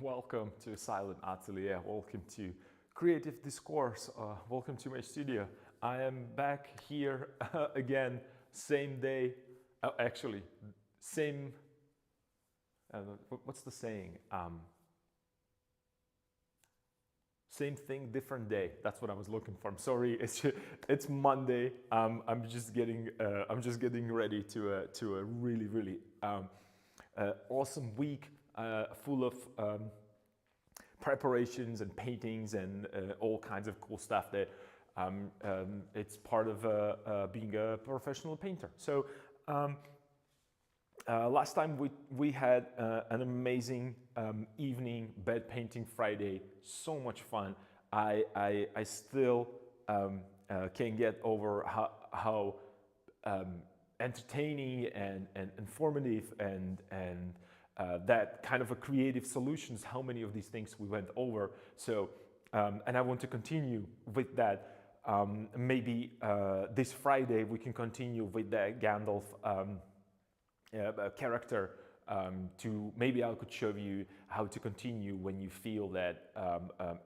Welcome to Silent Atelier. Welcome to Creative Discourse. Welcome to my studio. I am back here again, same day. Actually, same. What's the saying? Same thing, different day. That's what I was looking for. I'm sorry. It's Monday. I'm just getting ready to a really awesome week. Full of preparations and paintings and all kinds of cool stuff that it's part of being a professional painter. So last time we had an amazing evening, bed painting Friday, so much fun. I still can't get over how entertaining and informative and that kind of a creative solutions, how many of these things we went over. So, and I want to continue with that. Maybe this Friday we can continue with that Gandalf character. To maybe I could show you how to continue when you feel that,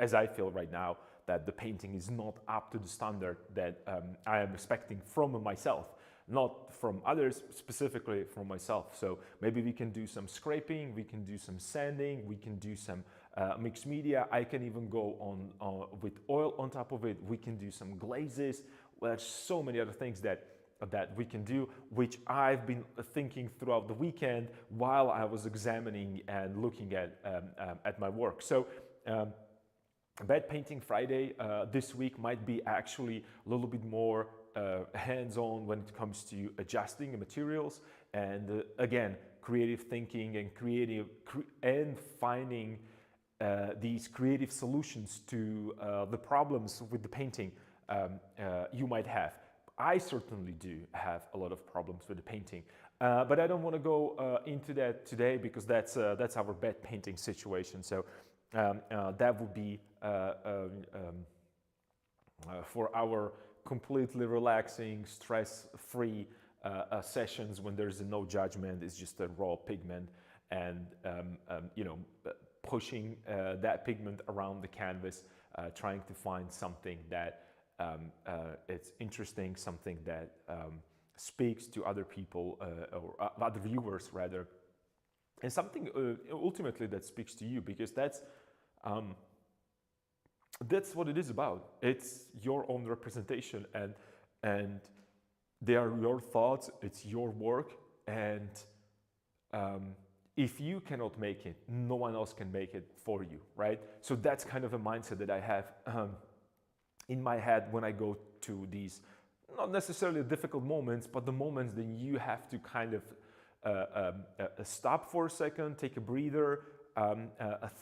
as I feel right now, that the painting is not up to the standard that I am expecting from myself. Not from others, specifically from myself. So maybe we can do some scraping, we can do some sanding, we can do some mixed media. I can even go on with oil on top of it. We can do some glazes. Well, there's so many other things that we can do, which I've been thinking throughout the weekend while I was examining and looking at my work. So Bed Painting Friday this week might be actually a little bit more hands-on when it comes to adjusting the materials and again creative thinking and finding these creative solutions to the problems with the painting you might have. I certainly do have a lot of problems with the painting, but I don't want to go into that today because that's our bed painting situation. So that would be for our completely relaxing, stress-free sessions when there's no judgment. It's just a raw pigment and pushing that pigment around the canvas, trying to find something that it's interesting, something that speaks to other people or other viewers rather, and something ultimately that speaks to you, because that's what it is about. It's your own representation and they are your thoughts, it's your work, and if you cannot make it, no one else can make it for you, right? So that's kind of a mindset that I have in my head when I go to these, not necessarily difficult moments, but the moments that you have to kind of stop for a second, take a breather,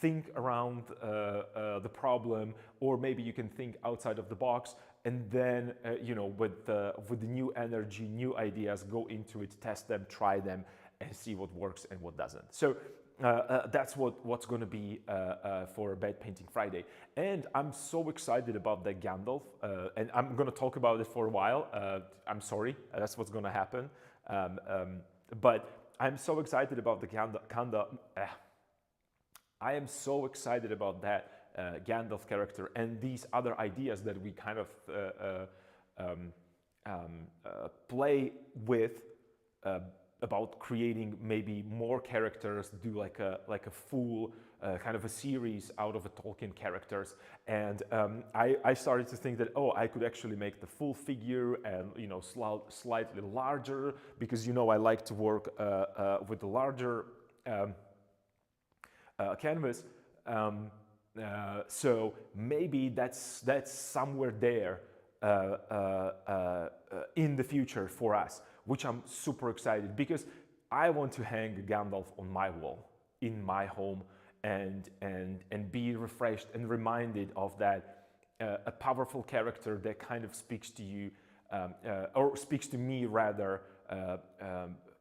think around the problem, or maybe you can think outside of the box, and then with the new energy, new ideas, go into it, test them, try them, and see what works and what doesn't. So that's what's going to be for Bed Painting Friday, and I'm so excited about that Gandalf, and I'm going to talk about it for a while. I'm sorry, that's what's going to happen, but I'm so excited about the Gandalf. I am so excited about that Gandalf character and these other ideas that we kind of play with about creating maybe more characters, do like a full kind of a series out of a Tolkien characters. And I started to think that, I could actually make the full figure and slightly larger, because I like to work with a larger canvas, so maybe that's somewhere there in the future for us, which I'm super excited, because I want to hang Gandalf on my wall in my home and be refreshed and reminded of that a powerful character that kind of speaks to you or speaks to me rather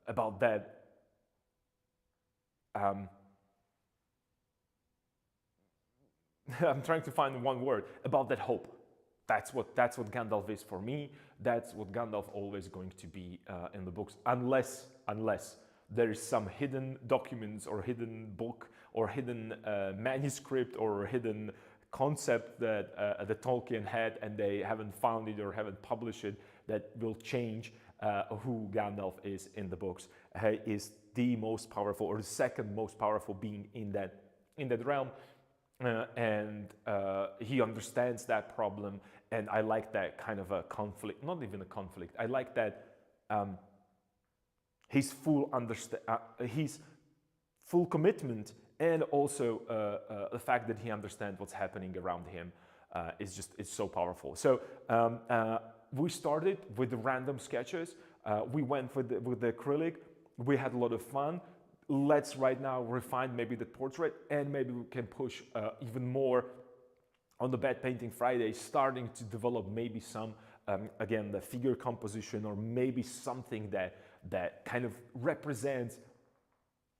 about that. I'm trying to find one word about that hope. That's what Gandalf is for me. That's what Gandalf always going to be in the books, unless there is some hidden documents or hidden book or hidden manuscript or hidden concept that Tolkien had and they haven't found it or haven't published it that will change who Gandalf is in the books. He is the most powerful or the second most powerful being in that realm. And he understands that problem, and I like that kind of a conflict, not even a conflict. I like that his full commitment, and also the fact that he understands what's happening around him is so powerful. So we started with the random sketches. We went with the acrylic. We had a lot of fun. Let's right now refine maybe the portrait, and maybe we can push even more on the Bad Painting Friday, starting to develop maybe some, again, the figure composition, or maybe something that kind of represents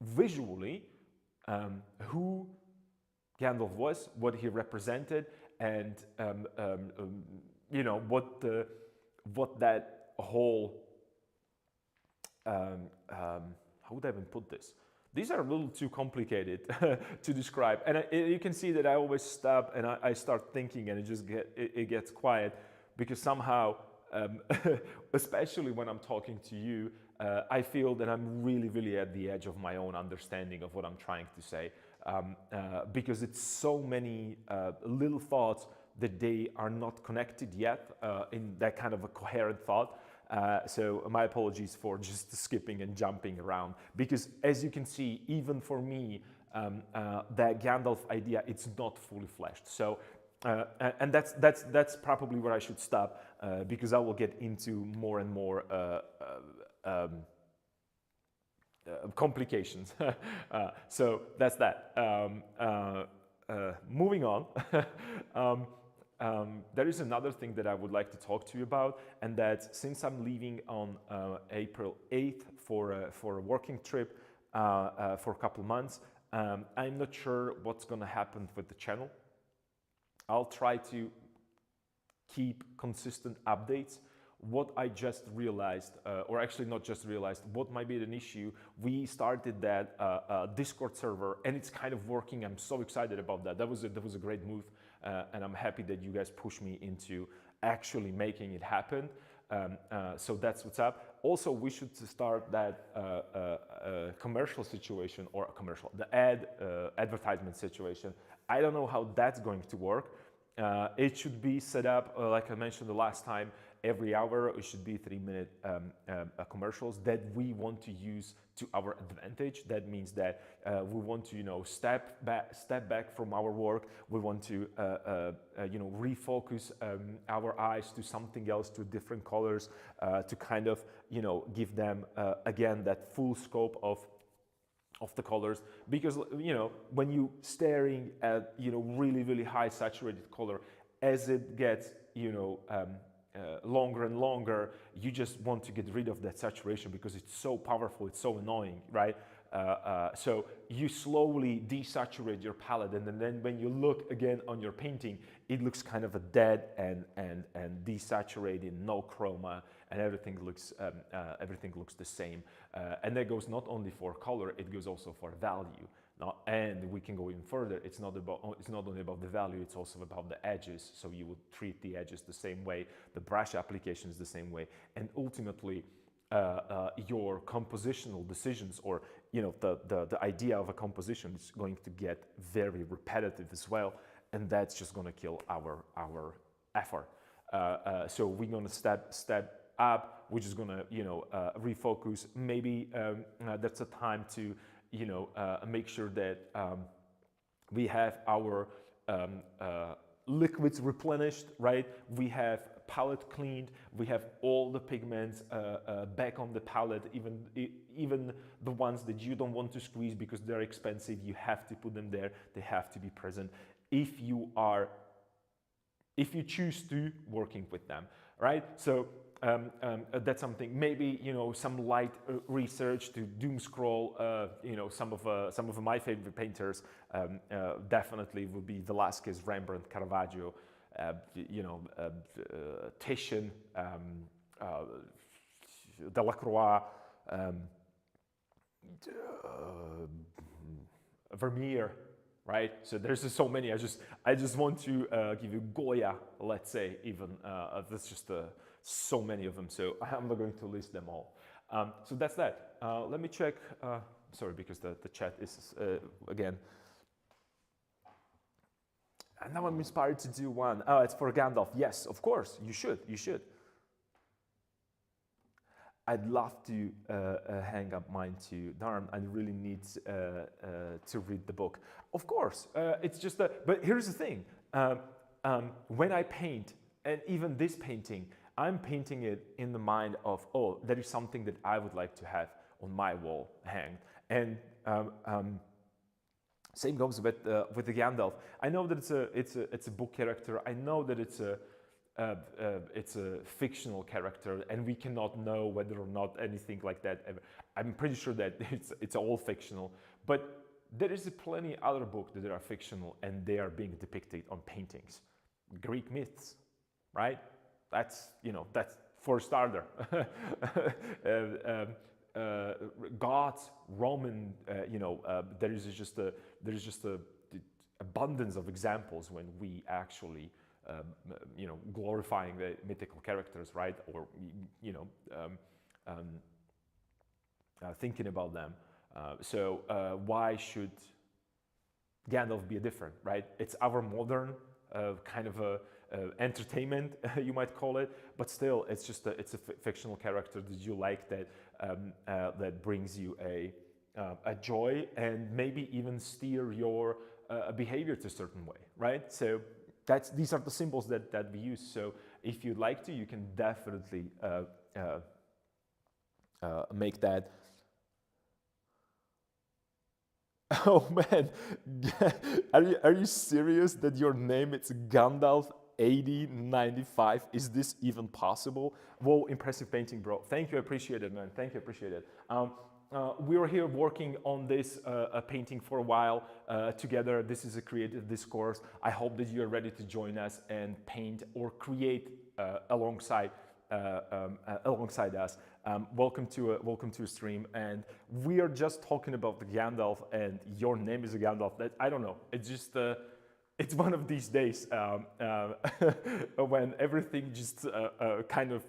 visually who Gandalf was, what he represented, and you know, what that whole how would I even put this? These are a little too complicated to describe, and you can see that I always stop and I start thinking, and it gets quiet, because somehow, especially when I'm talking to you, I feel that I'm really at the edge of my own understanding of what I'm trying to say, because it's so many little thoughts that they are not connected yet in that kind of a coherent thought. So my apologies for just skipping and jumping around, because as you can see, even for me, that Gandalf idea, it's not fully fleshed. So, and that's probably where I should stop, because I will get into more and more complications. So that's that. Moving on. There is another thing that I would like to talk to you about, and that since I'm leaving on April 8th for a working trip for a couple months, I'm not sure what's going to happen with the channel. I'll try to keep consistent updates. What I just realized, or actually not just realized, what might be an issue, we started that Discord server, and it's kind of working. I'm so excited about that. That was a great move. And I'm happy that you guys pushed me into actually making it happen. So that's what's up. Also, we should start that commercial situation, or the advertisement situation. I don't know how that's going to work. It should be set up, like I mentioned the last time, every hour. It should be 3-minute commercials that we want to use to our advantage. That means that we want to, you know, step back from our work. We want to, you know, refocus our eyes to something else, to different colors, to kind of, you know, give them again that full scope of the colors. Because, you know, when you staring at, you know, really high saturated color, as it gets, you know, longer and longer, you just want to get rid of that saturation because it's so powerful, it's so annoying, right? So you slowly desaturate your palette, and then when you look again on your painting, it looks kind of a dead and desaturated, no chroma, and everything looks the same. And that goes not only for color, it goes also for value. And we can go even further. It's not only about the value, it's also about the edges. So you would treat the edges the same way, the brush applications the same way, and ultimately your compositional decisions, or, you know, the idea of a composition is going to get very repetitive as well, and that's just going to kill our effort. So we're going to step up. We're just going to, you know, refocus. Maybe that's a time to, you know, make sure that we have our liquids replenished, right? We have palette cleaned. We have all the pigments back on the palette, even the ones that you don't want to squeeze because they're expensive. You have to put them there. They have to be present if you choose to working with them, right? So that's something. Maybe, you know, some light research to doom scroll. You know, some of my favorite painters definitely would be Velázquez, Rembrandt, Caravaggio, you know, Titian, Delacroix, Vermeer, right? So there's just so many. I just want to give you Goya, let's say, even. That's just so many of them. So I'm not going to list them all. So that's that. Let me check. Sorry, because the chat is again. And now I'm inspired to do one. Oh, it's for Gandalf. Yes, of course. You should. You should. I'd love to hang up mine too. Darn, I really need to read the book. Of course, it's just that. But here's the thing: when I paint, and even this painting, I'm painting it in the mind of, oh, that is something that I would like to have on my wall hanged. And same goes with the Gandalf. I know that it's a book character. I know that it's a fictional character, and we cannot know whether or not anything like that. I'm pretty sure that it's all fictional, but there is plenty other books that are fictional and they are being depicted on paintings. Greek myths, right? That's that's for starter. Gods, Roman, there is just a abundance of examples when we actually glorifying the mythical characters, right? Or thinking about them. So why should Gandalf be different, right? It's our modern kind of a entertainment, you might call it, but still, it's a fictional character that you like, that brings you a joy and maybe even steer your behavior to a certain way, right? So these are the symbols that we use. So if you'd like to, you can definitely make that. Oh man, are you serious that your name is Gandalf 8095? Is this even possible? Whoa, impressive painting, bro. Thank you, I appreciate it, man. Thank you, I appreciate it. We were here working on this painting for a while together. This is a creative discourse. I hope that you are ready to join us and paint or create alongside us. Welcome to a stream, and we are just talking about the Gandalf, and your name is a Gandalf. That I don't know. It's just it's one of these days when everything just kind of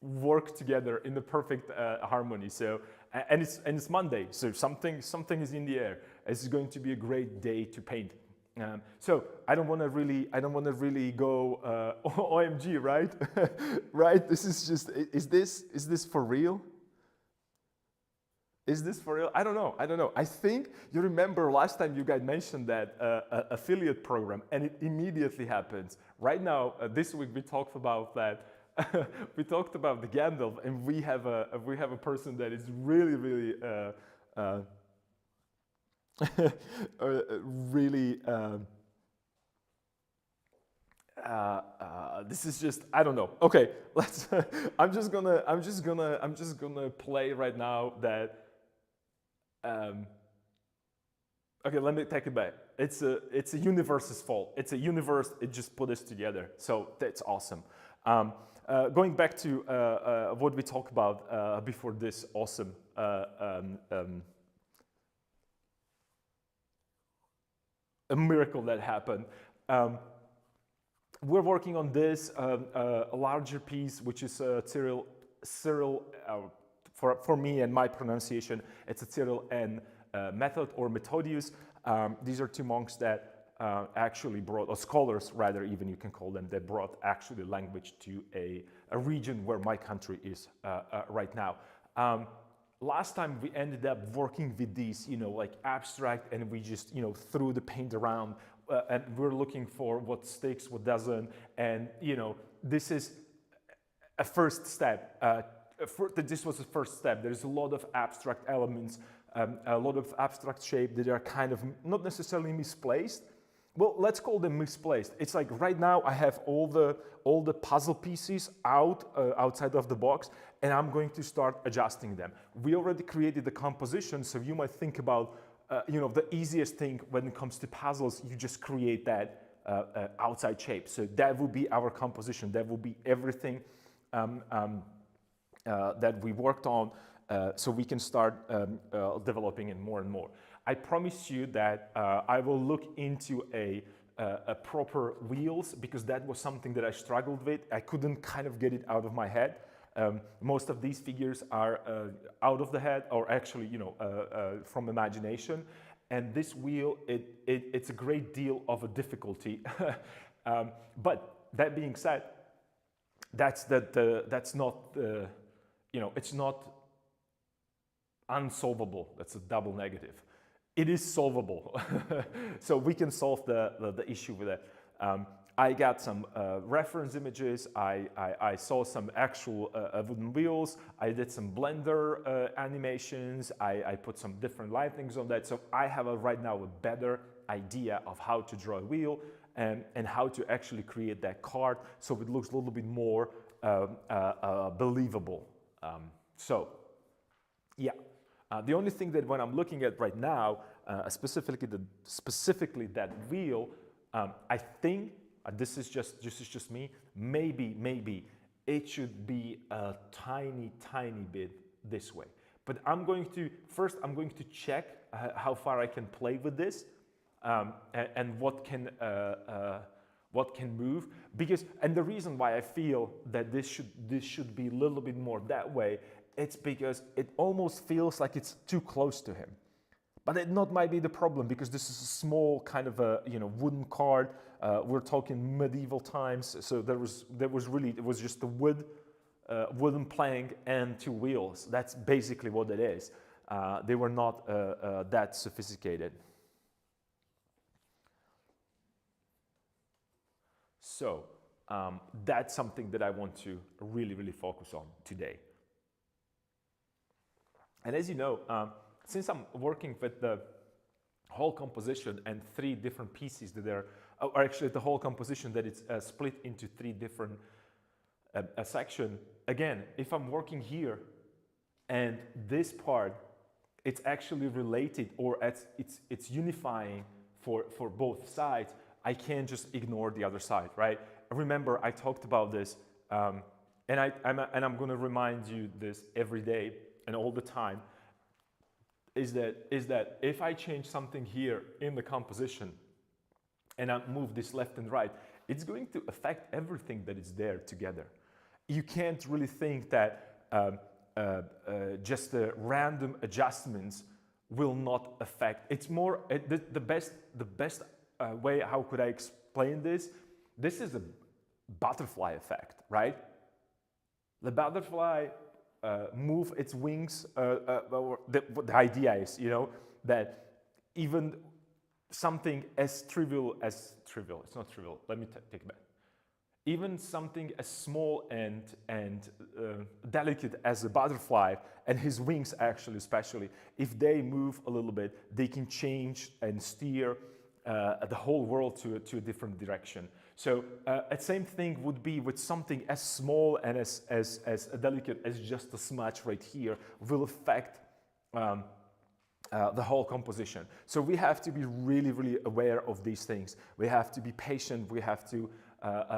work together in the perfect harmony. So and it's Monday, so something is in the air. It's going to be a great day to paint. So I don't want to really go OMG, right? Right? This is just, is this for real? Is this for real? I don't know. I think you remember last time you guys mentioned that affiliate program, and it immediately happens. Right now, this week we talked about that. We talked about the Gandalf, and we have a person that is really really this is just, I don't know. Okay, let's I'm just gonna play right now that okay, let me take it back. It's a universe's fault. It's a universe, it just put us together. So that's awesome. Going back to what we talked about before this awesome a miracle that happened. We're working on this a larger piece, which is Cyril. For me and my pronunciation, it's a Cyril and Method or Methodius. These are two monks that actually brought, or scholars rather, even you can call them, that brought actually language to a region where my country is right now. Last time we ended up working with these, like abstract, and we just, threw the paint around, and we're looking for what sticks, what doesn't, and this is a first step. This was the first step. There's a lot of abstract elements, a lot of abstract shape that are kind of not necessarily misplaced. Well, let's call them misplaced. It's like right now I have all the puzzle pieces outside of the box, and I'm going to start adjusting them. We already created the composition, so you might think about the easiest thing when it comes to puzzles, you just create that outside shape. So that will be our composition. That will be everything that we worked on. so we can start developing it more and more. I promise you that I will look into a proper wheels, because that was something that I struggled with. I couldn't kind of get it out of my head. Most of these figures are out of the head, or actually, from imagination. And this wheel, it's a great deal of a difficulty. But that being said, that's not, it's not unsolvable. That's a double negative. It is solvable. So we can solve the issue with it. I got some reference images. I saw some actual wooden wheels. I did some Blender animations. I put some different lightnings on that. So I have right now a better idea of how to draw a wheel and how to actually create that card so it looks a little bit more believable. Yeah. The only thing that when I'm looking at right now, specifically that wheel, I think this is just me. Maybe it should be a tiny bit this way. But I'm going to check how far I can play with this and what can move. And the reason why I feel that this should be a little bit more that way, it's because it almost feels like it's too close to him. But it not might be the problem, because this is a small kind of a wooden card. We're talking medieval times, so it was just a wooden plank and two wheels. That's basically what it is. They were not that sophisticated. So that's something that I want to really focus on today. And as you know, since I'm working with the whole composition and 3 different pieces that are actually the whole composition that is split into 3 different sections, again, if I'm working here and this part, it's actually related, or it's unifying for both sides, I can't just ignore the other side, right? Remember, I talked about this, and I'm going to remind you this every day and all the time, is that if I change something here in the composition and I move this left and right, it's going to affect everything that is there together. You can't really think that just random adjustments will not affect. It's more, the best way, how could I explain this? This is a butterfly effect, right? The butterfly move its wings. The idea is, that even something as trivial, it's not trivial, let me take it back. Even something as small and delicate as a butterfly, and his wings actually especially, if they move a little bit, they can change and steer the whole world to a different direction. So a same thing would be with something as small and as delicate as just a smudge right here will affect the whole composition. So we have to be really aware of these things. We have to be patient. We have to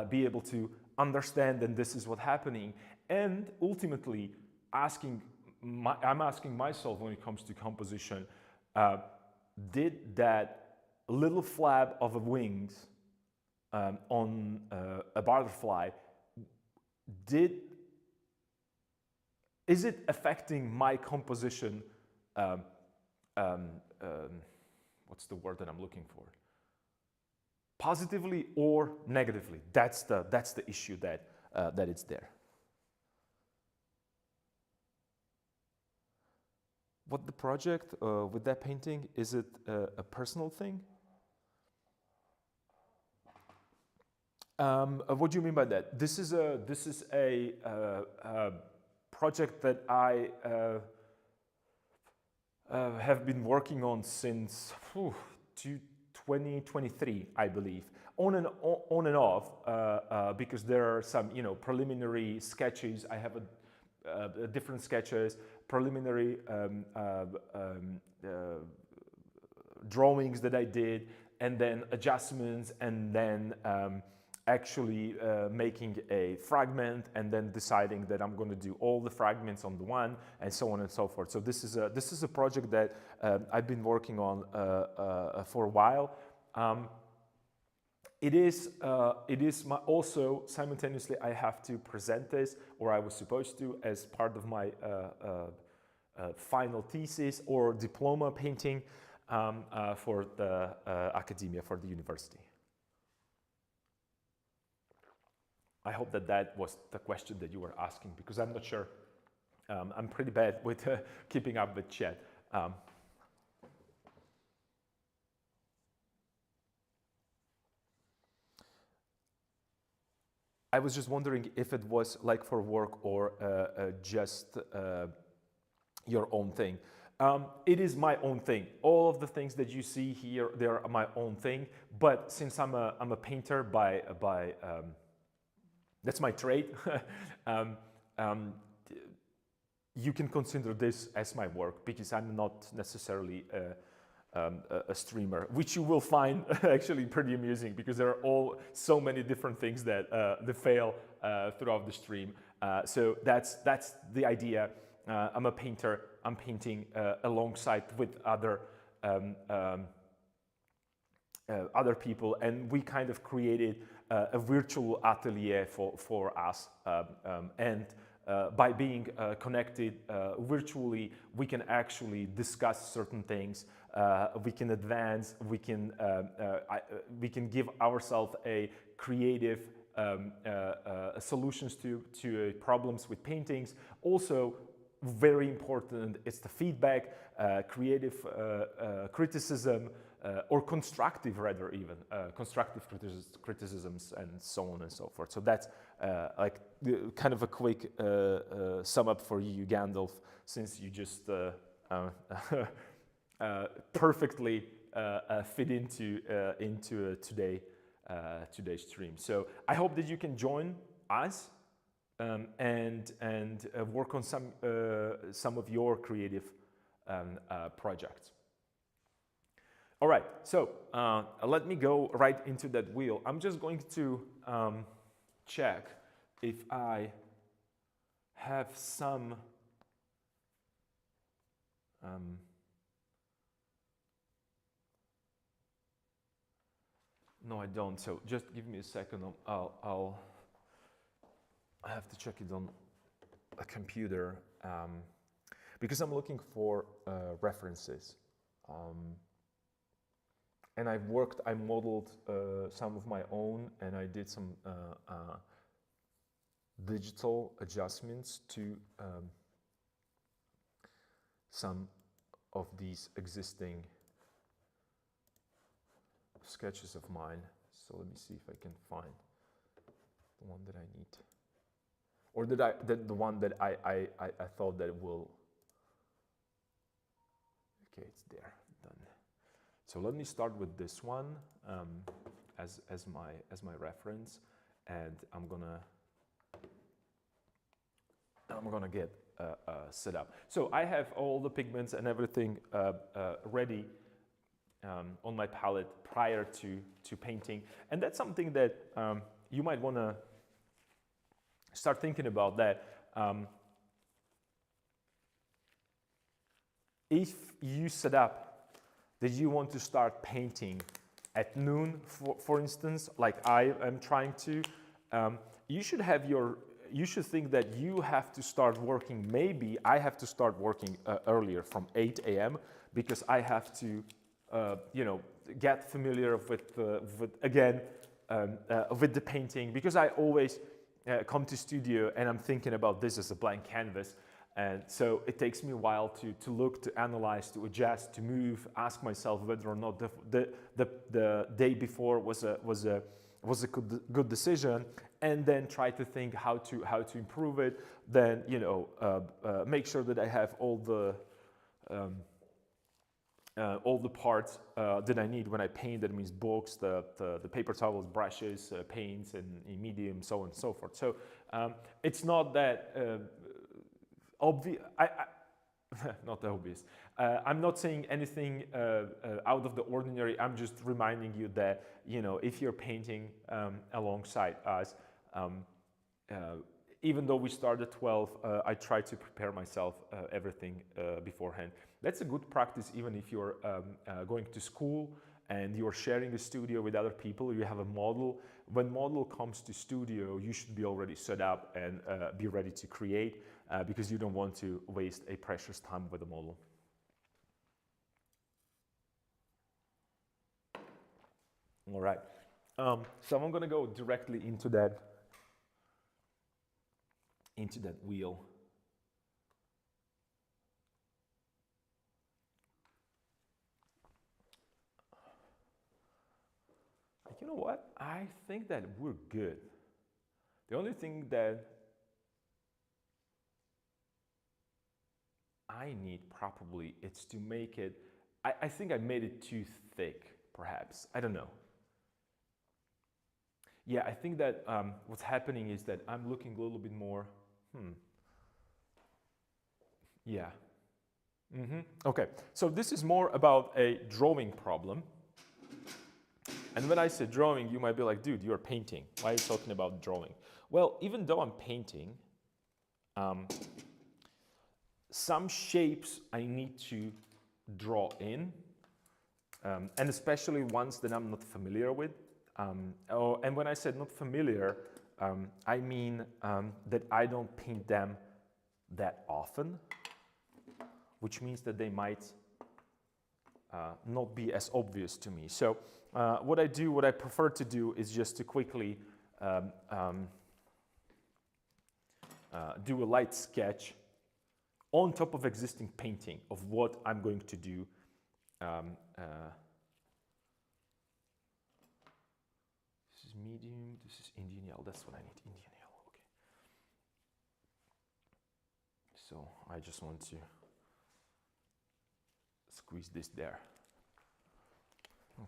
be able to understand that this is what's happening. And ultimately, I'm asking myself when it comes to composition, did that little flap of a wings on a butterfly, is it affecting my composition? What's the word that I'm looking for? Positively or negatively? That's the issue that it's there. What the project with that painting, is it a personal thing? What do you mean by that? This is a project that I have been working on since 2023, I believe, on and off, because there are some preliminary sketches. I have different sketches, preliminary drawings that I did, and then adjustments, and then actually making a fragment and then deciding that I'm going to do all the fragments on the one, and so on and so forth. So this is a project that I've been working on for a while. It is also simultaneously I have to present this, or I was supposed to, as part of my final thesis or diploma painting for the academia, for the university. I hope that that was the question that you were asking, because I'm not sure. I'm pretty bad with keeping up with chat. I was just wondering if it was like for work or just your own thing. It is my own thing. All of the things that you see here, they're my own thing. But since I'm a painter by that's my trade, you can consider this as my work, because I'm not necessarily a streamer, which you will find actually pretty amusing, because there are all so many different things that fail throughout the stream. So that's the idea. I'm a painter. I'm painting alongside with other people, and we kind of created a virtual atelier for us, and by being connected virtually, we can actually discuss certain things. We can advance. We can give ourselves a creative solutions to problems with paintings. Also, very important is the feedback, creative criticism, or constructive, rather, even constructive criticisms, and so on and so forth. So that's like kind of a quick sum up for you, Gandalf, since you just perfectly fit into today's stream. So I hope that you can join us and work on some of your creative projects. All right, so let me go right into that wheel. I'm just going to check if I have some no, I don't. So just give me a second. I have to check it on a computer because I'm looking for references. And I modeled some of my own, and I did some digital adjustments to some of these existing sketches of mine. So let me see if I can find the one that I need, or the one that I thought that will. Okay, it's there. Done. So let me start with this one as my reference, and I'm gonna get set up. So I have all the pigments and everything ready on my palette prior to painting, and that's something that you might want to start thinking about. That if you set up that you want to start painting at noon, for instance, like I am trying to, you should think that you have to start working. Maybe I have to start working earlier, from 8 a.m. because I have to, get familiar with the painting, because I always come to studio and I'm thinking about this as a blank canvas. And so it takes me a while to look, to analyze, to adjust, to move, ask myself whether or not the day before was a good decision, and then try to think how to improve it. Then make sure that I have all the parts that I need when I paint. That means books, the paper towels, brushes, paints, and medium, so on and so forth. So it's not that obvious. not obvious. I'm not saying anything out of the ordinary. I'm just reminding you that, you know, if you're painting alongside us, uh, even though we start at 12, I try to prepare myself everything beforehand. That's a good practice even if you're going to school and you're sharing a studio with other people, you have a model. When model comes to studio, you should be already set up and be ready to create because you don't want to waste a precious time with a model. All right, so I'm gonna go directly into that wheel. You know what? I think that we're good. The only thing that I need probably is to make it, I think I made it too thick, perhaps. I don't know. Yeah, I think that what's happening is that I'm looking a little bit more, yeah. Okay, so this is more about a drawing problem. And when I say drawing, you might be like, dude, you're painting. Why are you talking about drawing? Well, even though I'm painting, some shapes I need to draw in, and especially ones that I'm not familiar with. And when I said not familiar, I mean that I don't paint them that often, which means that they might not be as obvious to me. So what I prefer to do is just to quickly do a light sketch on top of existing painting of what I'm going to do. This is medium, this is Indian yellow, that's what I need, Indian yellow, okay. So I just want to squeeze this there.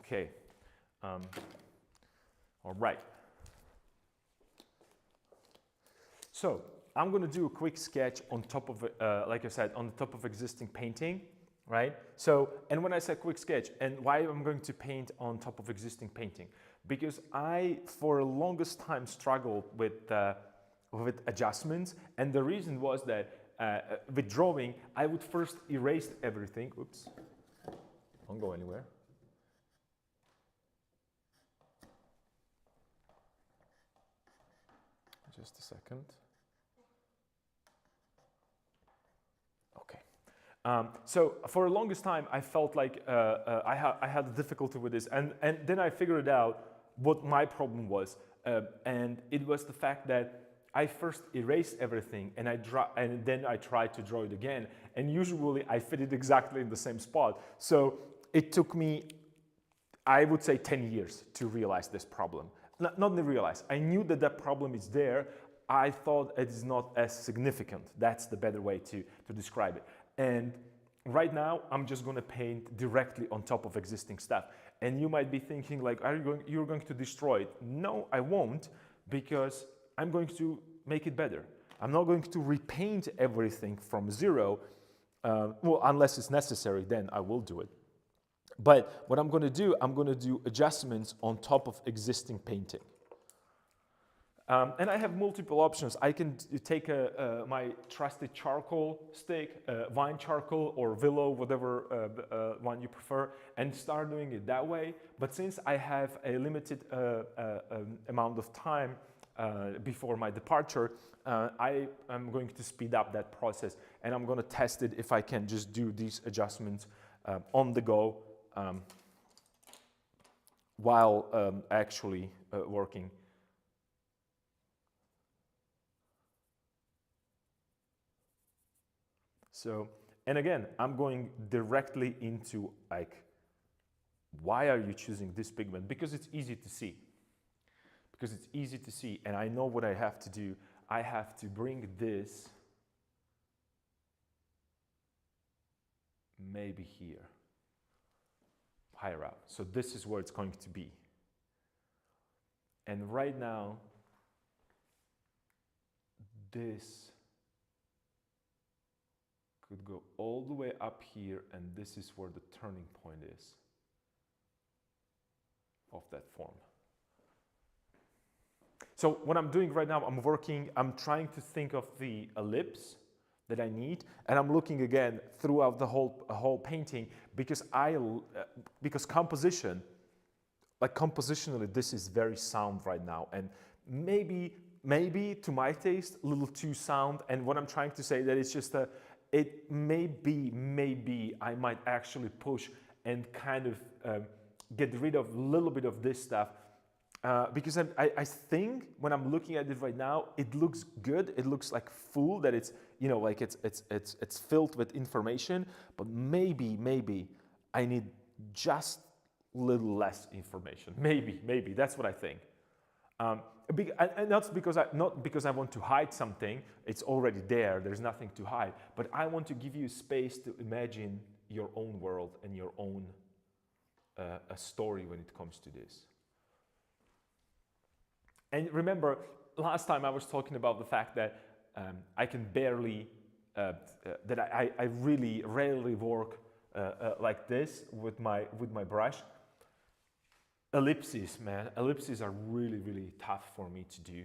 Okay, all right. So I'm going to do a quick sketch on top of, like I said, on the top of existing painting, right? So, and when I say quick sketch, and why I'm going to paint on top of existing painting, because I, for the longest time, struggled with adjustments, and the reason was that with drawing, I would first erase everything. Oops, don't go anywhere. Just a second. Okay. So for the longest time, I felt like I had a difficulty with this, and then I figured out what my problem was, and it was the fact that I first erased everything, and then I tried to draw it again, and usually I fit it exactly in the same spot. So it took me, I would say, 10 years to realize this problem. Not to realize, I knew that that problem is there. I thought it is not as significant. That's the better way to describe it. And right now, I'm just gonna paint directly on top of existing stuff. And you might be thinking like, you're going to destroy it? No, I won't, because I'm going to make it better. I'm not going to repaint everything from zero. Well, unless it's necessary, then I will do it. But what I'm going to do adjustments on top of existing painting. And I have multiple options. I can take my trusted charcoal stick, vine charcoal or willow, whatever one you prefer, and start doing it that way. But since I have a limited amount of time before my departure, I am going to speed up that process, and I'm going to test it if I can just do these adjustments on the go. While actually working. So, and again, I'm going directly into like, why are you choosing this pigment? Because it's easy to see. Because it's easy to see, and I know what I have to do. I have to bring this maybe here. Higher up. So this is where it's going to be. And right now, this could go all the way up here, and this is where the turning point is of that form. So what I'm doing right now, I'm trying to think of the ellipse that I need, and I'm looking again throughout the whole painting, because because composition, like compositionally, this is very sound right now, and maybe to my taste a little too sound. And what I'm trying to say that it's just it maybe I might actually push and kind of get rid of a little bit of this stuff. Because I think when I'm looking at it right now, it looks good. It looks like full, that it's, you know, like it's filled with information. But maybe I need just a little less information. Maybe that's what I think. And not because I want to hide something. It's already there. There's nothing to hide. But I want to give you space to imagine your own world and your own a story when it comes to this. And remember, last time I was talking about the fact that I can barely, that I really rarely work like this with my brush. Ellipses, man, ellipses are really tough for me to do.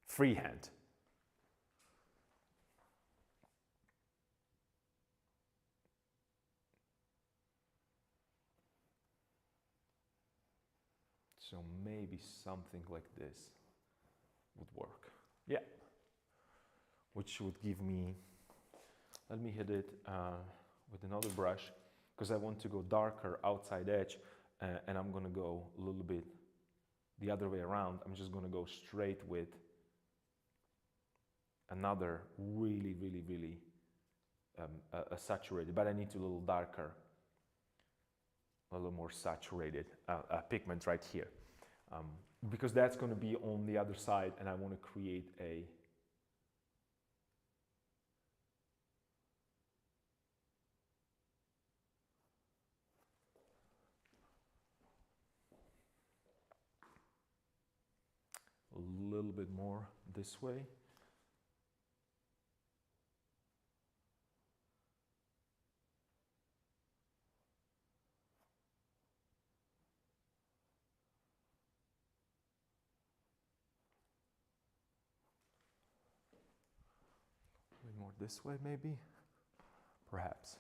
Freehand. So maybe something like this would work. Yeah. Which would give me, let me hit it with another brush, because I want to go darker outside edge, and I'm gonna go a little bit the other way around. I'm just gonna go straight with another really saturated, but I need a little darker, a little more saturated pigment right here. Because that's going to be on the other side, and I want to create a little bit more this way. More this way, maybe, perhaps.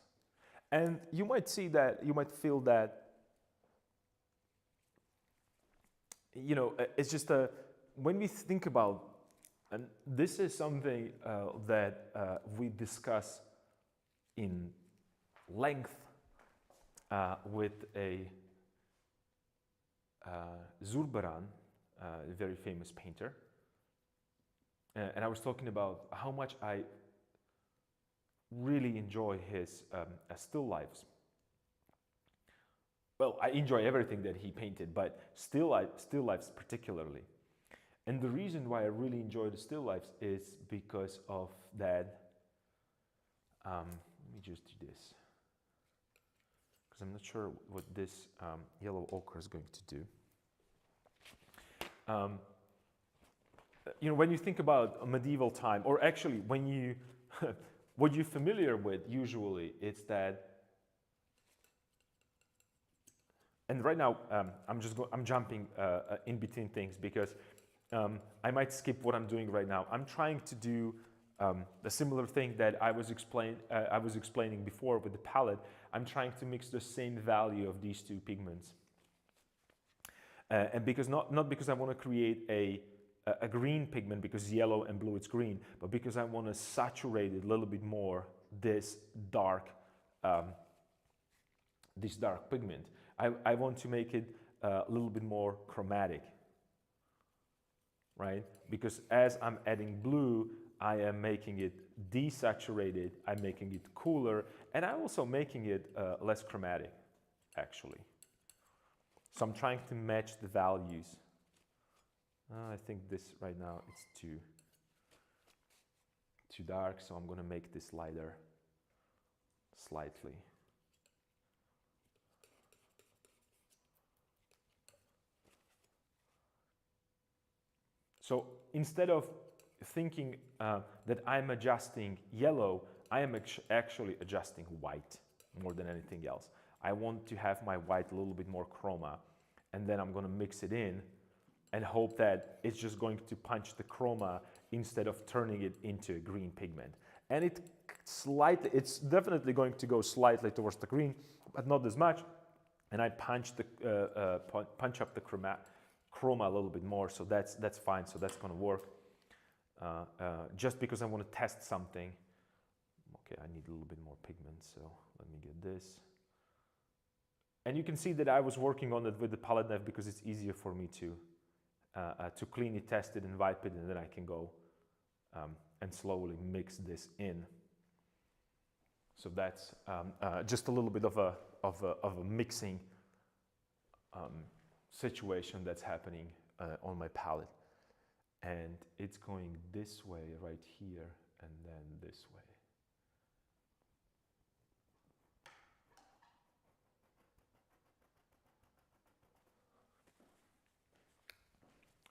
And you might see that, you might feel that, you know, it's just when we think about, and this is something that we discuss in length with a Zurbaran, a very famous painter. And I was talking about how much I really enjoy his still lifes. Well, I enjoy everything that he painted, but still lifes particularly. And the reason why I really enjoy the still lifes is because of that. Let me just do this, because I'm not sure what this yellow ochre is going to do. You know, when you think about a medieval time, or actually when you what you're familiar with usually, it's that, and right now I'm jumping in between things, because I might skip what I'm doing right now. I'm trying to do a similar thing that I was explaining before with the palette. I'm trying to mix the same value of these two pigments, and because not because I want to create a green pigment, because yellow and blue it's green, but because I want to saturate it a little bit more, this dark pigment. I want to make it a little bit more chromatic, right? Because as I'm adding blue, I am making it desaturated, I'm making it cooler, and I'm also making it less chromatic, actually. So I'm trying to match the values. I think this right now it's too dark, so I'm going to make this lighter slightly. So instead of thinking that I'm adjusting yellow, I am actually adjusting white more than anything else. I want to have my white a little bit more chroma, and then I'm going to mix it in and hope that it's just going to punch the chroma instead of turning it into a green pigment. And it's definitely going to go slightly towards the green, but not as much. And I punch up the chroma a little bit more, so that's fine. So that's going to work. Just because I want to test something. Okay, I need a little bit more pigment, so let me get this. And you can see that I was working on it with the palette knife because it's easier for me to clean it, test it, and wipe it, and then I can go and slowly mix this in. So that's just a little bit of a mixing situation that's happening on my palette. And it's going this way right here, and then this way.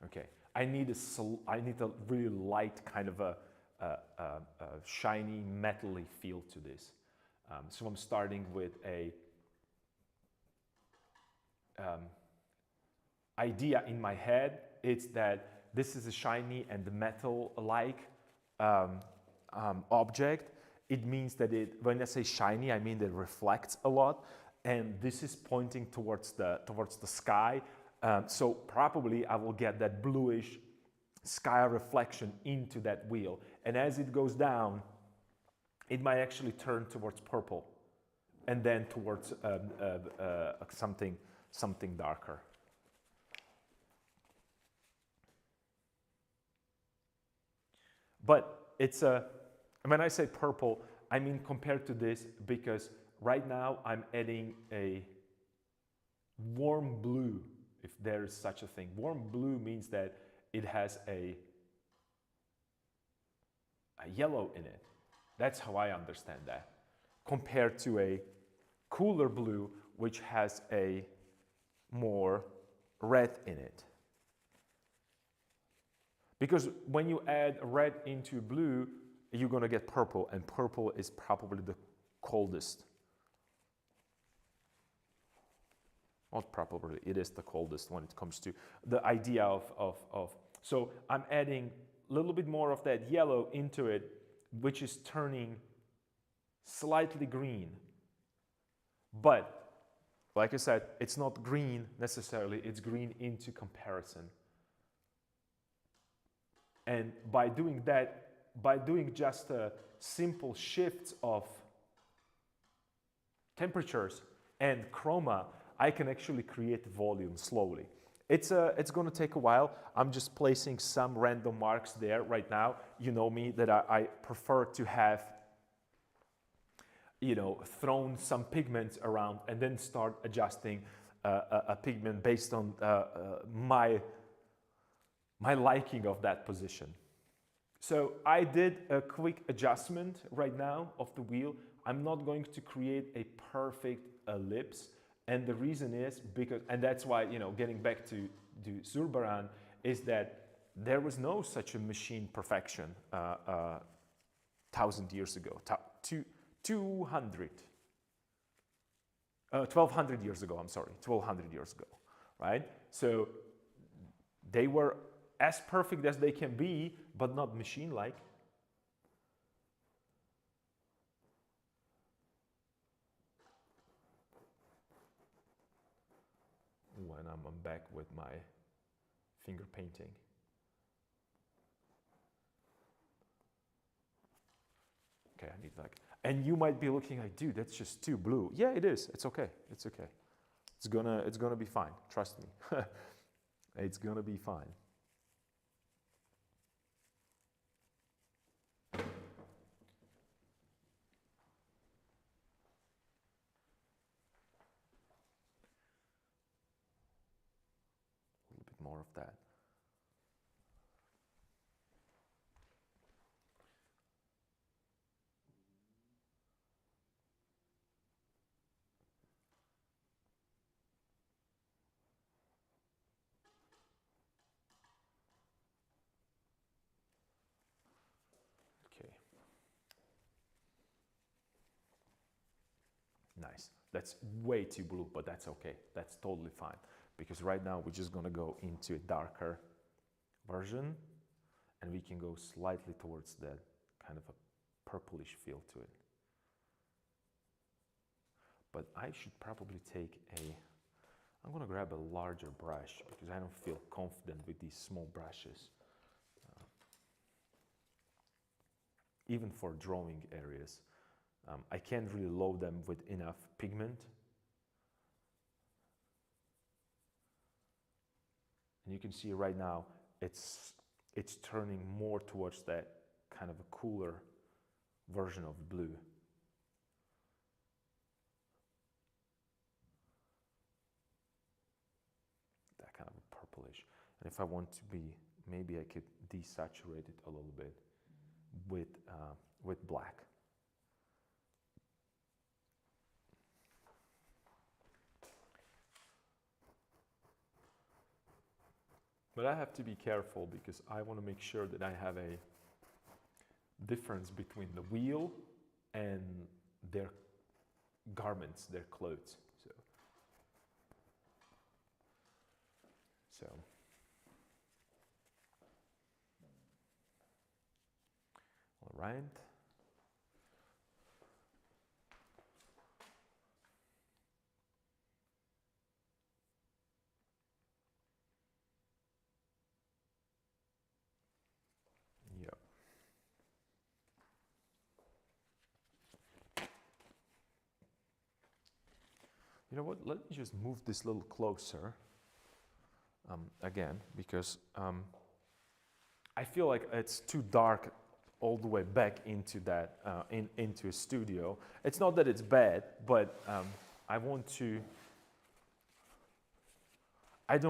Okay, I need a really light kind of a shiny, metal-y feel to this. So I'm starting with a idea in my head. It's that this is a shiny and metal-like object. It means that when I say shiny, I mean that it reflects a lot, and this is pointing towards the sky. So probably I will get that bluish sky reflection into that wheel, and as it goes down, it might actually turn towards purple, and then towards something darker. But it's when I say purple, I mean compared to this, because right now I'm adding a warm blue, if there is such a thing. Warm blue means that it has a yellow in it. That's how I understand that. Compared to a cooler blue, which has a more red in it. Because when you add red into blue, you're going to get purple, and purple is probably the coldest. Not probably, it is the coldest when it comes to the idea of. So I'm adding a little bit more of that yellow into it, which is turning slightly green. But, like I said, it's not green necessarily, it's green into comparison. And by doing that, by doing just a simple shifts of temperatures and chroma, I can actually create volume slowly. It's going to take a while. I'm just placing some random marks there right now. You know me, that I prefer to have, thrown some pigments around and then start adjusting a pigment based on my liking of that position. So I did a quick adjustment right now of the wheel. I'm not going to create a perfect ellipse, and the reason is because, and that's why, getting back to Zurbaran, is that there was no such a machine perfection 1,000 years ago, 1,200 years ago, 1,200 years ago, right? So they were as perfect as they can be, but not machine-like. When I'm back with my finger painting. Okay, I need and you might be looking like, dude, that's just too blue. Yeah, it is. It's okay. It's okay. It's gonna be fine. Trust me. It's gonna be fine. A little bit more of that. That's way too blue, but that's okay. That's totally fine. Because right now we're just gonna go into a darker version, and we can go slightly towards that kind of a purplish feel to it. But I should probably take I'm gonna grab a larger brush because I don't feel confident with these small brushes. Even for drawing areas. I can't really load them with enough pigment. And you can see right now, it's turning more towards that kind of a cooler version of blue. That kind of a purplish. And if I want to be, maybe I could desaturate it a little bit with black. But I have to be careful because I want to make sure that I have a difference between the wheel and their garments, their clothes. So all right. Yeah. You know what? Let me just move this a little closer again, because I feel like it's too dark all the way back into that into a studio. It's not that it's bad, but I don't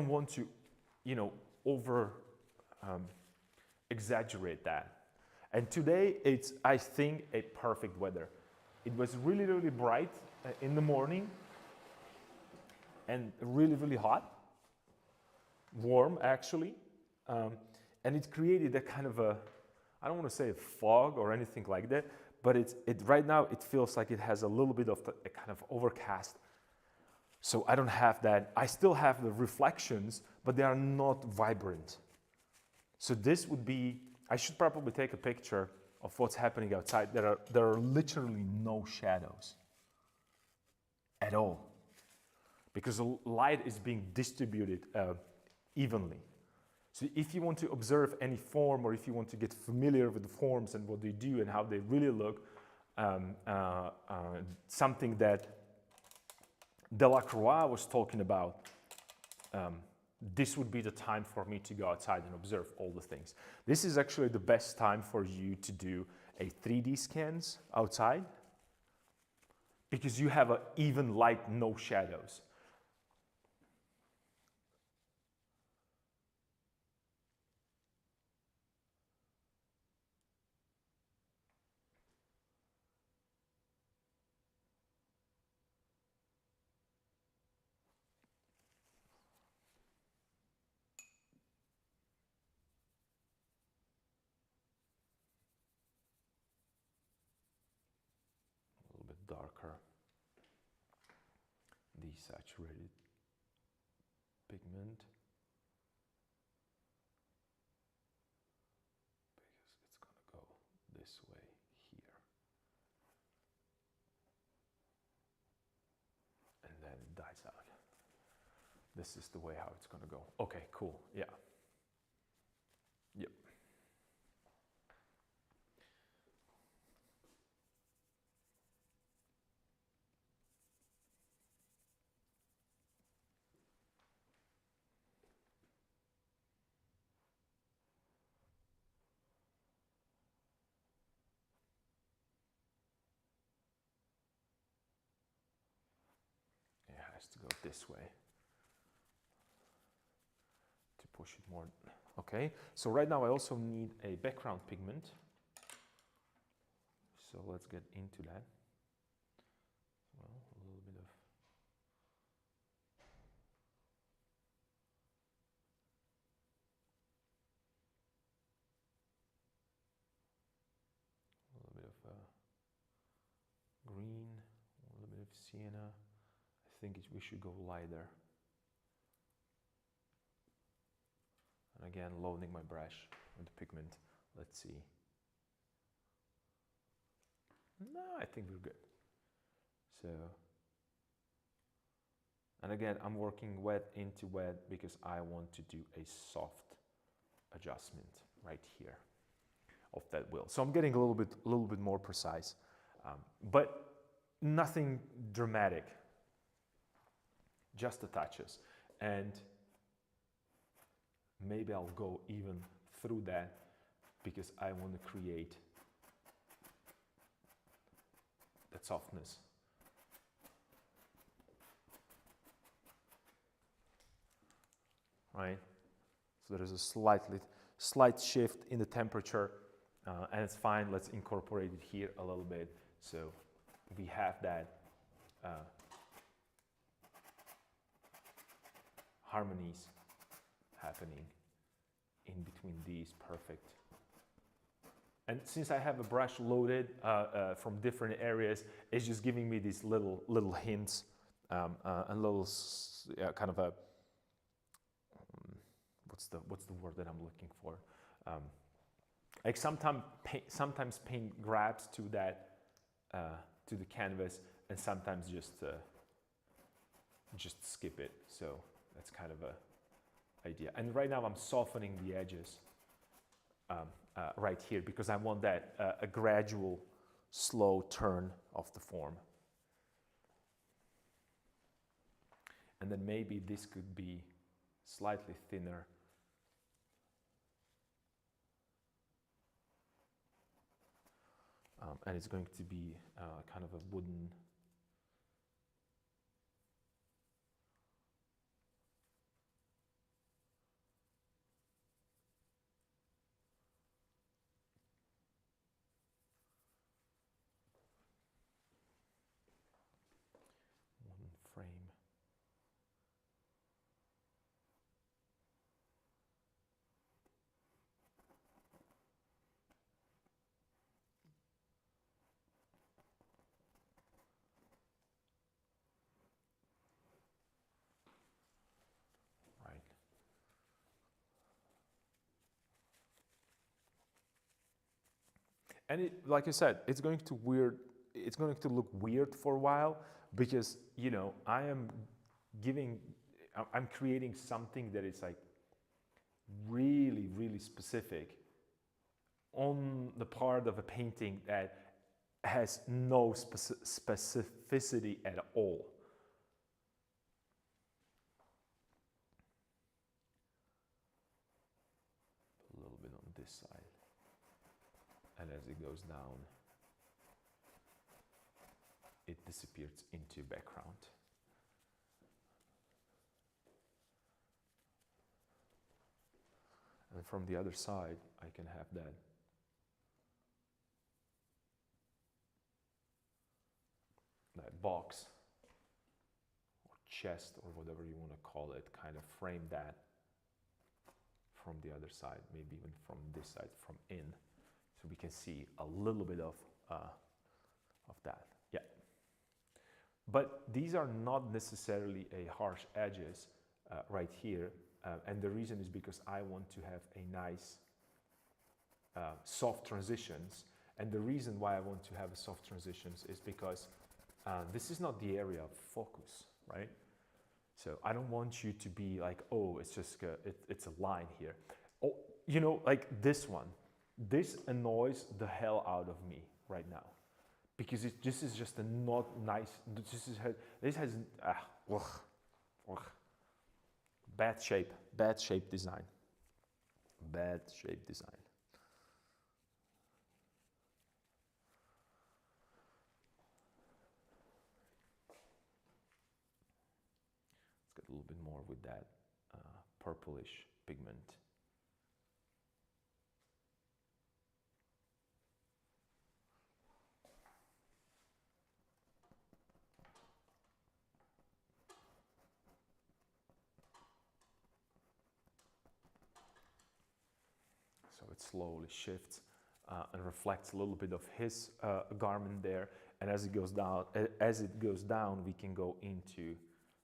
want to, you know, over exaggerate that. And today it's, I think, a perfect weather. It was really, really bright in the morning and really, really hot, warm actually. And it created a kind of a, I don't want to say a fog or anything like that, but right now it feels like it has a little bit of a kind of overcast. So I don't have that. I still have the reflections, but they are not vibrant. So this would be, I should probably take a picture of what's happening outside. There are literally no shadows at all, because the light is being distributed evenly. So if you want to observe any form, or if you want to get familiar with the forms and what they do and how they really look, something that Delacroix was talking about, this would be the time for me to go outside and observe all the things. This is actually the best time for you to do a 3D scans outside, because you have an even light, no shadows. A little bit darker, desaturated pigment, because it's going to go this way here, and then it dies out. This is the way how it's going to go. Okay, cool. Yeah. Yep. It has to go this way to push it more. Okay, so right now I also need a background pigment. So let's get into that. Well, a little bit of green, a little bit of sienna. think we should go lighter. And again, loading my brush with the pigment. Let's see. No, I think we're good. So, and again, I'm working wet into wet because I want to do a soft adjustment right here of that wheel. So I'm getting a little bit more precise, but nothing dramatic, just the touches. And maybe I'll go even through that because I want to create that softness. Right? So there is a slight shift in the temperature, and it's fine. Let's incorporate it here a little bit. So we have that harmonies happening in between these. Perfect. And since I have a brush loaded from different areas, it's just giving me these little hints and little kind of a what's the word that I'm looking for? Like sometimes paint grabs to that to the canvas, and sometimes just skip it. So that's kind of a idea. And right now I'm softening the edges right here because I want that a gradual, slow turn of the form. And then maybe this could be slightly thinner. And it's going to be kind of a wooden frame. Right. And it, like I said, it's going to look weird for a while because, you know, I'm creating something that is like really, really specific on the part of a painting that has no specificity at all. A little bit on this side. And as it goes down, it disappears into background. And from the other side, I can have that box or chest or whatever you want to call it, kind of frame that from the other side, maybe even from this side, from in, so we can see a little bit of that. Yeah. But these are not necessarily a harsh edges right here, and the reason is because I want to have a nice soft transitions. And the reason why I want to have a soft transitions is because this is not the area of focus, right? So I don't want you to be like, oh, it's just it's a line here. Oh, you know, like this one. This annoys the hell out of me right now because this is just a not nice. This has bad shape design. Bad shape design. A little bit more with that purplish pigment. So it slowly shifts and reflects a little bit of his garment there. And as it goes down, we can go into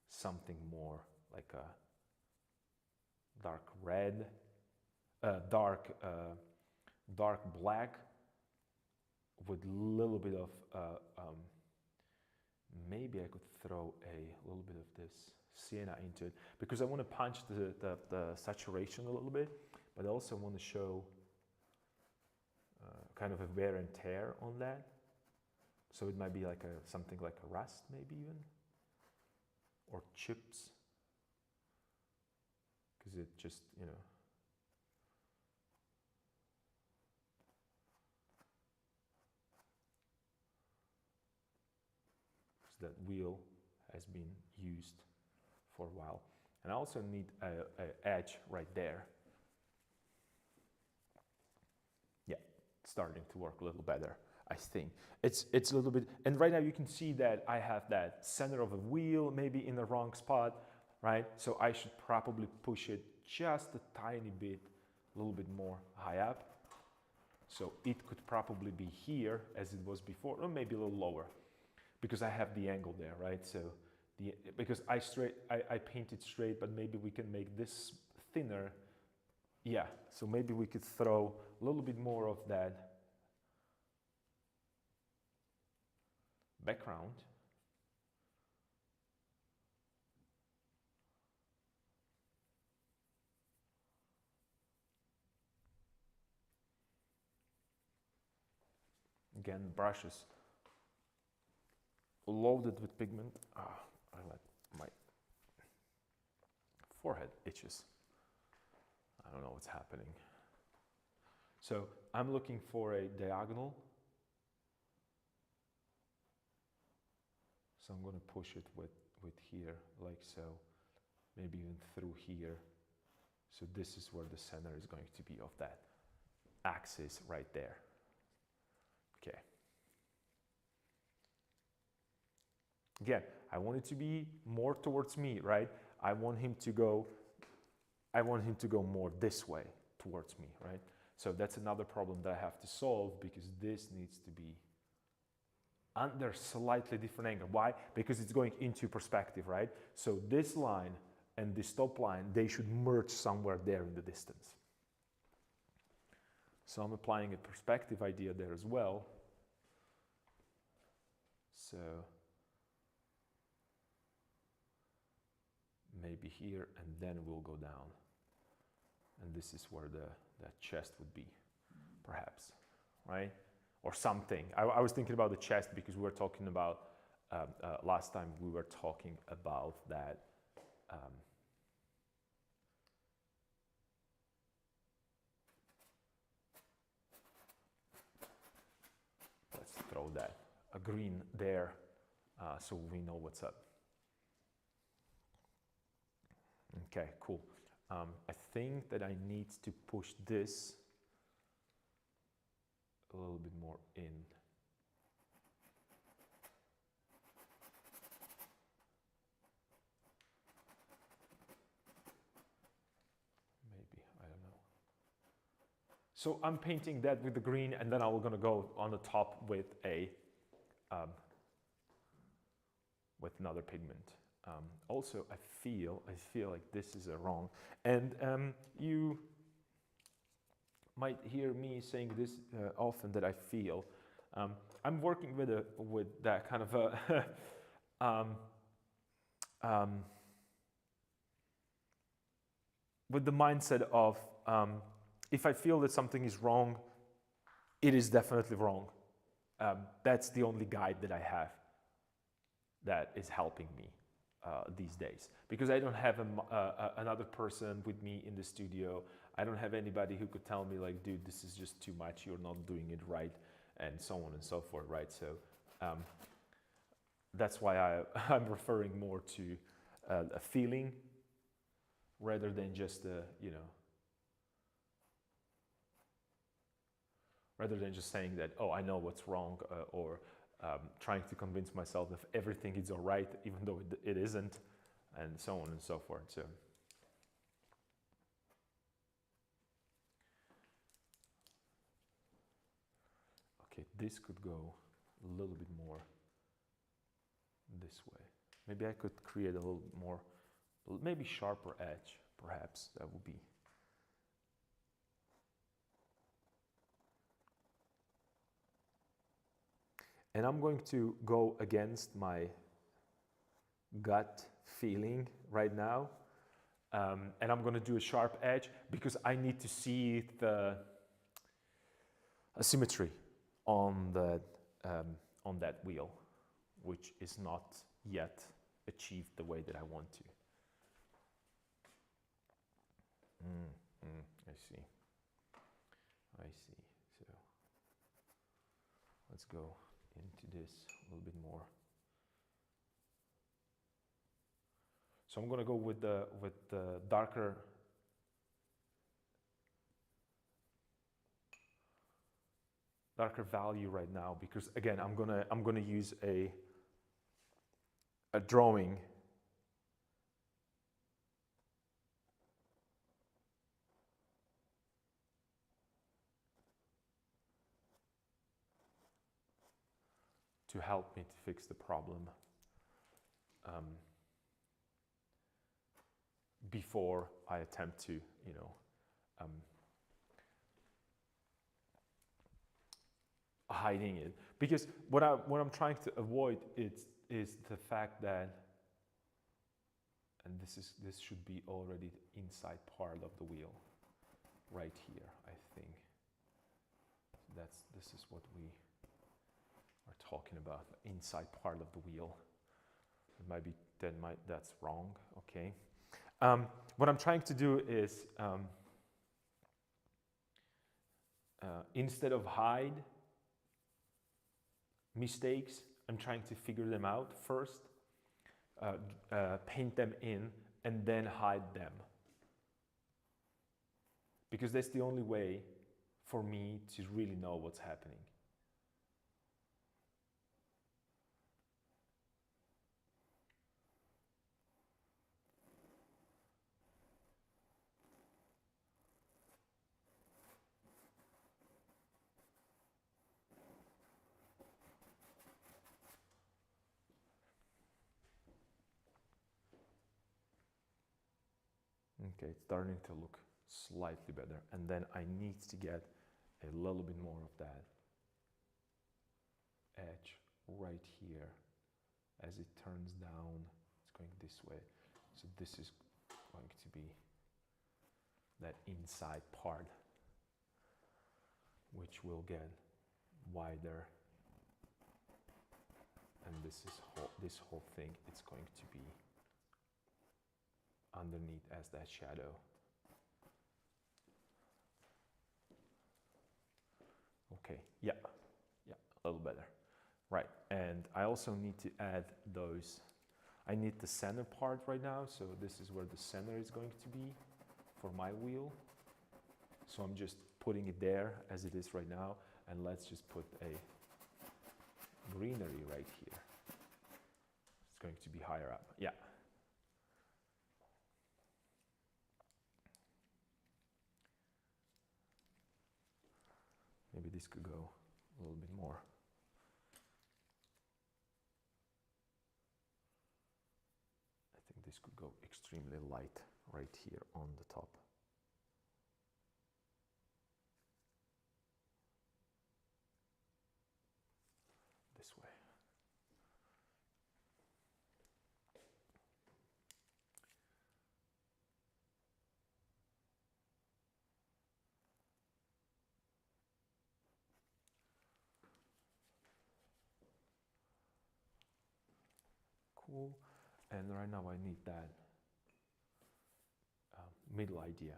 something more like a dark red, dark black with a little bit of, maybe I could throw a little bit of this sienna into it, because I want to punch the saturation a little bit, but I also want to show kind of a wear and tear on that. So it might be like something like a rust, maybe even, or chips, because it just, you know, that wheel has been used for a while. And I also need an edge right there. Yeah, it's starting to work a little better, I think. It's a little bit, and right now you can see that I have that center of a wheel maybe in the wrong spot, right? So I should probably push it just a tiny bit, a little bit more high up. So it could probably be here as it was before, or maybe a little lower, because I have the angle there, right? So because I painted straight, but maybe we can make this thinner. Yeah, so maybe we could throw a little bit more of that background. Again, brushes loaded with pigment. I let my forehead itches. I don't know what's happening. So I'm looking for a diagonal. So I'm going to push it with here, like so, maybe even through here. So this is where the center is going to be of that axis right there. Okay. Again, I want it to be more towards me, right? I want him to go more this way towards me, right? So that's another problem that I have to solve, because this needs to be under slightly different angle. Why? Because it's going into perspective, right? So this line and this top line, they should merge somewhere there in the distance. So I'm applying a perspective idea there as well. So maybe here, and then we'll go down. And this is where the chest would be, perhaps, right? Or something. I was thinking about the chest because we were talking about, last time we were talking about that. Let's throw that, a green there, so we know what's up. Okay, cool. I think that I need to push this a little bit more in. Maybe, I don't know. So I'm painting that with the green, and then I'm gonna go on the top with a with another pigment. Also, I feel like this is wrong, and you might hear me saying this often, that I feel. I'm working with that kind of a with the mindset of if I feel that something is wrong, it is definitely wrong. That's the only guide that I have that is helping me these days, because I don't have another person with me in the studio. I don't have anybody who could tell me like, dude, this is just too much, you're not doing it right, and so on and so forth, right? So that's why I'm referring more to a feeling rather than just rather than just saying that, oh, I know what's wrong, or trying to convince myself that everything is all right, even though it isn't, and so on and so forth. So, okay, this could go a little bit more this way. Maybe I could create a little more, maybe sharper edge, perhaps. That would be. And I'm going to go against my gut feeling right now. And I'm going to do a sharp edge because I need to see the asymmetry on that wheel, which is not yet achieved the way that I want to. I see. I see. So let's go into this a little bit more. So I'm going to go with the darker value right now, because again I'm gonna use a drawing to help me to fix the problem before I attempt to, hiding it. Because what I'm trying to avoid is the fact that, and this should be already the inside part of the wheel, right here, I think. This is what we are talking about, the inside part of the wheel. It might be that's wrong. Okay. What I'm trying to do is instead of hide mistakes, I'm trying to figure them out first, paint them in, and then hide them. Because that's the only way for me to really know what's happening. Okay, it's starting to look slightly better. And then I need to get a little bit more of that edge right here. As it turns down, it's going this way. So this is going to be that inside part, which will get wider. And this whole thing, it's going to be underneath as that shadow. Okay, yeah, a little better. Right, and I also need to add those. I need the center part right now, so this is where the center is going to be for my wheel. So I'm just putting it there as it is right now, and let's just put a greenery right here. It's going to be higher up, yeah. Maybe this could go a little bit more. I think this could go extremely light right here on the top. This way. Cool. And right now I need that middle idea.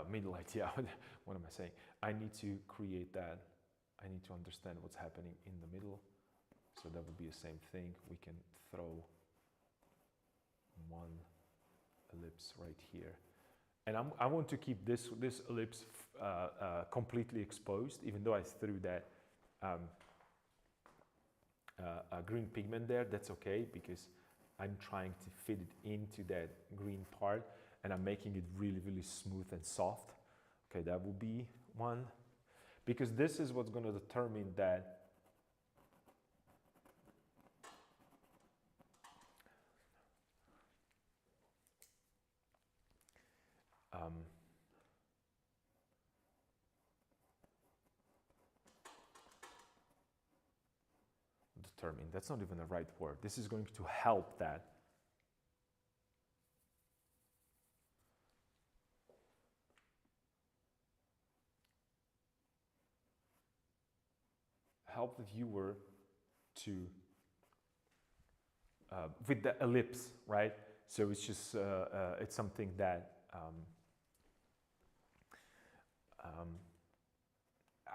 Middle idea, what am I saying? I need to create that. I need to understand what's happening in the middle. So that would be the same thing. We can throw one ellipse right here. And I want to keep this ellipse completely exposed, even though I threw that green pigment there. That's okay, because I'm trying to fit it into that green part, and I'm making it really, really smooth and soft. Okay, that will be one, because this is what's going to determine that determine, that's not even the right word. This is going to help that. Help the viewer to, with the ellipse, right? So it's just, it's something that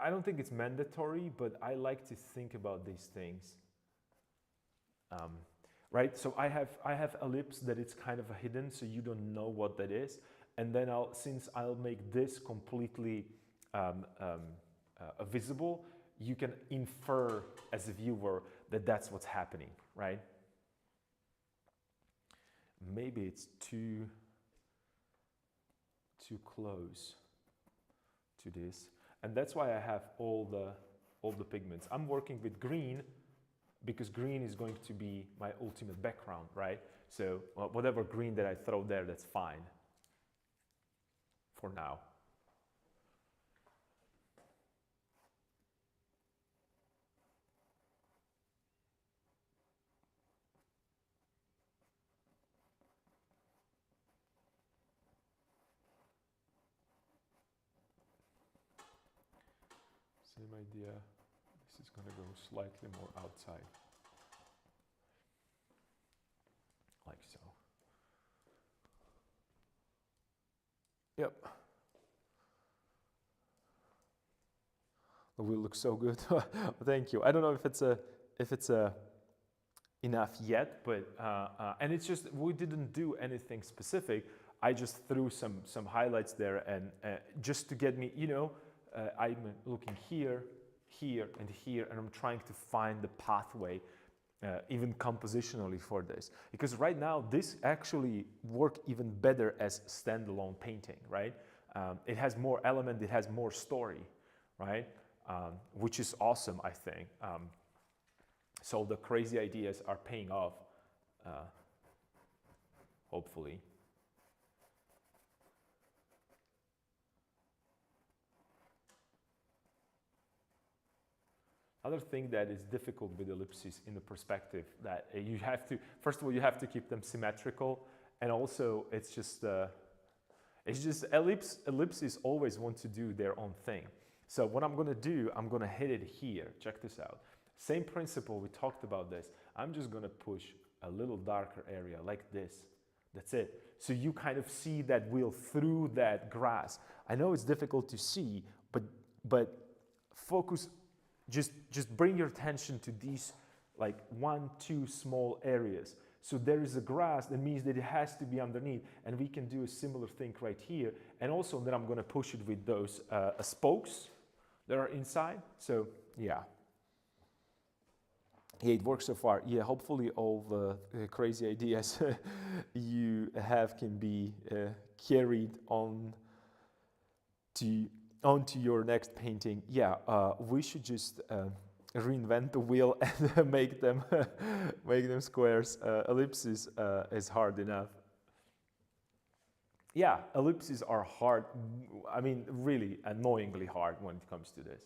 I don't think it's mandatory, but I like to think about these things. Right, so I have ellipse that it's kind of a hidden, so you don't know what that is, and then since I'll make this completely visible, you can infer as a viewer that that's what's happening, right? Maybe it's too close to this, and that's why I have all the pigments. I'm working with green, because green is going to be my ultimate background, right? So whatever green that I throw there, that's fine for now. Same idea. This is going to go slightly more outside. Like so. Yep. It will look so good. Thank you. I don't know if it's enough yet, but and it's just, we didn't do anything specific. I just threw some highlights there, and just to get me, you know, I'm looking here, here, and here, and I'm trying to find the pathway, even compositionally for this. Because right now, this actually works even better as standalone painting, right? It has more element, it has more story, right? Which is awesome, I think. So the crazy ideas are paying off, hopefully. Other thing that is difficult with ellipses in the perspective, that you have to, first of all, you have to keep them symmetrical, and also it's just ellipses always want to do their own thing. So what I'm going to do, I'm going to hit it here. Check this out. Same principle, we talked about this. I'm just going to push a little darker area like this. That's it. So you kind of see that wheel through that grass. I know it's difficult to see, but focus, just bring your attention to these like 1, 2 small areas. So there is a grass, that means that it has to be underneath, and we can do a similar thing right here. And also then I'm going to push it with those spokes that are inside. So yeah. Yeah, it works so far. Yeah, hopefully all the crazy ideas you have can be carried on onto your next painting. Yeah, we should just reinvent the wheel and make them squares. Ellipses is hard enough. Yeah, ellipses are hard. I mean, really annoyingly hard when it comes to this.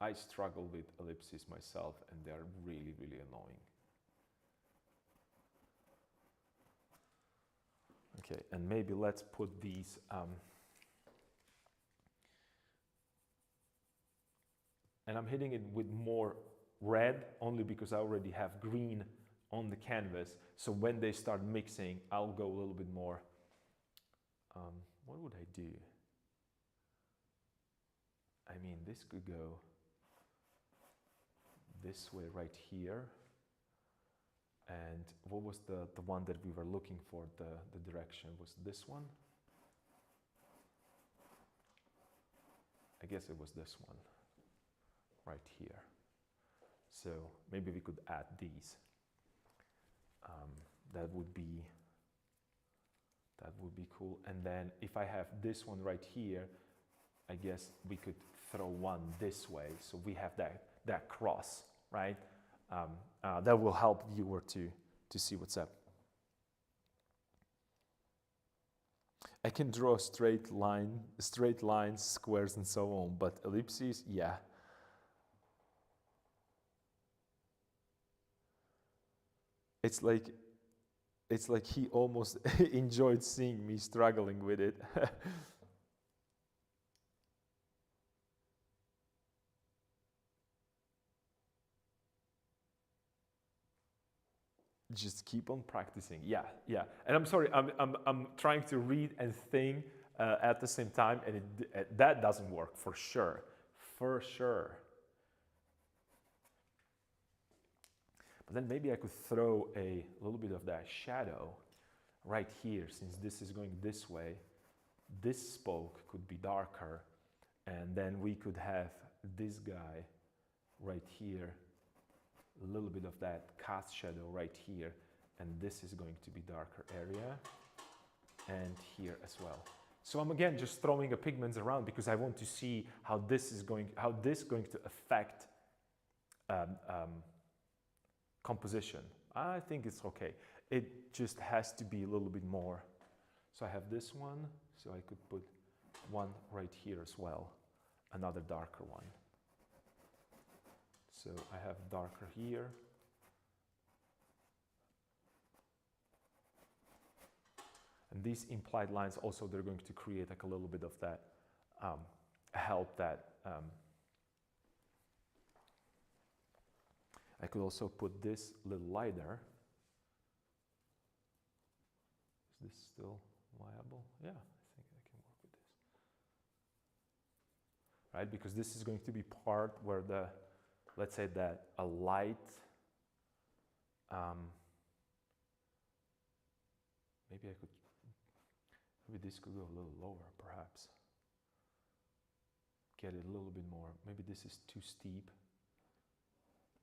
I struggle with ellipses myself, and they're really, really annoying. Okay, and maybe let's put these and I'm hitting it with more red only because I already have green on the canvas. So when they start mixing, I'll go a little bit more. What would I do? I mean, this could go this way right here. And what was the one that we were looking for, the direction? Was this one? I guess it was this one, right here. So maybe we could add these. That would be cool. And then if I have this one right here, I guess we could throw one this way, so we have that cross, right? That will help viewer to see what's up. I can draw straight lines, squares, and so on, but ellipses, yeah. It's like he almost enjoyed seeing me struggling with it. Just keep on practicing. Yeah. And I'm sorry, I'm trying to read and think at the same time, and that doesn't work for sure. For sure. But then maybe I could throw a little bit of that shadow right here, since this is going this way. This spoke could be darker, and then we could have this guy right here, a little bit of that cast shadow right here, and this is going to be darker area, and here as well. So I'm again just throwing a pigments around because I want to see how this is going to affect composition. I think it's okay. It just has to be a little bit more. So I have this one, so I could put one right here as well, another darker one. So I have darker here. And these implied lines also, they're going to create like a little bit of that, help that. I could also put this a little lighter. Is this still viable? Yeah, I think I can work with this. Right, because this is going to be part where the, let's say that a light, maybe this could go a little lower perhaps. Get it a little bit more. Maybe this is too steep.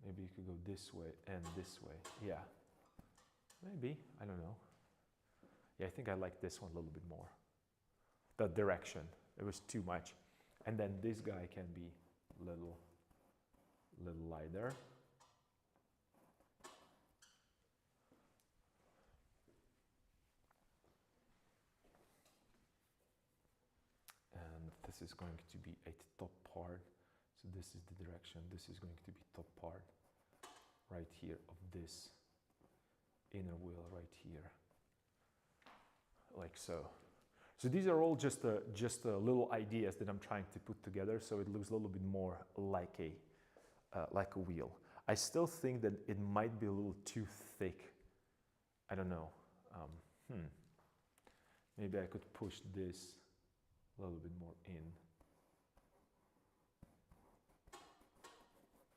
Maybe you could go this way and this way. Yeah, maybe, I don't know. Yeah, I think I like this one a little bit more. The direction, it was too much. And then this guy can be a little lighter. And this is going to be a top part. So this is the direction. This is going to be top part right here of this inner wheel right here. Like so. So these are all just little ideas that I'm trying to put together, so it looks a little bit more like a wheel. I still think that it might be a little too thick. I don't know. Maybe I could push this a little bit more in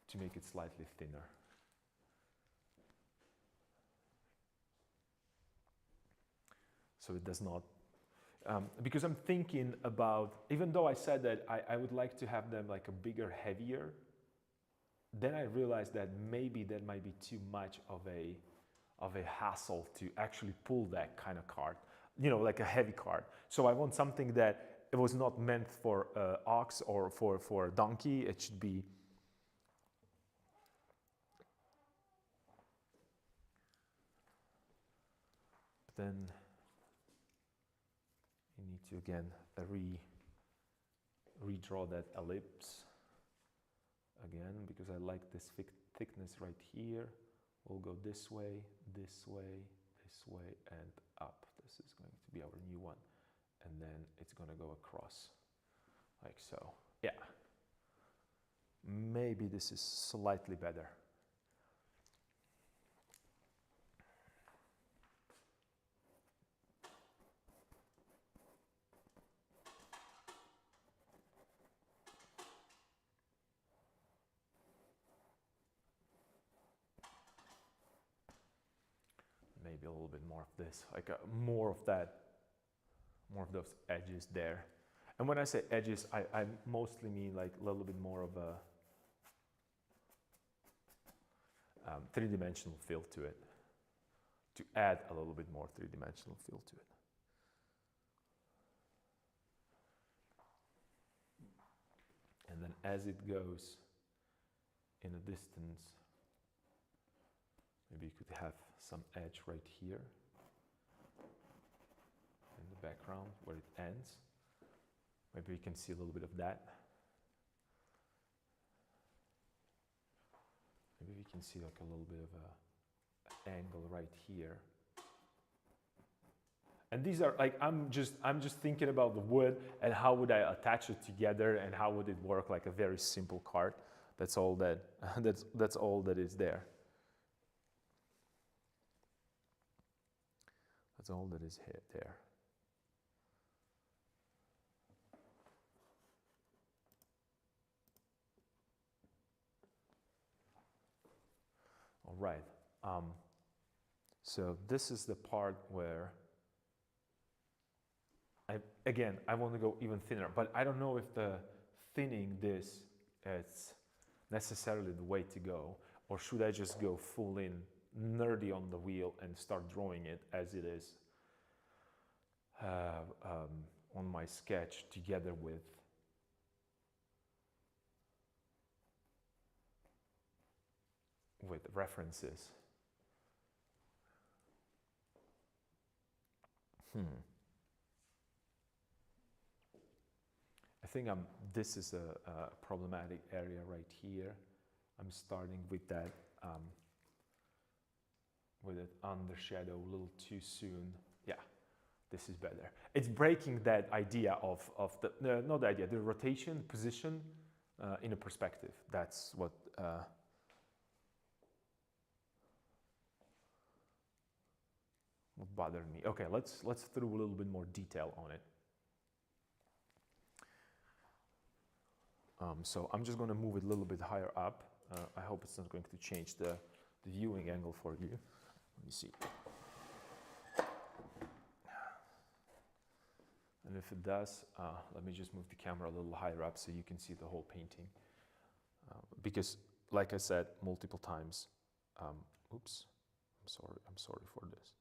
to make it slightly thinner. So it does not, because I'm thinking about, even though I said that I would like to have them like a bigger, heavier, then I realized that maybe that might be too much of a hassle to actually pull that kind of card, you know, like a heavy card. So I want something that it was not meant for ox or for a donkey. It should be then you need to again redraw that ellipse again, because I like this thickness right here. We'll go this way, this way, this way, and up. This is going to be our new one, and then it's going to go across like so. Yeah, maybe this is slightly better. Maybe a little bit more of this, like more of those edges there. And when I say edges, I mostly mean like a little bit more of a three-dimensional feel to it. to add a little bit more three-dimensional feel to it. And then as it goes in a distance, maybe you could have some edge right here in the background where it ends. Maybe you can see a little bit of that. Maybe we can see like a little bit of an angle right here. And these are like, I'm just thinking about the wood and how would I attach it together and how would it work like a very simple card. That's all that, that's all that is there. That's all that is there. All right. So this is the part where I want to go even thinner, but I don't know if the thinning this is necessarily the way to go, or should I just go full in nerdy on the wheel and start drawing it as it is on my sketch together with references. I think this is a problematic area right here. I'm starting with that under shadow a little too soon. Yeah, this is better. It's breaking that idea of the, not the idea, the rotation, position in a perspective. That's what bothered me. Okay, let's throw a little bit more detail on it. So I'm just going to move it a little bit higher up. I hope it's not going to change the viewing angle for you. Let me see. And if it does, let me just move the camera a little higher up so you can see the whole painting. Because, like I said multiple times, oops, I'm sorry for this.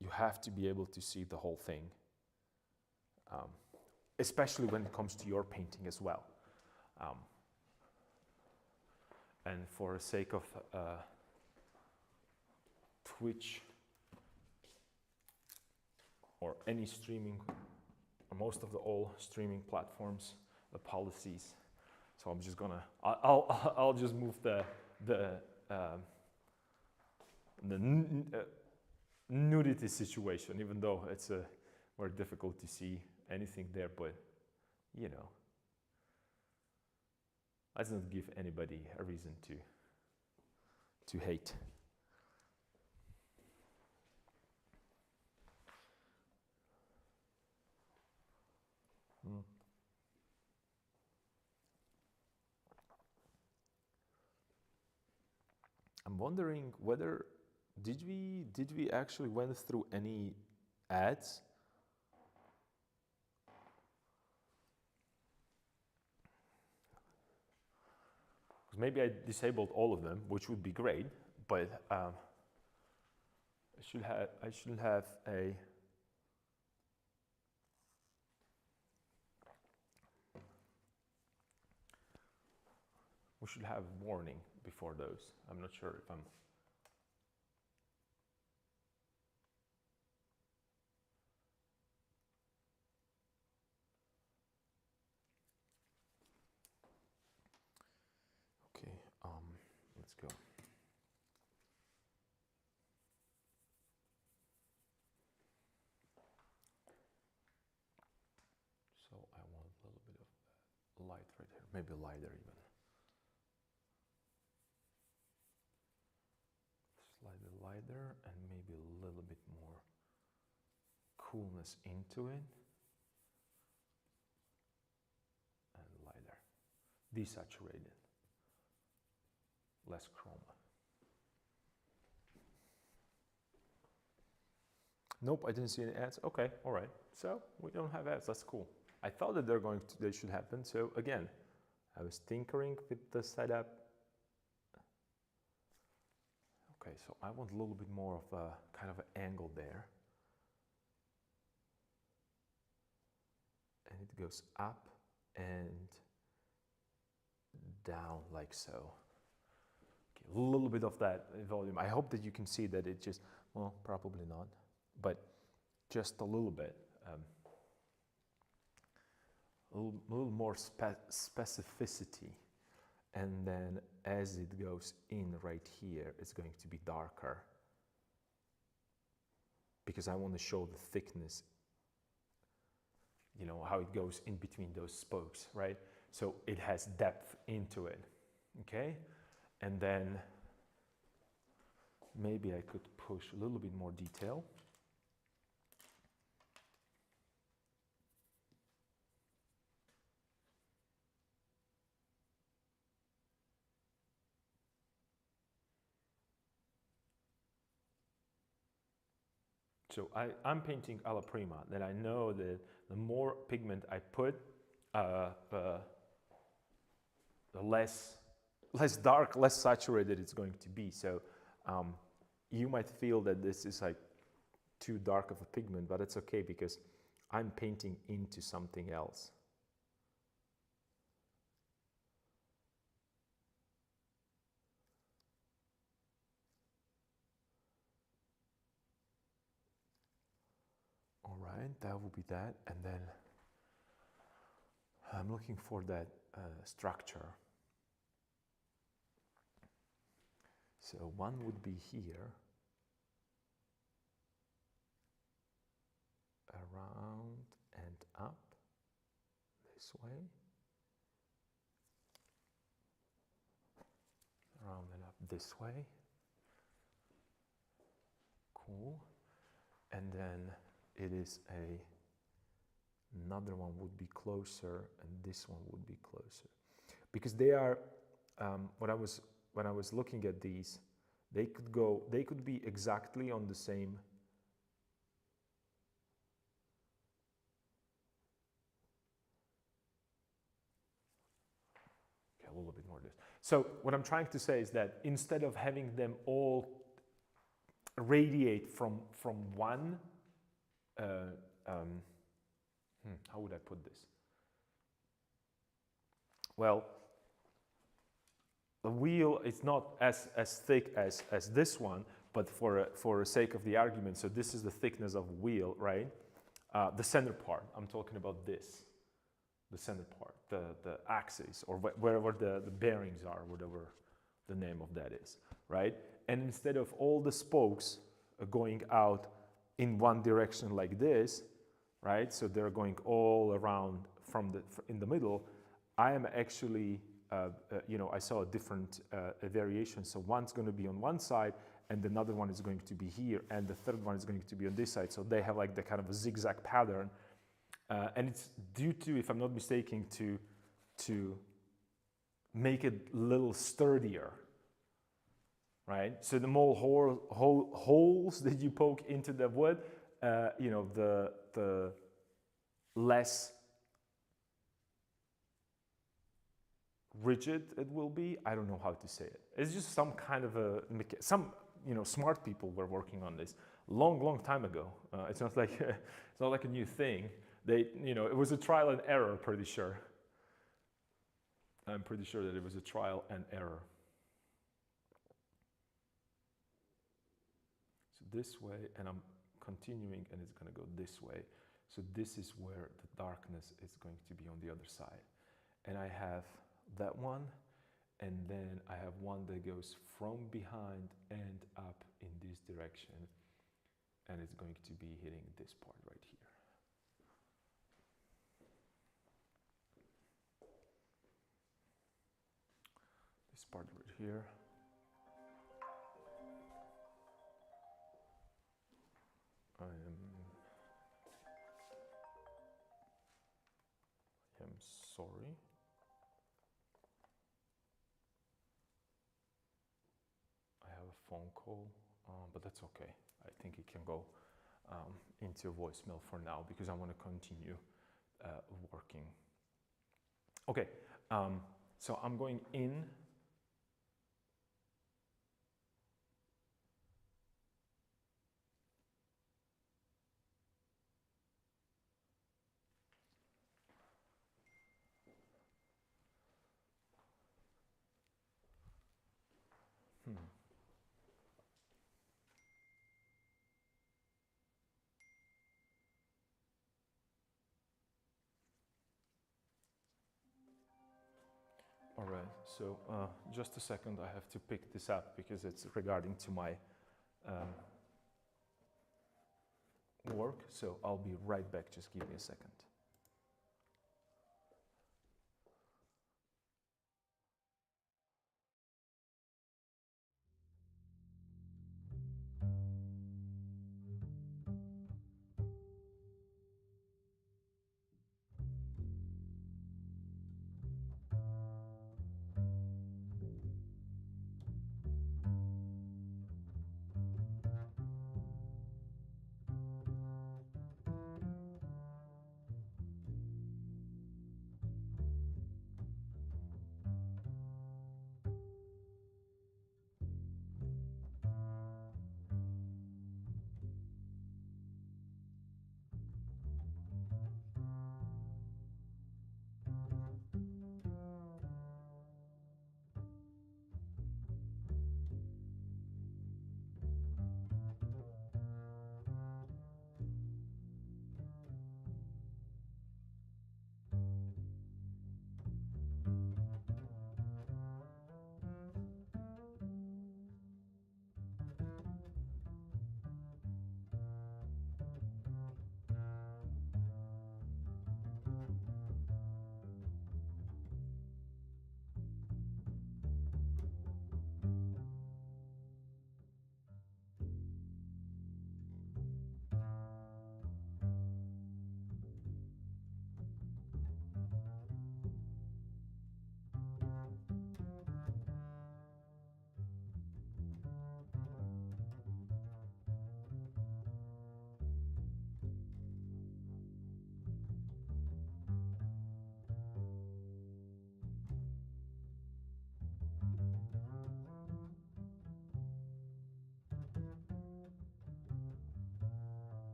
You have to be able to see the whole thing. Especially when it comes to your painting as well. And for the sake of Twitch or any streaming, or most of the all streaming platforms, the policies. So I'm just gonna, I'll just move the nudity situation, even though it's very difficult to see anything there, but you know, let's not give anybody a reason to hate. I'm wondering whether did we actually went through any ads? Maybe I disabled all of them, which would be great, but I should have a we should have a warning before those. I'm not sure if I'm okay. Let's go. So I want a little bit of light right here, maybe lighter even. Slightly lighter and maybe a little bit more coolness into it. And lighter. Desaturated. Less chroma. Nope, I didn't see any ads. Okay, all right. So we don't have ads. That's cool. I thought that they should happen. So again, I was tinkering with the setup. Okay, so I want a little bit more of a kind of an angle there. And it goes up and down like so. Okay, a little bit of that volume. I hope that you can see that it just, well, probably not, but just a little bit. A little more specificity. And then as it goes in right here, it's going to be darker, because I want to show the thickness, you know, how it goes in between those spokes, right? So it has depth into it, okay? And then maybe I could push a little bit more detail. So I'm painting alla prima, that I know that the more pigment I put, the less dark, less saturated it's going to be. So you might feel that this is like too dark of a pigment, but it's okay because I'm painting into something else. All right, that will be that. And then I'm looking for that structure. So one would be here, around and up, this way, around and up this way. Cool. And then it is another one would be closer, and this one would be closer, because they are when I was looking at these, they could be exactly on the same. Okay, a little bit more of this. So what I'm trying to say is that instead of having them all radiate from one, how would I put this? Well, the wheel is not as thick as this one, but for the sake of the argument, so this is the thickness of wheel, right? The center part, I'm talking about this, the center part, the axis, or wherever the bearings are, whatever the name of that is, right? And instead of all the spokes going out in one direction like this, right? So they're going all around in the middle. I am actually, you know, I saw a different variation. So one's going to be on one side, and another one is going to be here, and the third one is going to be on this side. So they have like the kind of a zigzag pattern, and it's due to, if I'm not mistaken, to make it a little sturdier, right? So the more holes that you poke into the wood, you know, the less rigid it will be. I don't know how to say it. It's just some kind of some, you know, smart people were working on this long time ago. It's not like it's not like a new thing. They, you know, it was a trial and error. Pretty sure. I'm pretty sure that it was a trial and error. So this way, and I'm continuing, and it's going to go this way. So this is where the darkness is going to be on the other side. And I have that one, and then I have one that goes from behind and up in this direction, and it's going to be hitting this part right here. This part right here. I am sorry. I have a phone call, but that's okay. I think it can go into a voicemail for now because I want to continue working. Okay, so I'm going in. All right, so just a second, I have to pick this up because it's regarding to my work. So I'll be right back, just give me a second.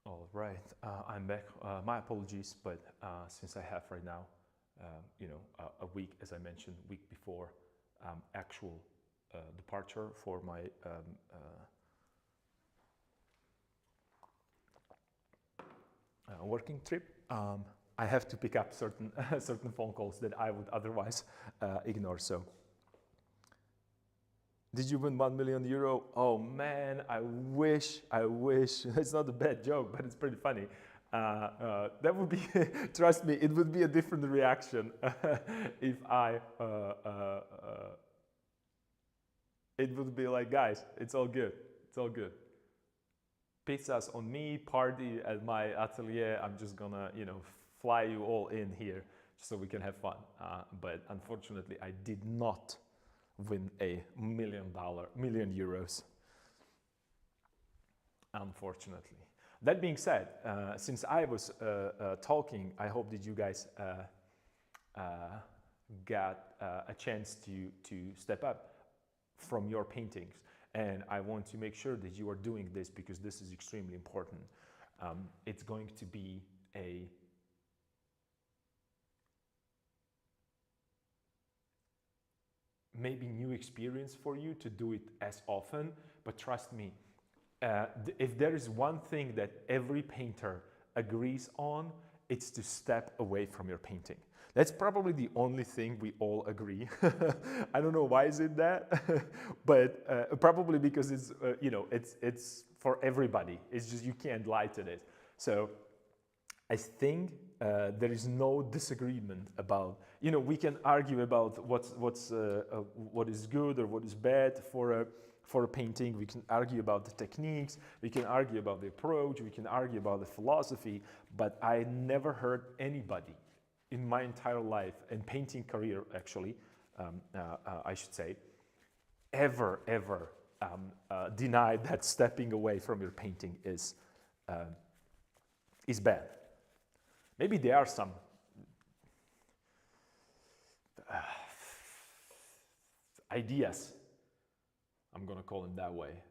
All right, I'm back. My apologies, but since I have right now, a week, as I mentioned, week before actual departure for my working trip, I have to pick up certain certain phone calls that I would otherwise ignore. So, did you win €1 million? Oh man, I wish. It's not a bad joke, but it's pretty funny. That would be, trust me, it would be a different reaction if it would be like, guys, it's all good. It's all good. Pizzas on me, party at my atelier. I'm just gonna, fly you all in here just so we can have fun. But unfortunately, I did not win million euros. Unfortunately. That being said, since I was talking, I hope that you guys got a chance to step up from your paintings. And I want to make sure that you are doing this because this is extremely important. It's going to be a maybe new experience for you to do it as often, but trust me, if there is one thing that every painter agrees on, it's to step away from your painting. That's probably the only thing we all agree. I don't know why is it that, but probably because it's it's for everybody. It's just you can't lie to this. So I think there is no disagreement about, we can argue about what is good or what is bad for a painting. We can argue about the techniques, we can argue about the approach, we can argue about the philosophy, but I never heard anybody in my entire life and painting career, actually, I should say, ever deny that stepping away from your painting is bad. Maybe there are some ideas I'm gonna call him that way,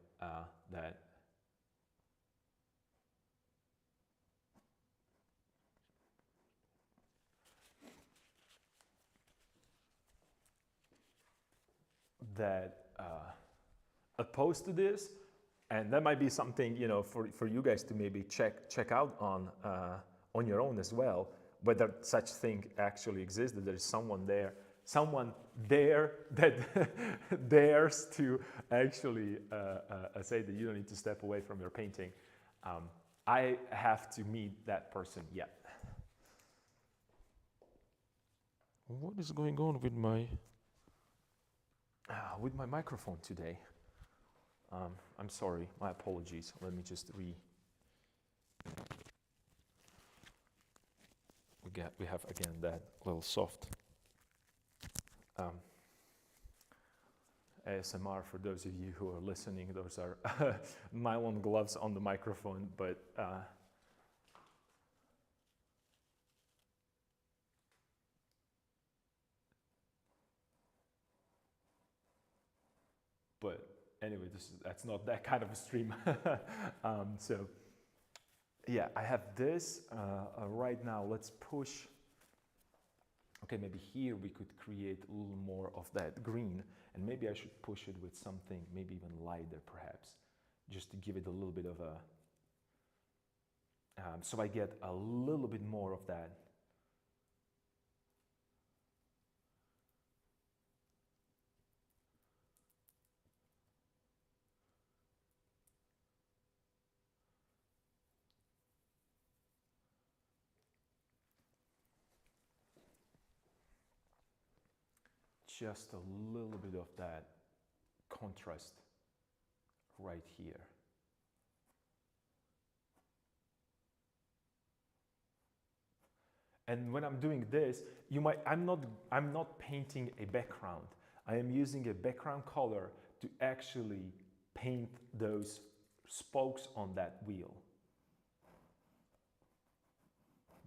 that opposed to this, and that might be something, you know, for you guys to maybe check out on your own as well, whether such thing actually exists, that there is someone there that dares to actually say that you don't need to step away from your painting. I have to meet that person yet. What is going on with my microphone today? I'm sorry, my apologies. Let me just we have again that little soft ASMR for those of you who are listening. Those are nylon gloves on the microphone, but anyway, that's not that kind of a stream. So yeah, I have this right now. Let's push. Okay, maybe here we could create a little more of that green, and maybe I should push it with something maybe even lighter perhaps, just to give it a little bit of a, so I get a little bit more of that. Just a little bit of that contrast right here. And when I'm doing this, I'm not painting a background. I am using a background color to actually paint those spokes on that wheel.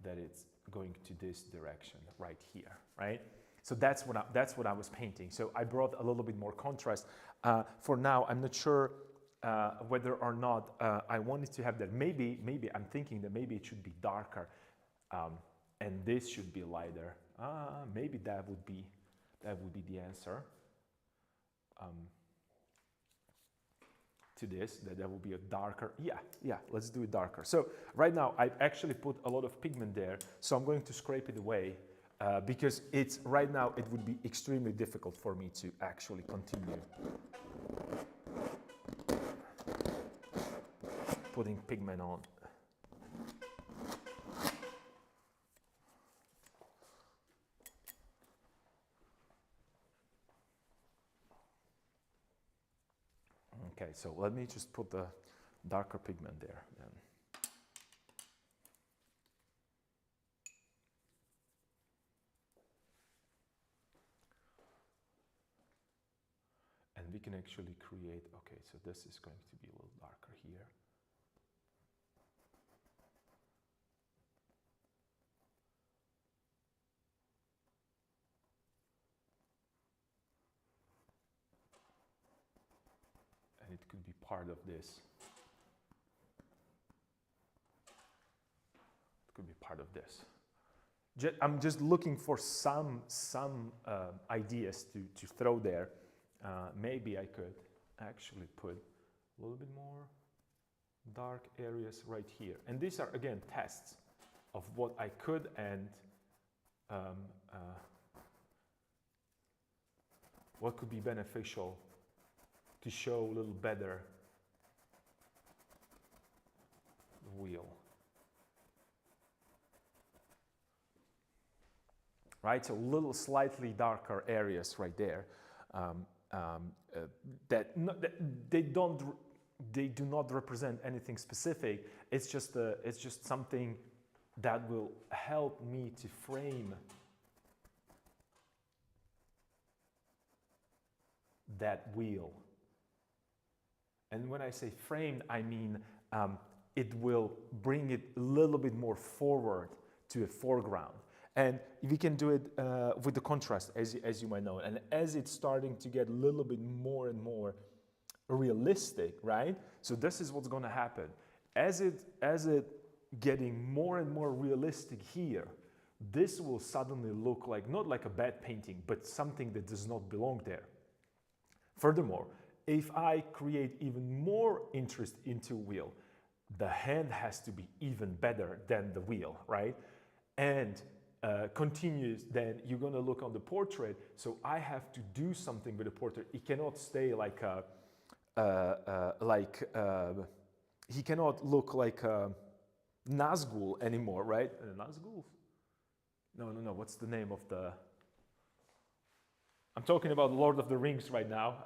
That it's going to this direction right here, right? So that's what I was painting. So I brought a little bit more contrast. For now, I'm not sure whether or not I wanted to have that. Maybe I'm thinking that maybe it should be darker, and this should be lighter. Maybe that would be the answer to this. That will be a darker. Yeah. Let's do it darker. So right now I actually put a lot of pigment there. So I'm going to scrape it away. Because right now it would be extremely difficult for me to actually continue putting pigment on. Okay, so let me just put the darker pigment there then. And we can actually create, okay, so this is going to be a little darker here. And it could be part of this. It could be part of this. I'm just looking for some ideas to throw there. Maybe I could actually put a little bit more dark areas right here. And these are, again, tests of what I could and what could be beneficial to show a little better the wheel. Right, so little slightly darker areas right there. They do not represent anything specific. It's just something that will help me to frame that wheel. And when I say framed, I mean it will bring it a little bit more forward to a foreground. And we can do it with the contrast, as you might know. And as it's starting to get a little bit more and more realistic, right? So this is what's going to happen. As it getting more and more realistic here, this will suddenly look like not like a bad painting, but something that does not belong there. Furthermore, if I create even more interest into wheel, the hand has to be even better than the wheel, right? And continues, then you're going to look on the portrait. So I have to do something with the portrait. It cannot stay like a, he cannot look like a Nazgul anymore, right? Nazgul? No. What's the name of the? I'm talking about Lord of the Rings right now.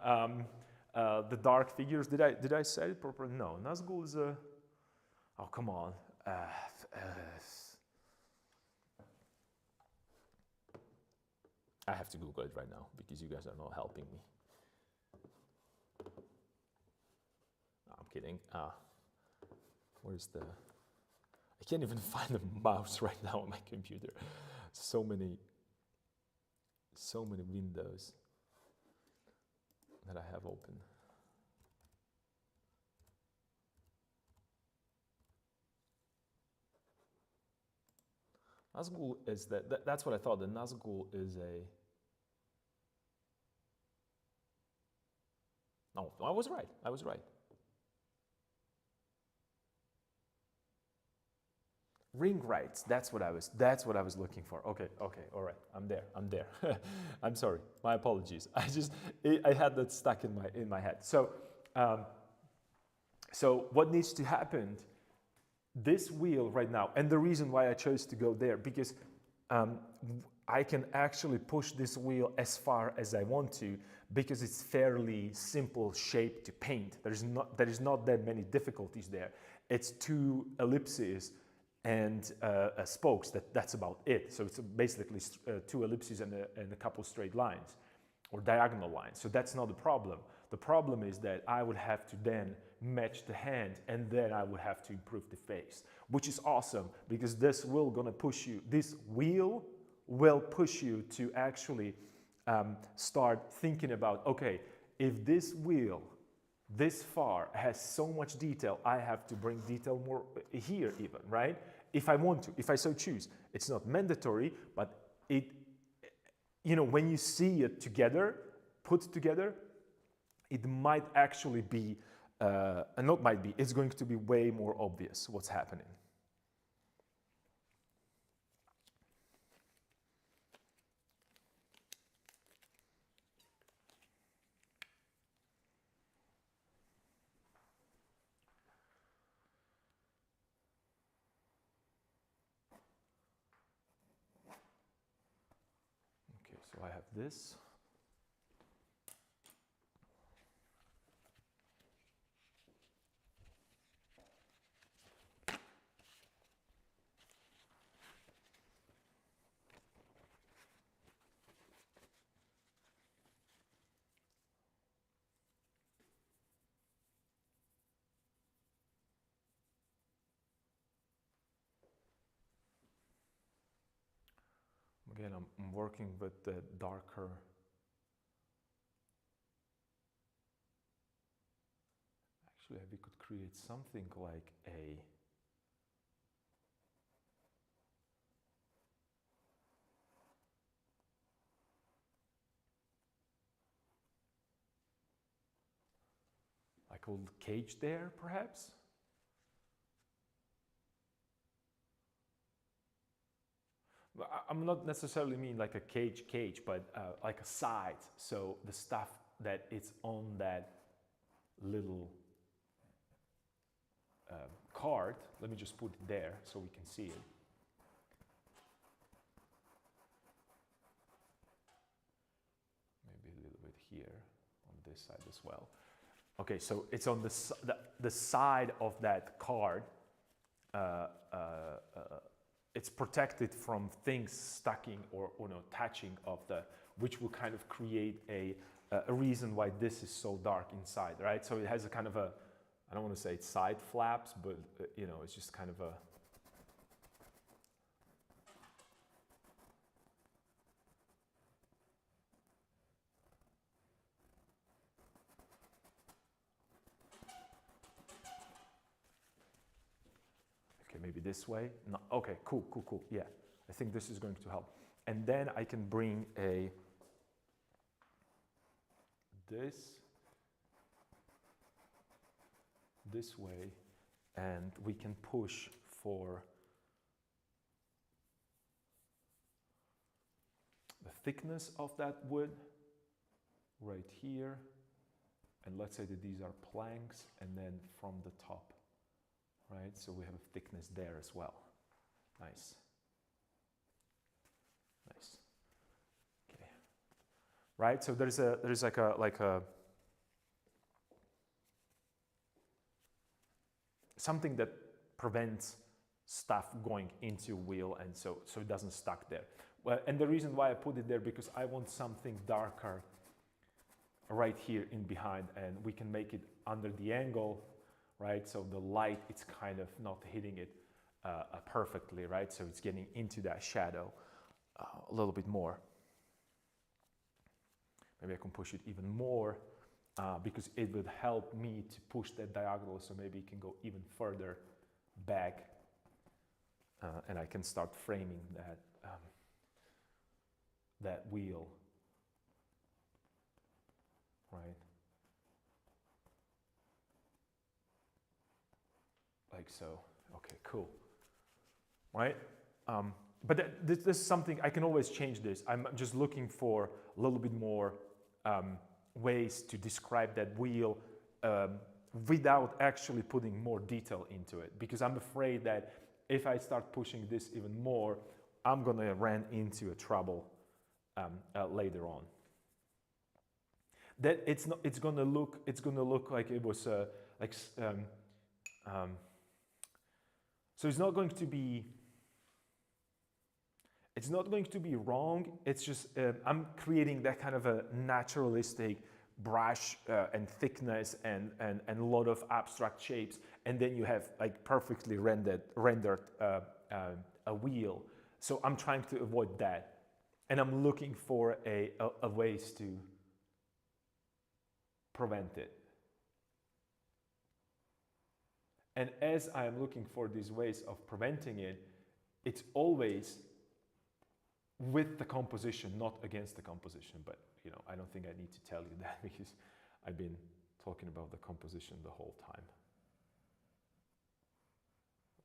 The dark figures. Did I say it properly? No, Nazgul is a. Oh, come on. I have to Google it right now because you guys are not helping me. No, I'm kidding. Where's the... I can't even find the mouse right now on my computer. So many windows that I have open. Nazgul is that's what I thought. The Nazgul is a... No, I was right. Ringwrights. That's what I was looking for. Okay, all right. I'm there. I'm sorry. My apologies. I had that stuck in my head. So so what needs to happen? This wheel right now, and the reason why I chose to go there, because I can actually push this wheel as far as I want to, because it's fairly simple shape to paint. There is not that many difficulties there. It's 2 ellipses and spokes. That's about it. So it's basically 2 ellipses and a couple straight lines or diagonal lines. So that's not the problem. The problem is that I would have to then match the hand, and then I would have to improve the face, which is awesome because this wheel will push you to actually start thinking about, okay, if this wheel this far has so much detail, I have to bring detail more here even, right? If I want to, if I so choose. It's not mandatory, but when you see it together, put together, it might actually be, and not might be, it's going to be way more obvious what's happening. Okay, so I have this. Again, I'm working with the darker. Actually, we could create something like a little cage there, perhaps. I'm not necessarily mean like a cage, but like a side. So the stuff that it's on that little card, let me just put it there so we can see it. Maybe a little bit here on this side as well. Okay, so it's on the side of that card. It's protected from things stacking or attaching of which will kind of create a reason why this is so dark inside, right? So it has a kind of a, I don't want to say it's side flaps, but it's just kind of a, maybe this way. No, okay, cool, cool, cool. Yeah, I think this is going to help. And then I can bring this way, and we can push for the thickness of that wood right here. And let's say that these are planks, and then from the top, right? So we have a thickness there as well. Nice. Nice. Okay. Right. So there's like a something that prevents stuff going into wheel, and so it doesn't stuck there. Well, and the reason why I put it there, because I want something darker right here in behind, and we can make it under the angle, right? So the light, it's kind of not hitting it perfectly, right? So it's getting into that shadow a little bit more. Maybe I can push it even more because it would help me to push that diagonal, so maybe it can go even further back, and I can start framing that wheel. Right? Like so. Okay, cool. Right? But this is something, I can always change this. I'm just looking for a little bit more ways to describe that wheel without actually putting more detail into it. Because I'm afraid that if I start pushing this even more, I'm gonna run into a trouble later on. That it's gonna look like it was so it's not going to be wrong. It's just I'm creating that kind of a naturalistic brush and thickness and a lot of abstract shapes, and then you have like perfectly rendered a wheel. So I'm trying to avoid that, and I'm looking for a ways to prevent it. And as I am looking for these ways of preventing it, it's always with the composition, not against the composition. But you know, I don't think I need to tell you that because I've been talking about the composition the whole time.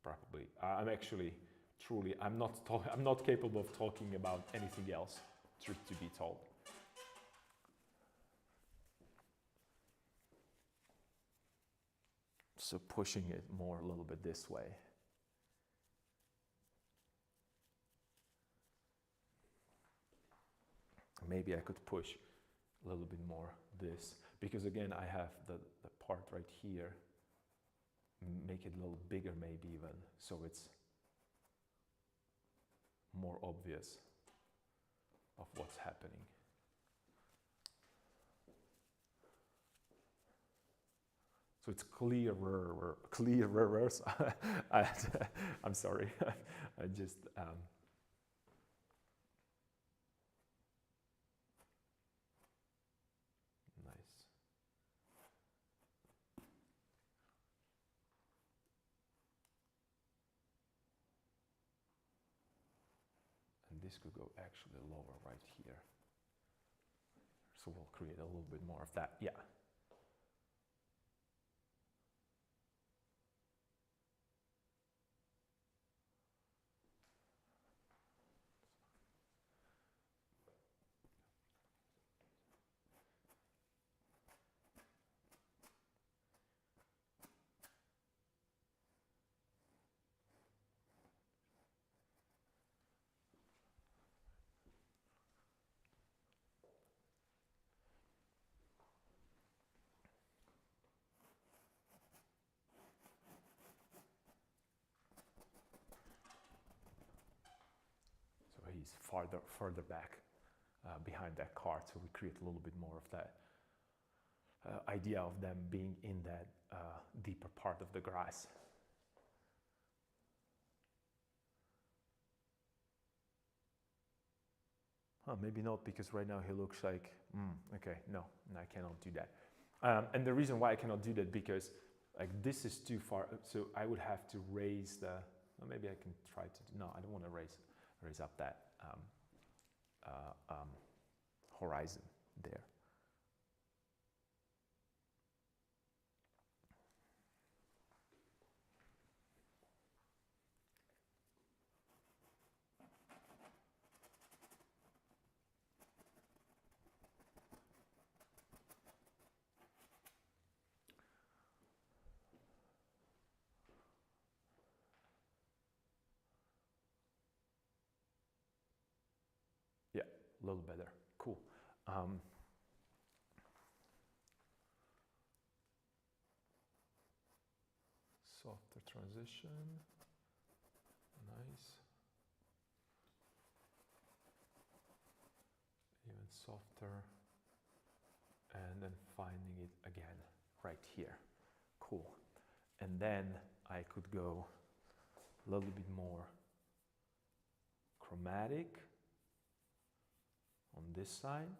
Probably, I'm actually, truly, I'm not capable of talking about anything else, truth to be told. So pushing it more a little bit this way. Maybe I could push a little bit more this, because again, I have the part right here. Make it a little bigger maybe even, so it's more obvious of what's happening. So it's clearer. I'm sorry. I just nice. And this could go actually lower right here. So we'll create a little bit more of that. Yeah. He's further back behind that cart, so we create a little bit more of that idea of them being in that deeper part of the grass. Maybe not, because right now he looks like, okay, no, I cannot do that. And the reason why I cannot do that, because like this is too far, so I would have to raise the, maybe I can try to, no, I don't want to raise up that horizon there. Yeah, a little better. Cool. Softer transition. Nice. Even softer. And then finding it again right here. Cool. And then I could go a little bit more chromatic on this side.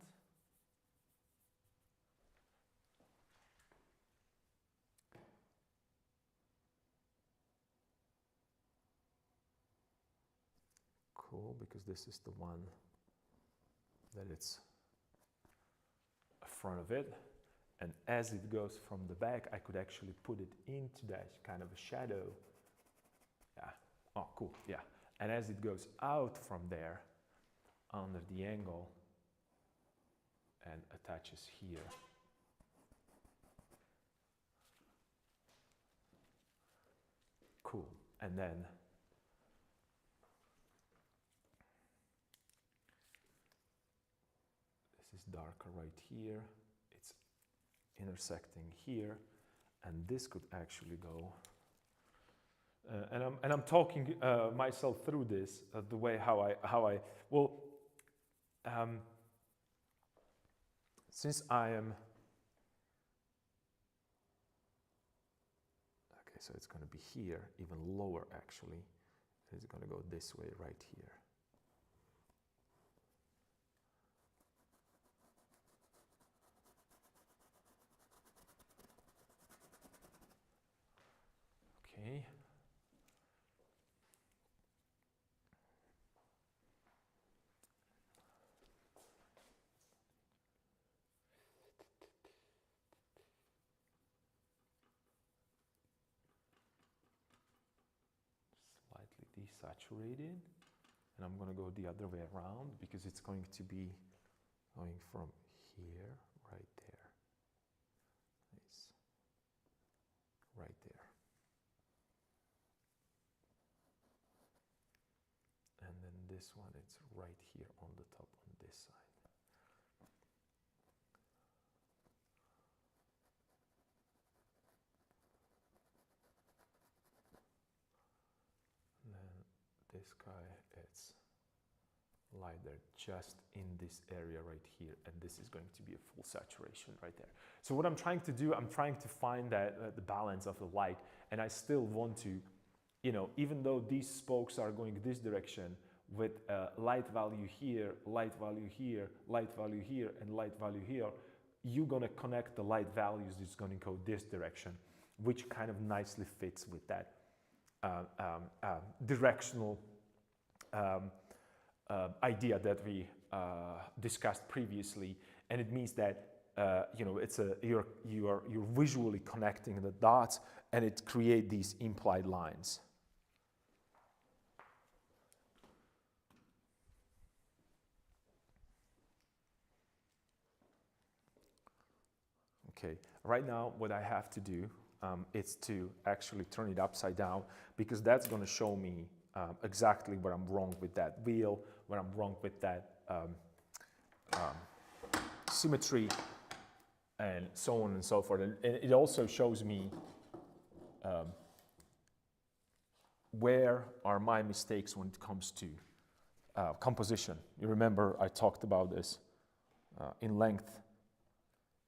Cool, because this is the one that it's in front of it. And as it goes from the back, I could actually put it into that kind of a shadow. Yeah, oh, cool, yeah. And as it goes out from there, under the angle, and attaches here. Cool, and then this is darker right here. It's intersecting here, and this could actually go. And I'm talking myself through this the way how I well. Since I am okay, so it's going to be here, even lower actually. It's going to go this way right here. Okay. Slightly desaturated. And I'm going to go the other way around because it's going to be going from here, right there. Nice. Right there. And then this one, it's right here on the top on this side. And then this guy, it's lighter just in this area right here, and this is going to be a full saturation right there. So what I'm trying to do, I'm trying to find that the balance of the light, and I still want to, you know, even though these spokes are going this direction with light value here, light value here, light value here, and light value here, you're gonna connect the light values that's gonna go this direction, which kind of nicely fits with that directional idea that we discussed previously, and it means that you know, it's you're visually connecting the dots, and it creates these implied lines. Okay, right now what I have to do is to actually turn it upside down, because that's going to show me exactly where I'm wrong with that wheel, where I'm wrong with that symmetry, and so on and so forth. And it also shows me where are my mistakes when it comes to composition. You remember I talked about this in length,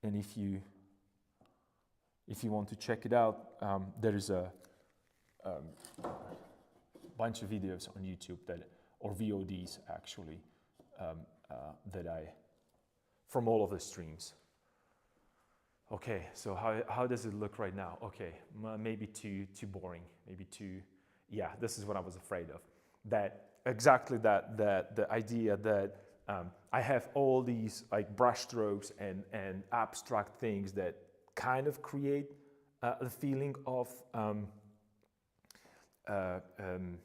and if you want to check it out, there is a bunch of videos on YouTube that, or VODs actually, that I, from all of the streams. Okay, so how does it look right now? Okay, maybe too boring, maybe too, Yeah, this is what I was afraid of. That exactly that the idea that I have all these like brushstrokes and abstract things that kind of create the feeling uh, um,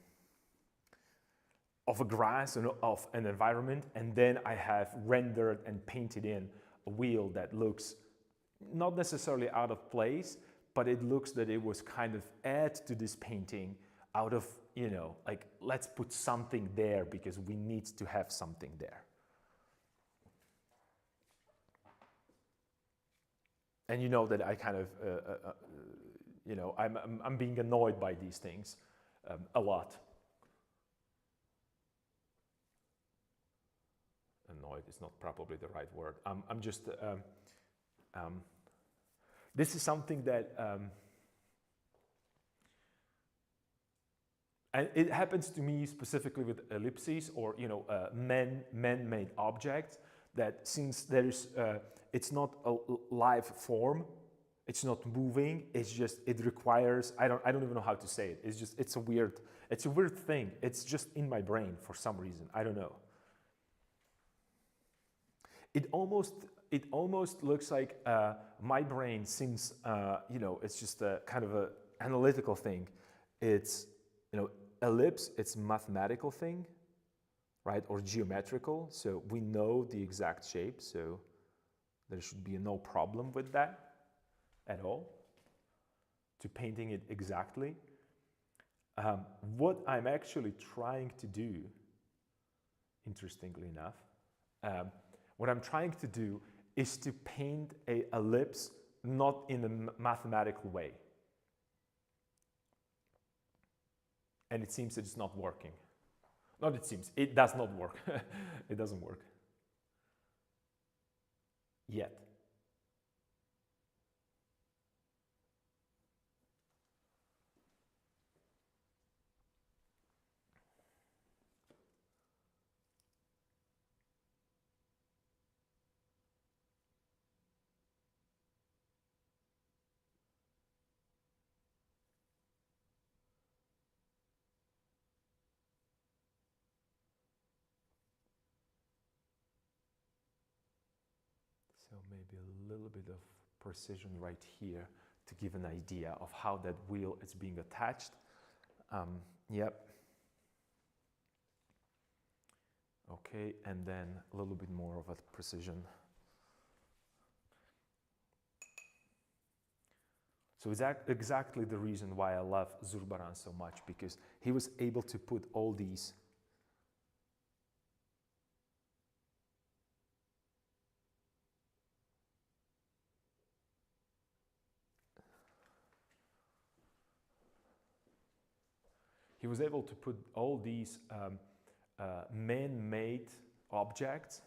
of a grass and of an environment, and then I have rendered and painted in a wheel that looks not necessarily out of place, but it looks that it was kind of add to this painting out of, like let's put something there because we need to have something there. And you know that I kind of, I'm being annoyed by these things a lot. Annoyed is not probably the right word. I'm just, this is something that, and it happens to me specifically with ellipses or man-made objects, that since there is, it's not a live form, it's not moving. It's just it requires. I don't even know how to say it. It's a weird thing. It's just in my brain for some reason. I don't know. It almost looks like my brain, since it's just a kind of a analytical thing. It's ellipse. It's mathematical thing, right, or geometrical. So we know the exact shape. So there should be no problem with that at all, to painting it exactly. What I'm actually trying to do, interestingly enough, what I'm trying to do is to paint an ellipse not in a mathematical way. And it seems it's not working. Not it seems, it does not work. It doesn't work. Yet. So maybe a little bit of precision right here to give an idea of how that wheel is being attached. Yep. Okay, and then a little bit more of a precision. So it's exactly the reason why I love Zurbaran so much, because he was able to put all these man-made objects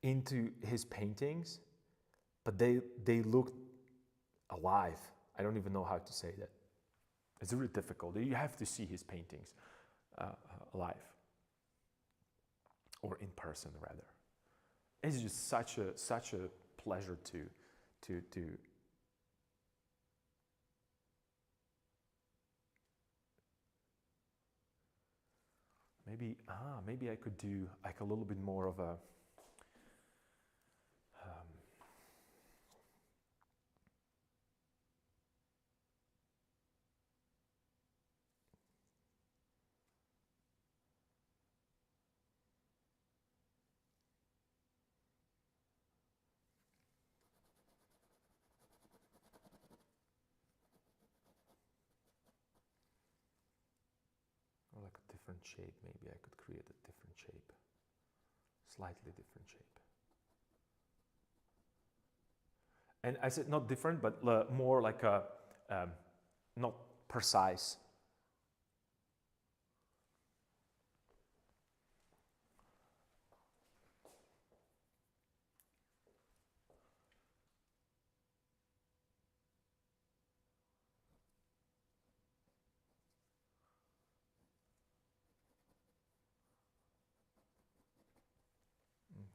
into his paintings, but they look alive. I don't even know how to say that. It's really difficult. You have to see his paintings live, or in person rather. It's just such a pleasure to maybe I could do like a little bit more of a like a different shape. Maybe I could create a different shape, slightly different shape. And I said not different, but more like a not precise.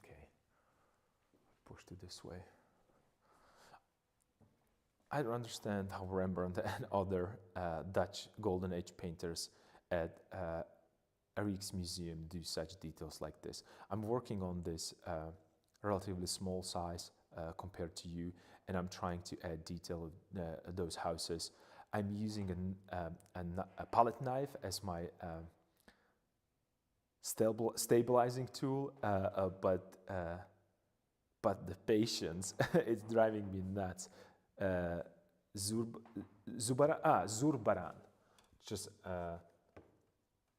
Okay, pushed it this way. I don't understand how Rembrandt and other Dutch Golden Age painters at Rijksmuseum do such details like this. I'm working on this relatively small size compared to you, and I'm trying to add detail of those houses. I'm using a palette knife as my stabilizing tool, but the patience, it's driving me nuts. Zurbaran. Just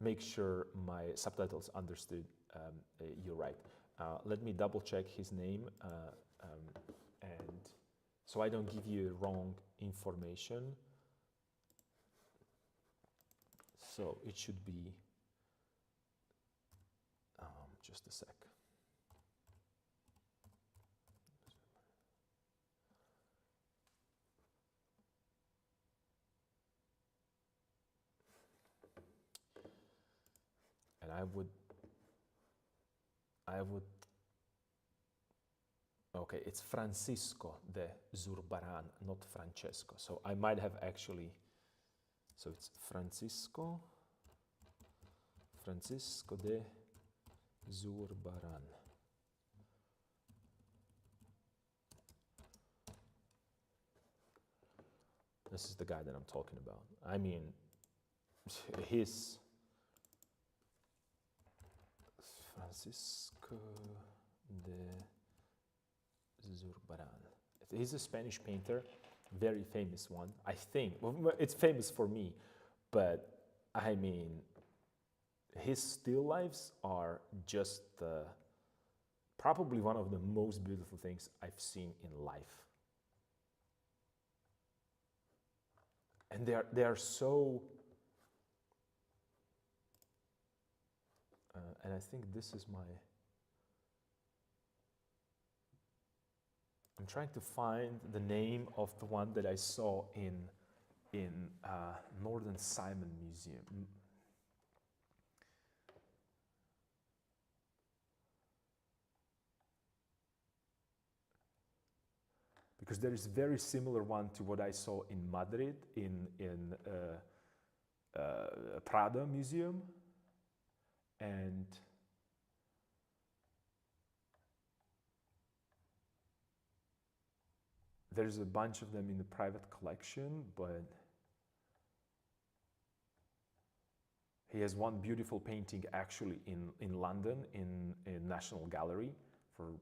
make sure my subtitles understood you're right. Let me double check his name, and so I don't give you wrong information. So it should be, just a sec. And I would, okay, it's Francisco de Zurbaran, not Francesco. So I might have actually, so it's Francisco de Zurbaran. This is the guy that I'm talking about. I mean, his Francisco de Zurbaran. He's a Spanish painter, very famous one, I think. Well, it's famous for me, but I mean, his still lifes are just probably one of the most beautiful things I've seen in life. And they are so, and I think this is my, I'm trying to find the name of the one that I saw in Northern Simon Museum. Because there is a very similar one to what I saw in Madrid, in Prada Museum, and there's a bunch of them in the private collection, but he has one beautiful painting actually in London, in National Gallery, for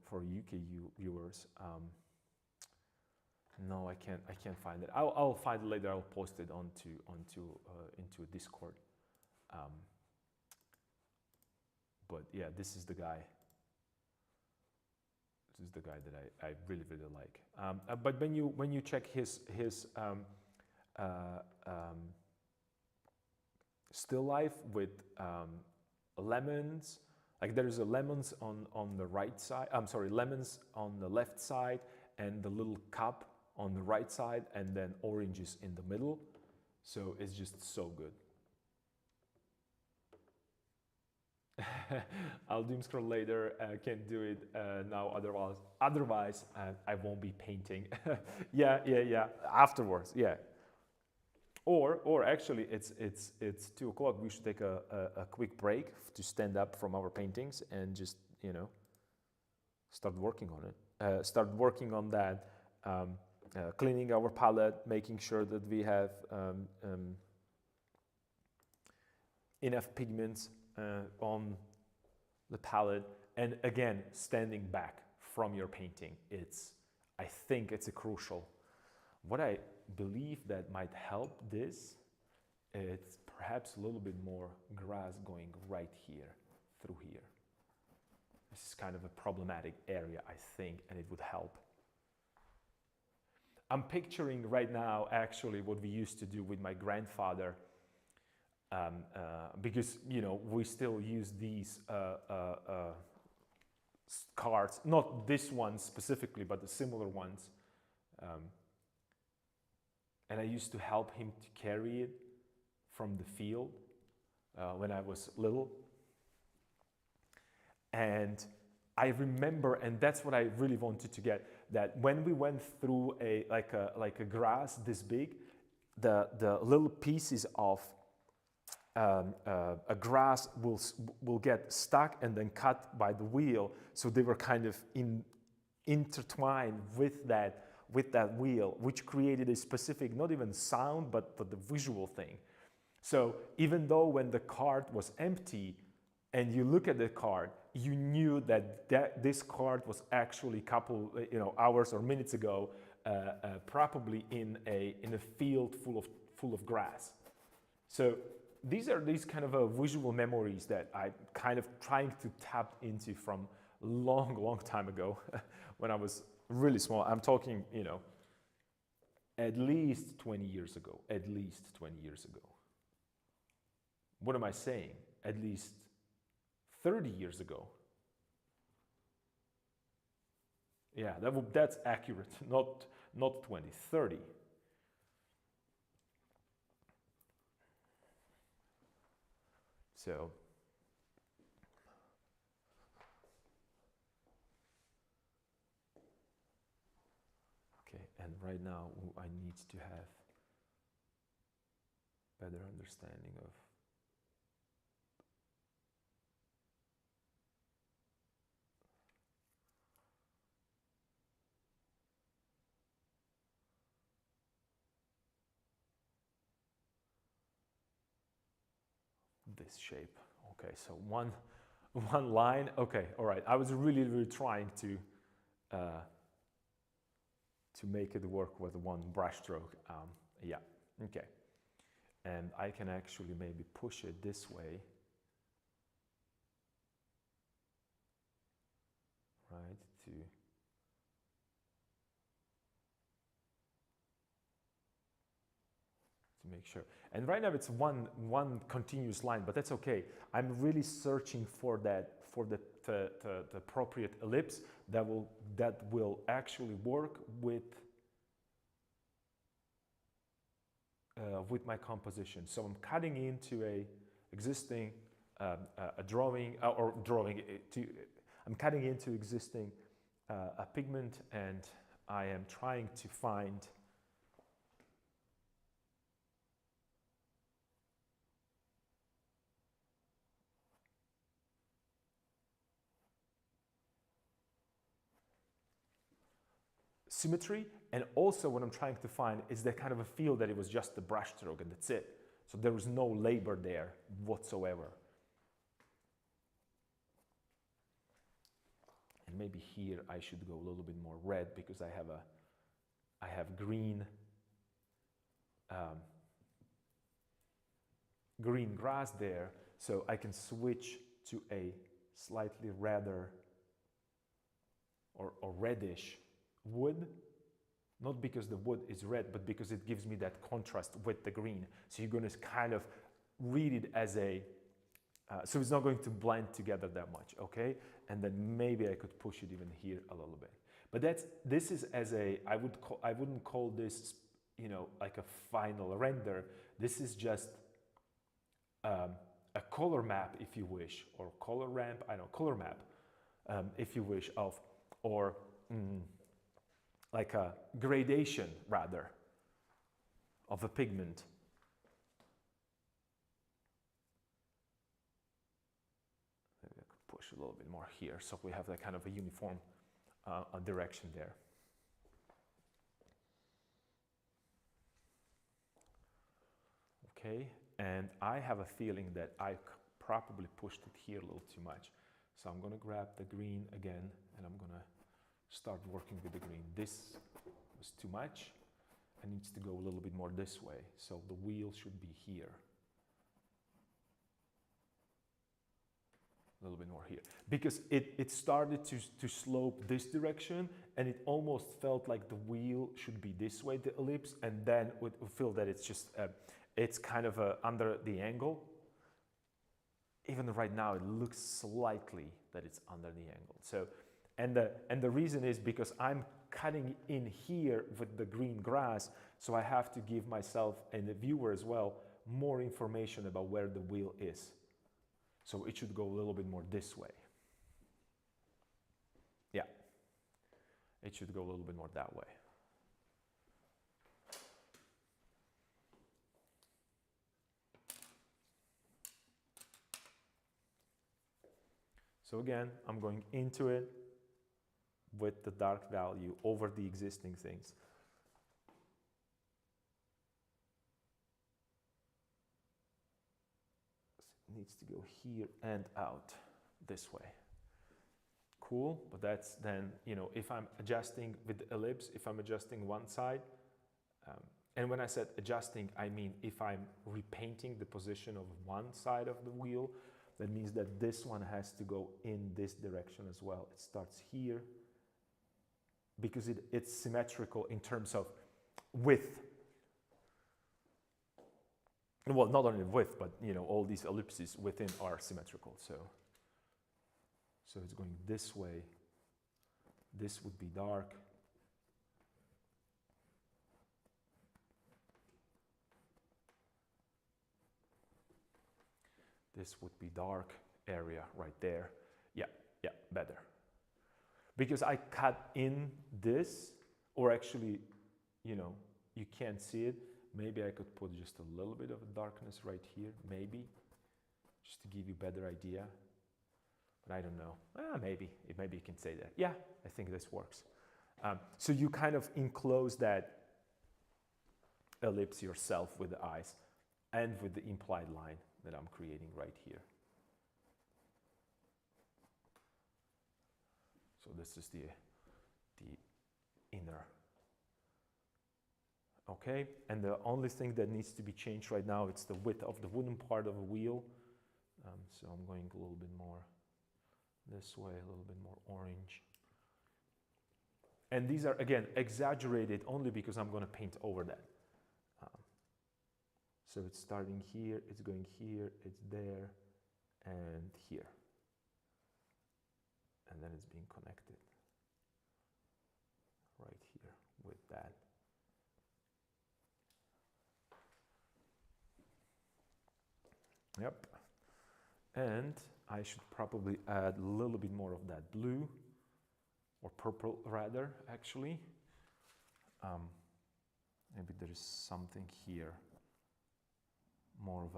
for UK viewers. No, I can't find it. I'll find it later. I'll post it into Discord. But yeah, this is the guy. This is the guy that I really like. But when you check his still life with lemons. Like there's a lemons on the right side, I'm sorry, lemons on the left side, and the little cup on the right side, and then oranges in the middle. So it's just so good. I'll doom scroll later, can't do it now, otherwise I won't be painting. yeah, afterwards, yeah. Or actually, it's 2 o'clock. We should take a quick break to stand up from our paintings and just start working on it. Start working on that, cleaning our palette, making sure that we have enough pigments on the palette, and again, standing back from your painting. I think it's a crucial. What I believe that might help this, it's perhaps a little bit more grass going right here, through here. This is kind of a problematic area, I think, and it would help. I'm picturing right now, actually, what we used to do with my grandfather, because, we still use these cards, not this one specifically, but the similar ones. And I used to help him to carry it from the field when I was little. And I remember, and that's what I really wanted to get, that when we went through like a grass this big, the little pieces of a grass will get stuck and then cut by the wheel, so they were kind of intertwined with that wheel, which created a specific, not even sound, but the visual thing. So even though when the cart was empty and you look at the cart, you knew that this cart was actually a couple hours or minutes ago, probably in a field full of grass. So these are these kind of visual memories that I'm kind of trying to tap into from long time ago when I was really small. I'm talking, at least 20 years ago, at least 20 years ago. What am I saying? At least 30 years ago. Yeah, that's accurate, not 20, 30. So, okay, and right now I need to have better understanding of this shape. Okay, so one line. Okay, all right. I was really trying to make it work with one brush stroke. Yeah, okay. And I can actually maybe push it this way, right? To make sure. And right now it's one continuous line, but that's okay. I'm really searching for the appropriate ellipse that will actually work with my composition. So I'm cutting into a existing drawing. I'm cutting into existing a pigment, and I am trying to find symmetry, and also what I'm trying to find is that kind of a feel that it was just the brush stroke and that's it. So there was no labor there whatsoever. And maybe here I should go a little bit more red because I have green green grass there, so I can switch to a slightly redder or reddish wood, not because the wood is red, but because it gives me that contrast with the green. So you're going to kind of read it as a, so it's not going to blend together that much, okay? And then maybe I could push it even here a little bit. But this is as a, I wouldn't call this, like a final render. This is just a color map, if you wish, or color ramp, color map, if you wish, of, or like a gradation, rather, of a pigment. Maybe I could push a little bit more here, so we have that kind of a uniform direction there. Okay, and I have a feeling that I probably pushed it here a little too much. So I'm gonna grab the green again, and I'm gonna start working with the green. This was too much. It needs to go a little bit more this way. So the wheel should be here. A little bit more here. Because it started to slope this direction, and it almost felt like the wheel should be this way, the ellipse, and then we feel that it's just, it's kind of under the angle. Even right now, it looks slightly that it's under the angle. So, and the reason is because I'm cutting in here with the green grass, so I have to give myself and the viewer as well more information about where the wheel is. So it should go a little bit more this way. It should go a little bit more that way. So again, I'm going into it with the dark value over the existing things. It needs to go here and out this way. Cool, but that's then, you know, if I'm adjusting with the ellipse, if I'm adjusting one side, and when I said adjusting, I mean if I'm repainting the position of one side of the wheel, that means that this one has to go in this direction as well. It starts here because it's symmetrical in terms of width. Well, not only width, but you know, all these ellipses within are symmetrical. So it's going this way. This would be dark. This would be dark area right there. Yeah, better. Because I cut in this, or actually, you know, you can't see it. Maybe I could put just a little bit of a darkness right here, maybe, just to give you a better idea. But I don't know. Maybe you can say that. Yeah, I think this works. So you kind of enclose that ellipse yourself with the eyes and with the implied line that I'm creating right here. So this is the inner. Okay, and the only thing that needs to be changed right now, it's the width of the wooden part of a wheel. So I'm going a little bit more this way, a little bit more orange. And these are, again, exaggerated only because I'm going to paint over that. So it's starting here, it's going here, it's there, and here. And then it's being connected right here with that. Yep. And I should probably add a little bit more of that blue, or purple rather, actually. Maybe there is something here. More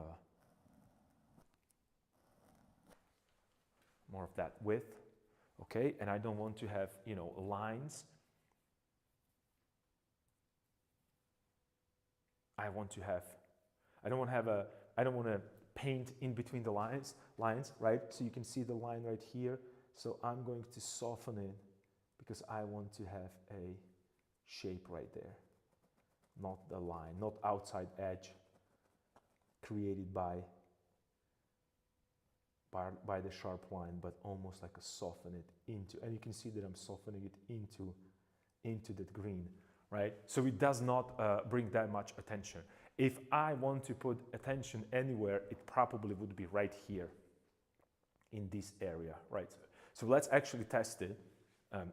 of that width, okay? And I don't want to have, you know, lines. I don't want to paint in between the lines, right? So you can see the line right here. So I'm going to soften it because I want to have a shape right there, not the line, not outside edge created by the sharp line, but almost like a soften it into, and you can see that I'm softening it into that green, right? So it does not bring that much attention. If I want to put attention anywhere, it probably would be right here in this area, right? So let's actually test it,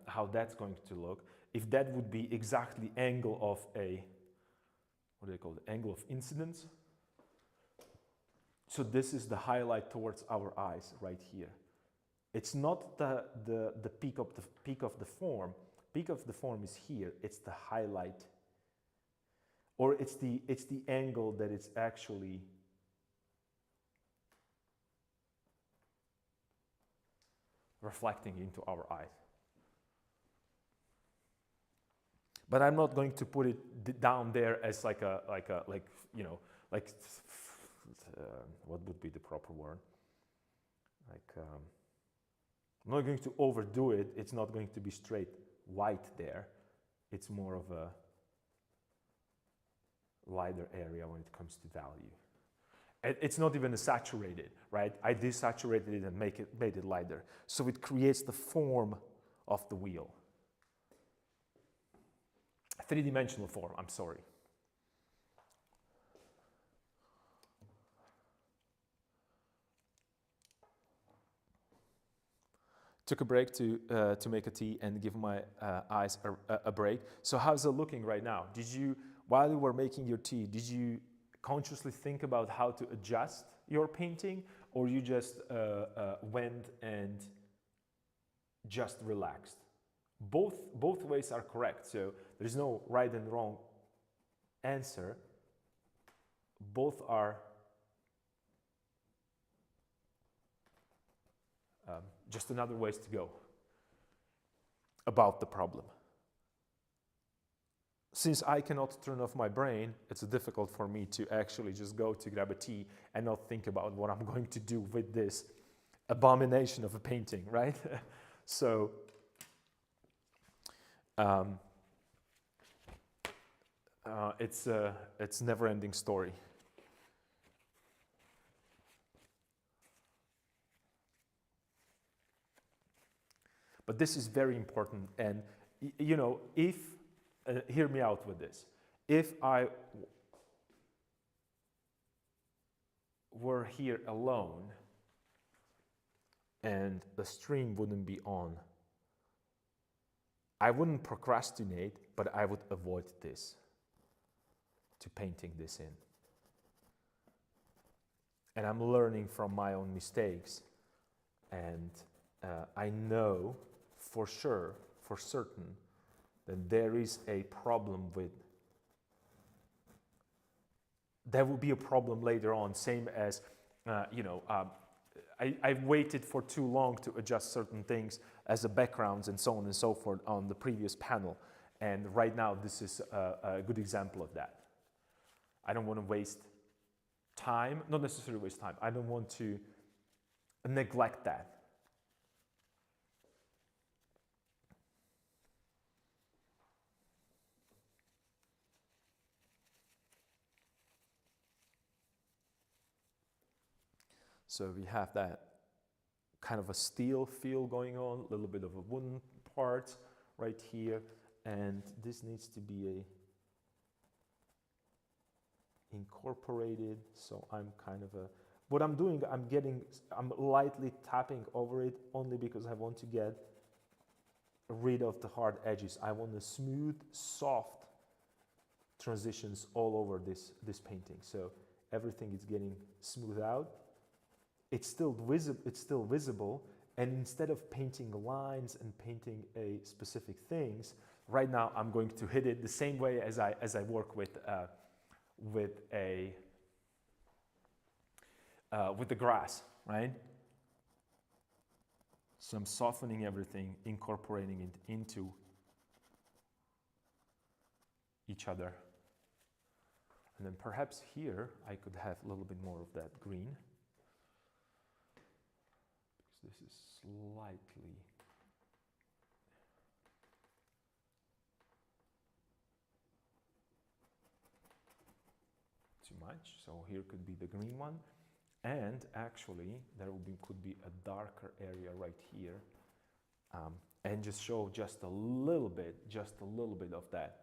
how that's going to look. If that would be exactly angle of a, what do they call it? Angle of incidence. So this is the highlight towards our eyes right here. It's not the peak of the form. Peak of the form is here. It's the highlight, or it's the angle that it's actually reflecting into our eyes. But I'm not going to put it down there as like you know, like. What would be the proper word? Like, I'm not going to overdo it. It's not going to be straight white there. It's more of a lighter area when it comes to value. It's not even a saturated, right? I desaturated it and made it lighter. So it creates the form of the wheel. Three-dimensional form, I'm sorry. Took a break to make a tea and give my eyes a break. So how's it looking right now? Did you, while you were making your tea, did you consciously think about how to adjust your painting, or you just went and just relaxed? Both ways are correct. So there's no right and wrong answer. Both are just another ways to go about the problem. Since I cannot turn off my brain, it's difficult for me to actually just go to grab a tea and not think about what I'm going to do with this abomination of a painting, right? So it's never-ending story. But this is very important, and you know, if hear me out with this. If I were here alone and the stream wouldn't be on, I wouldn't procrastinate, but I would avoid this, to painting this in. And I'm learning from my own mistakes, and I know for sure, for certain, that there is a problem with, there will be a problem later on, same as, I waited for too long to adjust certain things as the backgrounds and so on and so forth on the previous panel. And right now, this is a good example of that. I don't want to waste time, not necessarily waste time. I don't want to neglect that. So we have that kind of a steel feel going on, a little bit of a wooden part right here, and this needs to be incorporated. So I'm kind of what I'm doing, I'm lightly tapping over it only because I want to get rid of the hard edges. I want the smooth, soft transitions all over this painting. So everything is getting smoothed out. It's still visible, and instead of painting lines and painting a specific things, right now I'm going to hit it the same way as I work with the grass, right? So I'm softening everything, incorporating it into each other, and then perhaps here I could have a little bit more of that green. This is slightly too much. So here could be the green one. And actually, there could be a darker area right here. And just show just a little bit of that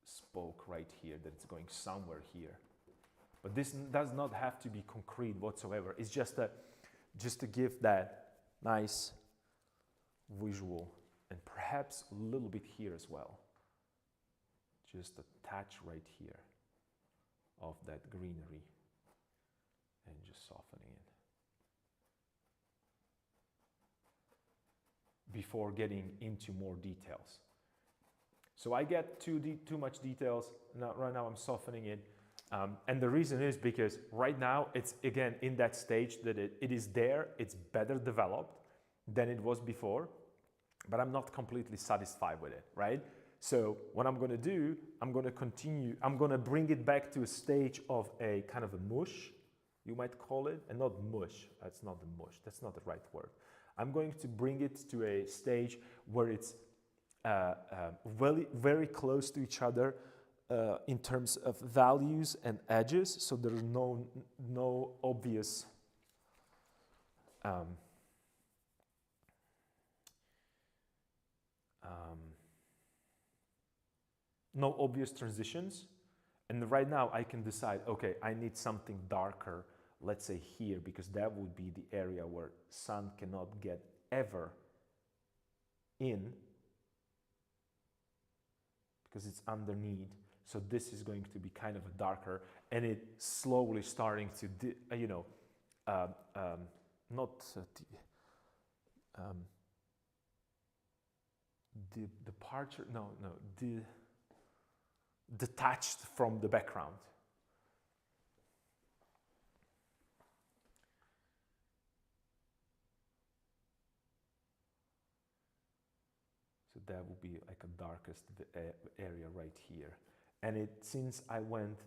spoke right here, that it's going somewhere here. But this does not have to be concrete whatsoever. It's just to give that nice visual, and perhaps a little bit here as well. Just a touch right here of that greenery, and just softening it before getting into more details. So I get too much details. Right now I'm softening it. And the reason is because right now it's again in that stage that it is there, it's better developed than it was before, but I'm not completely satisfied with it, right? So what I'm going to do, I'm going to continue, I'm going to bring it back to a stage of a kind of a mush, you might call it, and not mush, that's not the mush, that's not the right word. I'm going to bring it to a stage where it's very, very close to each other, in terms of values and edges, so there's no obvious no obvious transitions. And right now I can decide, okay, I need something darker, let's say here, because that would be the area where sun cannot get ever in, because it's underneath. So this is going to be kind of a darker, and it slowly starting to, departure, detached from the background. So that would be like a darkest area right here. And since I went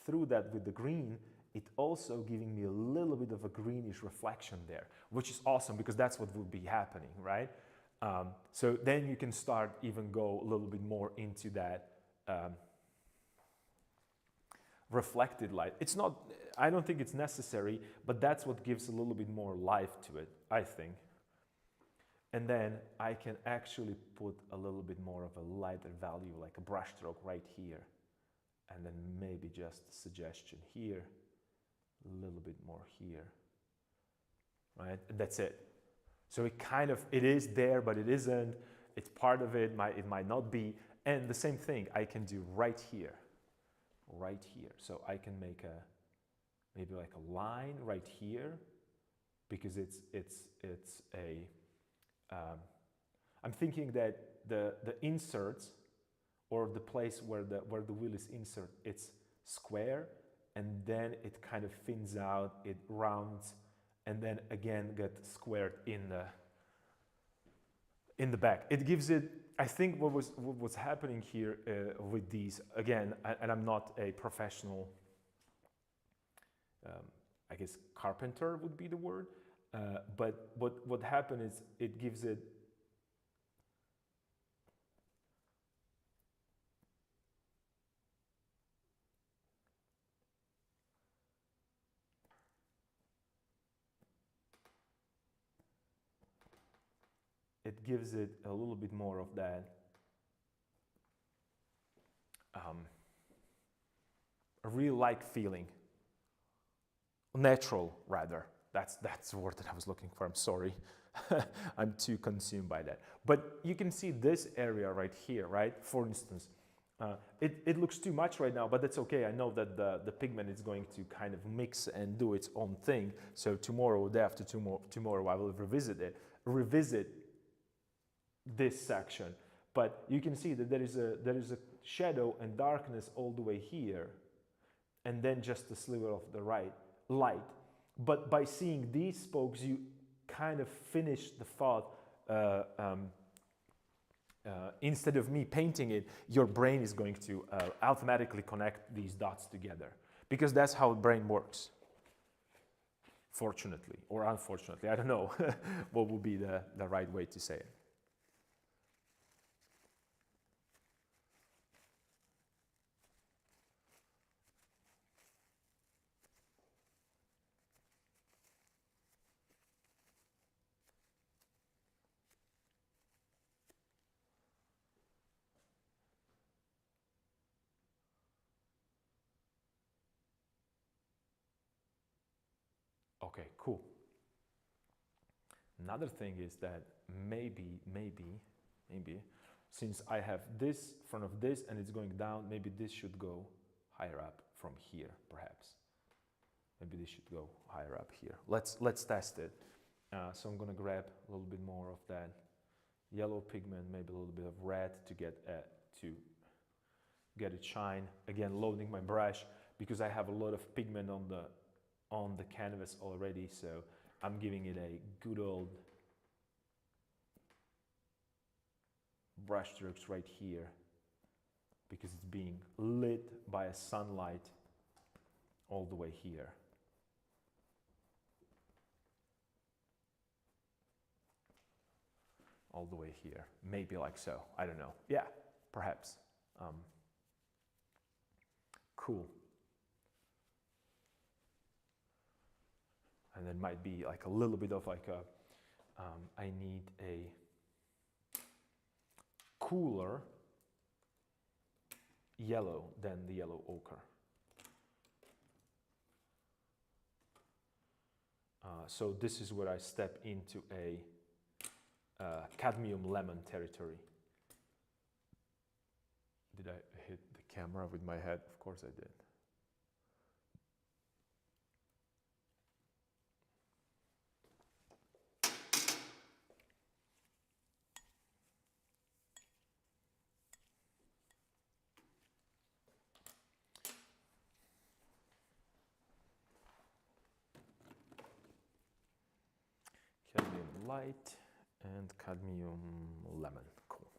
through that with the green, it also giving me a little bit of a greenish reflection there, which is awesome because that's what would be happening, right? So then you can start even go a little bit more into that reflected light. It's not, I don't think it's necessary, but that's what gives a little bit more life to it, I think. And then I can actually put a little bit more of a lighter value, like a brush stroke right here. And then maybe just a suggestion here, a little bit more here, right? And that's it. So it is there, but it isn't. It's part of it, it might not be. And the same thing I can do right here. So I can make maybe like a line right here, because I'm thinking that the inserts, or the place where the wheel is insert, it's square, and then it kind of thins out, it rounds, and then again get squared in the back. It gives it, I think what was happening here with these, again, and I'm not a professional, I guess carpenter would be the word, but what happened is it gives it, a little bit more of that a real-like feeling, natural rather. That's the word that I was looking for. I'm sorry. I'm too consumed by that. But you can see this area right here, right? For instance, it looks too much right now, but that's okay. I know that the pigment is going to kind of mix and do its own thing. So tomorrow, or day after tomorrow, I will revisit this section. But you can see that there is a shadow and darkness all the way here, and then just a sliver of the light. But by seeing these spokes, you kind of finish the thought. Instead of me painting it, your brain is going to automatically connect these dots together, because that's how the brain works. Fortunately or unfortunately, I don't know what would be the right way to say it. Okay, cool. Another thing is that maybe, since I have this in front of this and it's going down, maybe this should go higher up from here, perhaps. Maybe this should go higher up here. Let's test it. So I'm gonna grab a little bit more of that yellow pigment, maybe a little bit of red to get it shine. Again, loading my brush because I have a lot of pigment on the canvas already, so I'm giving it a good old brush strokes right here, because it's being lit by a sunlight all the way here. All the way here, maybe like so, I don't know. Yeah, perhaps. Cool. And then might be like a little bit of like I need a cooler yellow than the yellow ochre. So this is where I step into a cadmium lemon territory. Did I hit the camera with my head? Of course I did. light and cadmium lemon. Cool.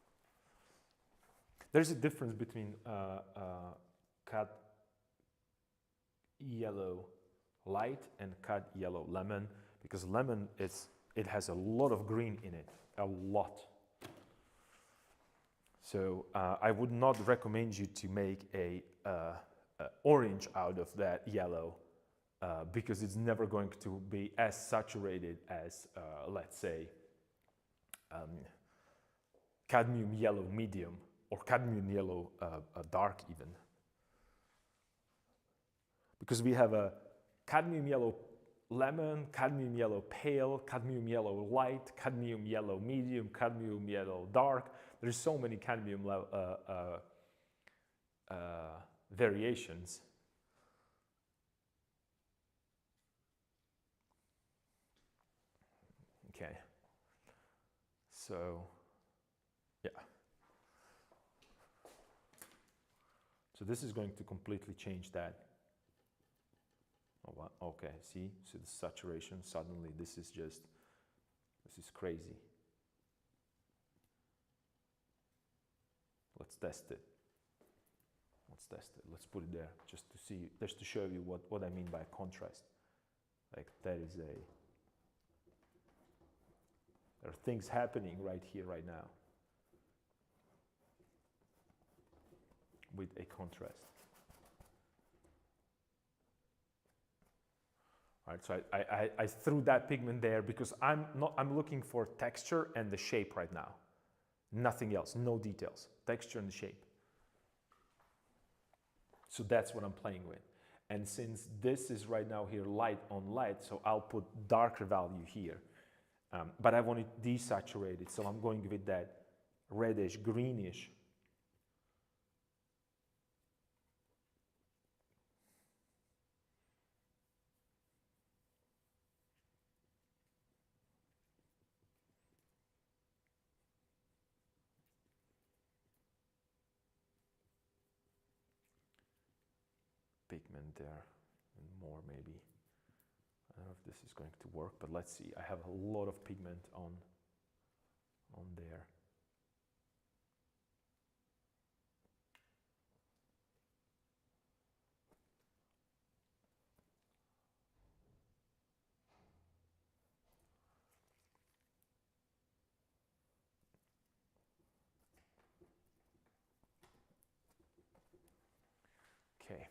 There's a difference between cad yellow light and cad yellow lemon, because lemon it has a lot of green in it, a lot. So I would not recommend you to make a orange out of that yellow, because it's never going to be as saturated as, let's say, cadmium yellow medium or cadmium yellow dark even. Because we have a cadmium yellow lemon, cadmium yellow pale, cadmium yellow light, cadmium yellow medium, cadmium yellow dark. There's so many cadmium variations. Okay. So, yeah. So this is going to completely change that. Oh, okay, see? So the saturation, suddenly this is crazy. Let's test it. Let's put it there just to see, just to show you what I mean by contrast. Like that is there are things happening right here, right now with a contrast. All right, so I threw that pigment there because I'm looking for texture and the shape right now. Nothing else, no details, texture and the shape. So that's what I'm playing with. And since this is right now here light on light, so I'll put darker value here. But I want it desaturated, so I'm going with that reddish, greenish. Pigment there, and more maybe. I don't know if this is going to work, but let's see. I have a lot of pigment on there. Okay.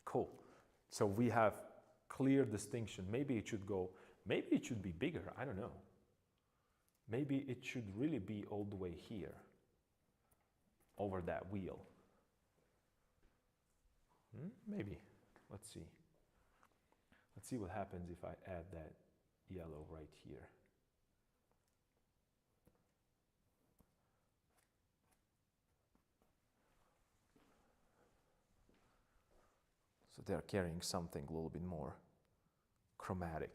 Cool. So we have clear distinction. Maybe it should be bigger. I don't know. Maybe it should really be all the way here, over that wheel. Maybe. Let's see. Let's see what happens if I add that yellow right here. So they're carrying something a little bit more chromatic,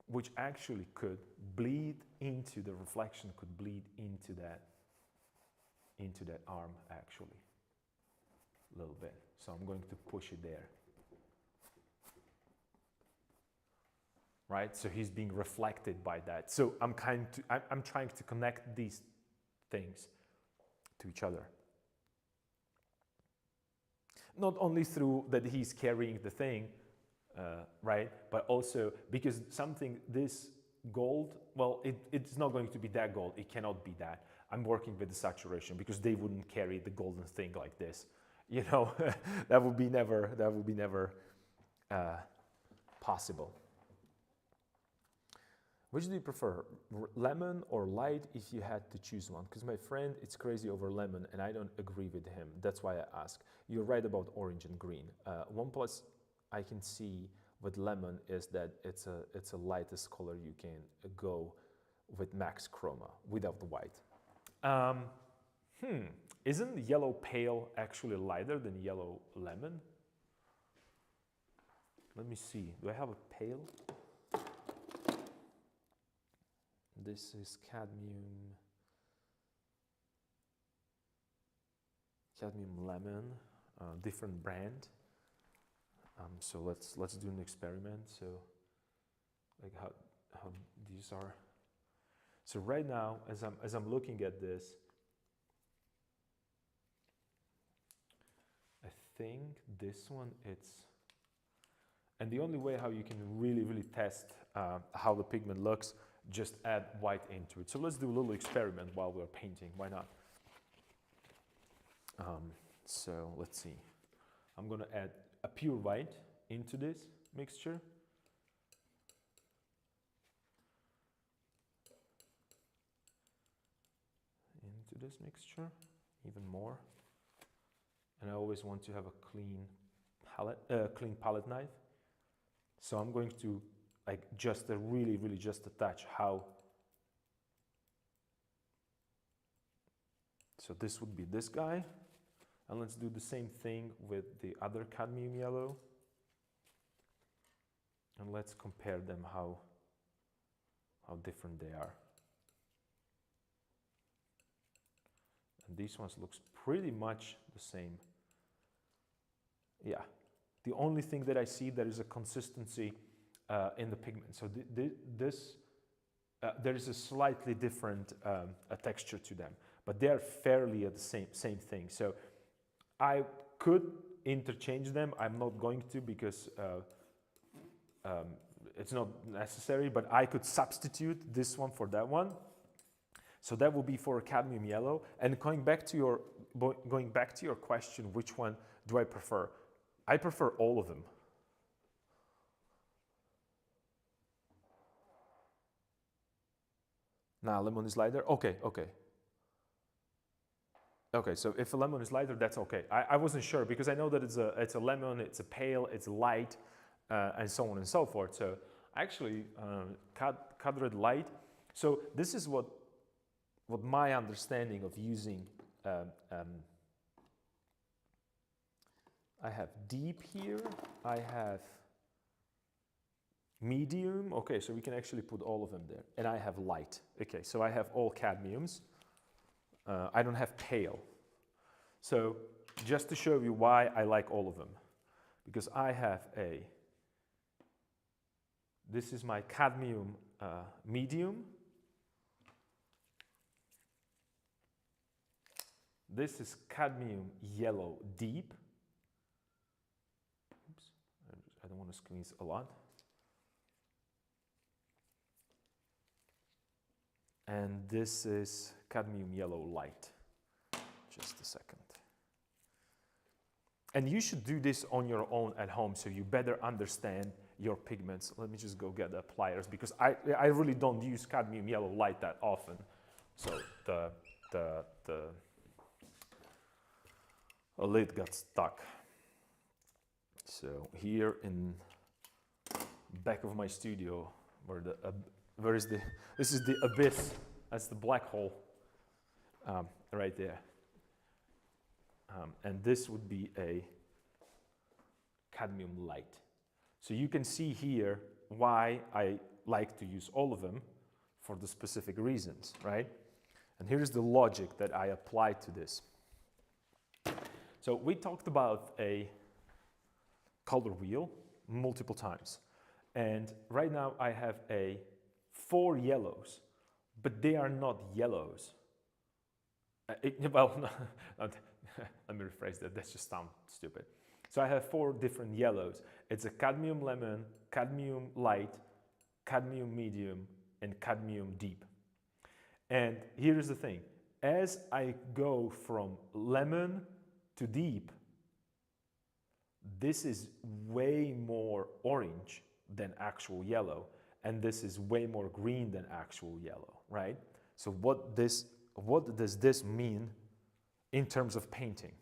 which actually could bleed into the reflection, could bleed into that arm actually, a little bit. So I'm going to push it there. Right, so he's being reflected by that. So I'm trying to connect these things to each other. Not only through that he's carrying the thing, right, but also because this gold, well, it's not going to be that gold. It cannot be that. I'm working with the saturation because they wouldn't carry the golden thing like this. You know, that would be never possible. Which do you prefer, lemon or light, if you had to choose one? Because my friend, it's crazy over lemon, and I don't agree with him. That's why I ask. You're right about orange and green. One plus I can see with lemon is that it's a lightest color you can go with max chroma without the white. Isn't yellow pale actually lighter than yellow lemon? Let me see. Do I have a pale? This is cadmium lemon, different brand. So let's do an experiment. So like how these are. So right now, as I'm looking at this, I think this one and the only way how you can really test how the pigment looks, just add white into it. So let's do a little experiment while we're painting. Why not? So let's see. I'm going to add a pure white into this mixture. Into this mixture, even more. And I always want to have a clean palette knife. So I'm going to like just really just touch how. So this would be this guy. And let's do the same thing with the other cadmium yellow. And let's compare them how different they are. And these ones looks pretty much the same. Yeah. The only thing that I see, there is a consistency in the pigment. So there is a slightly different texture to them, but they are fairly at the same thing. So I could interchange them. I'm not going to because it's not necessary, but I could substitute this one for that one. So that will be for cadmium yellow. And going back to your question, which one do I prefer? I prefer all of them. Now lemon is lighter. Okay. Okay, so if a lemon is lighter, that's okay. I wasn't sure because I know that it's a lemon, it's a pale, it's light, and so on and so forth. So actually, cad red light. So this is what my understanding of using. I have deep here. I have medium. Okay, so we can actually put all of them there. And I have light. Okay, so I have all cadmiums. I don't have pale. So just to show you why I like all of them, because I have this is my cadmium medium. This is cadmium yellow deep. Oops, I don't want to squeeze a lot. And this is cadmium yellow light. Just a second. And you should do this on your own at home so you better understand your pigments. Let me just go get the pliers because I really don't use cadmium yellow light that often. So the lid got stuck. So here in back of my studio, this is the abyss. That's the black hole right there. And this would be a cadmium light. So you can see here why I like to use all of them for the specific reasons, right? And here's the logic that I apply to this. So we talked about a color wheel multiple times. And right now I have 4 yellows, but they are not yellows. Let me rephrase that, that just sounds stupid. So I have 4 different yellows. It's a cadmium lemon, cadmium light, cadmium medium, and cadmium deep. And here's the thing. As I go from lemon to deep, this is way more orange than actual yellow, and this is way more green than actual yellow, right? So what does this mean in terms of painting?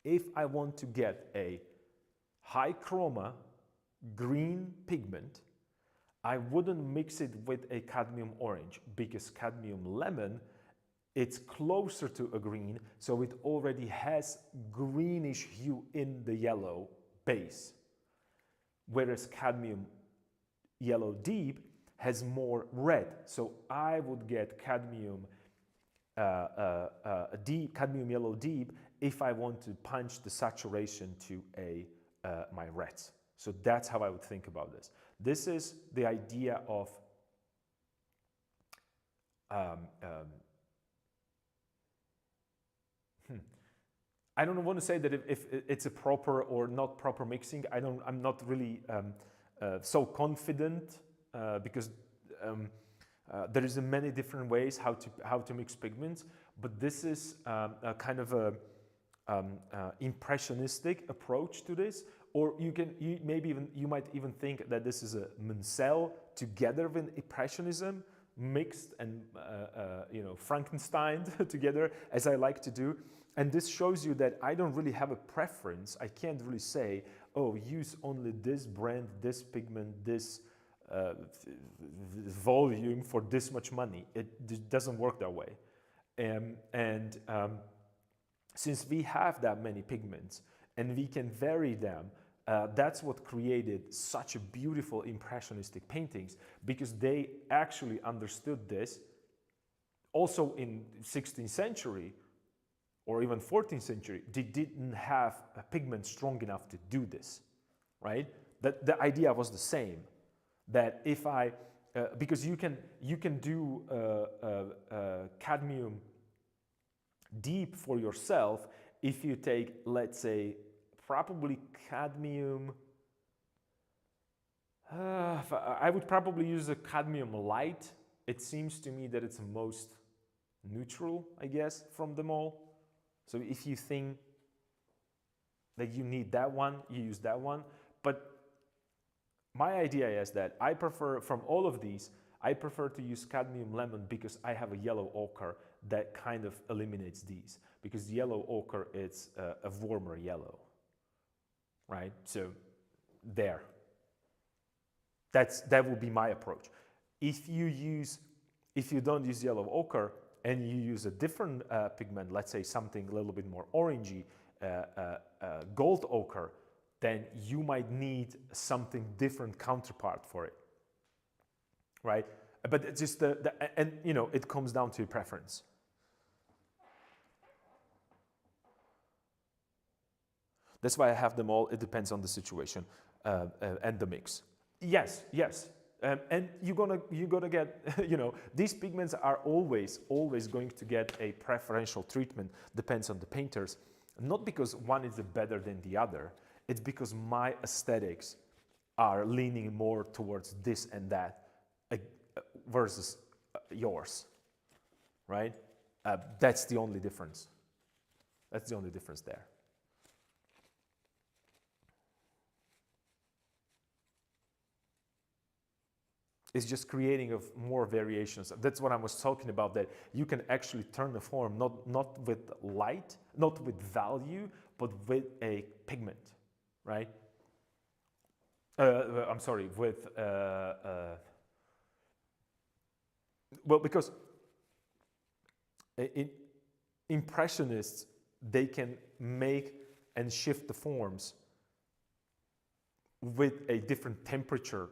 If I want to get a high chroma green pigment, I wouldn't mix it with a cadmium orange because cadmium lemon, it's closer to a green, so it already has greenish hue in the yellow base. Whereas cadmium yellow deep has more red. So I would get cadmium cadmium yellow deep if I want to punch the saturation to my reds. So that's how I would think about this. This is the idea of um, um, I don't want to say that if it's a proper or not proper mixing. I'm not really so confident because there is many different ways how to mix pigments. But this is a kind of a impressionistic approach to this, or you might even think that this is a Munsell together with impressionism mixed and Frankenstein together, as I like to do. And this shows you that I don't really have a preference. I can't really say, oh, use only this brand, this pigment, this volume for this much money. It doesn't work that way. Since we have that many pigments and we can vary them, that's what created such a beautiful impressionistic paintings, because they actually understood this. Also in 16th century or even 14th century, they didn't have a pigment strong enough to do this, right? That the idea was the same, that if because you can do cadmium deep for yourself if you take, let's say, probably cadmium. I would probably use a cadmium light. It seems to me that it's the most neutral, I guess, from them all. So if you think that you need that one, you use that one. But my idea is that I prefer, from all of these, I prefer to use cadmium lemon because I have a yellow ochre that kind of eliminates these. Because yellow ochre, it's a warmer yellow, right? So there. That would be my approach. If you don't use yellow ochre and you use a different pigment, let's say something a little bit more orangey, gold ochre, then you might need something different counterpart for it, right? But it's just it comes down to preference. That's why I have them all. It depends on the situation and the mix. Yes. And you're gonna get, these pigments are always going to get a preferential treatment. Depends on the painters, not because one is better than the other. It's because my aesthetics are leaning more towards this and that versus yours, right? That's the only difference. That's the only difference there. It's just creating of more variations. That's what I was talking about, that you can actually turn the form, not with light, not with value, but with a pigment, right? I'm sorry, with, well, because impressionists, they can make and shift the forms with a different temperature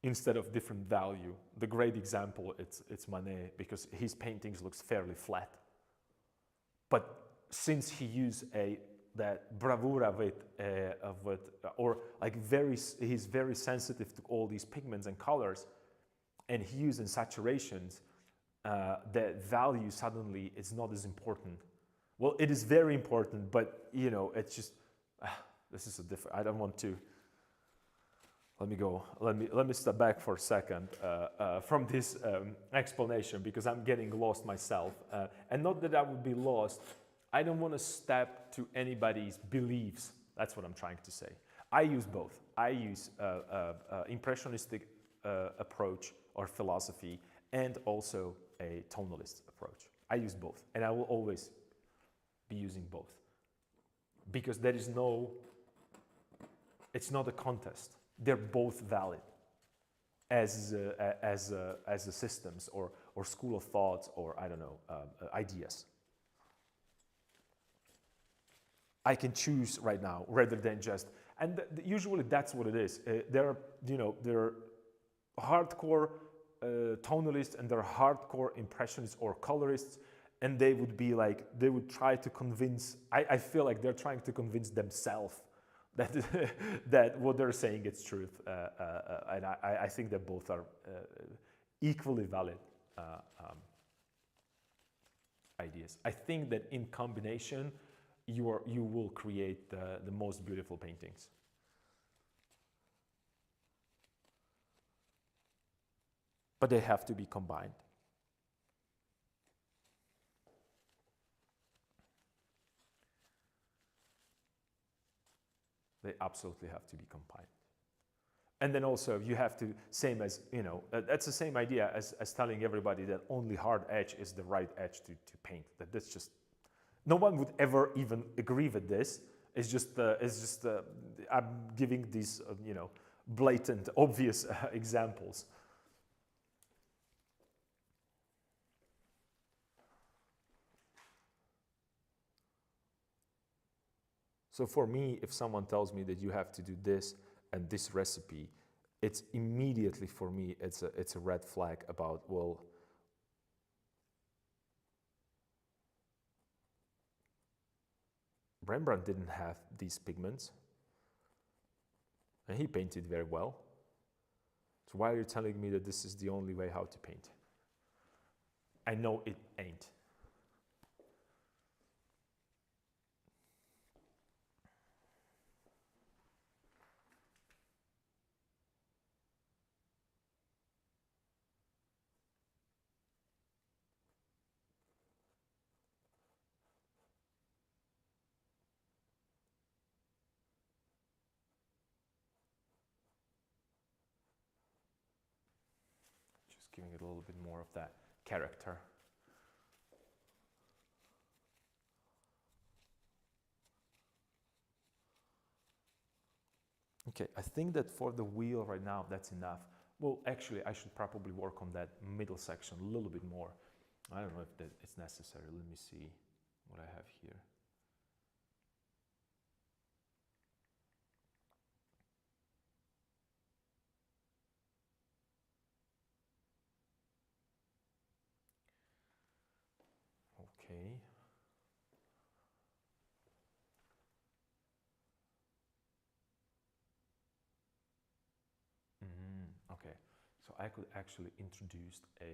instead of different value. The great example, it's Manet, because his paintings looks fairly flat. But since he used that bravura he's very sensitive to all these pigments and colors, and he used in saturations, the value suddenly is not as important. Well, it is very important, but it's just, this is a different, I don't want to. Let me step back for a second from this explanation, because I'm getting lost myself. And not that I would be lost, I don't want to step to anybody's beliefs. That's what I'm trying to say. I use both. I use impressionistic approach or philosophy, and also a tonalist approach. I use both, and I will always be using both. Because there is it's not a contest. They're both valid as systems or school of thoughts, or I don't know, ideas. I can choose right now rather than just, and usually that's what it is. There are hardcore tonalists and there are hardcore impressionists or colorists, and they would try to convince, I feel like they're trying to convince themselves that that what they're saying is truth, and I think that both are equally valid ideas. I think that in combination, you will create the most beautiful paintings. But they have to be combined. They absolutely have to be combined. And then also you have to, same as, that's the same idea as telling everybody that only hard edge is the right edge to paint. That's just, no one would ever even agree with this. It's just I'm giving these, blatant, obvious examples. So for me, if someone tells me that you have to do this and this recipe, it's immediately, for me, it's a red flag about, well, Rembrandt didn't have these pigments, and he painted very well. So why are you telling me that this is the only way how to paint? I know it ain't. Just giving it a little bit more of that character. Okay, I think that for the wheel right now, that's enough. Well, actually, I should probably work on that middle section a little bit more. I don't know if it's necessary. Let me see what I have here. Okay. Okay, so I could actually introduce a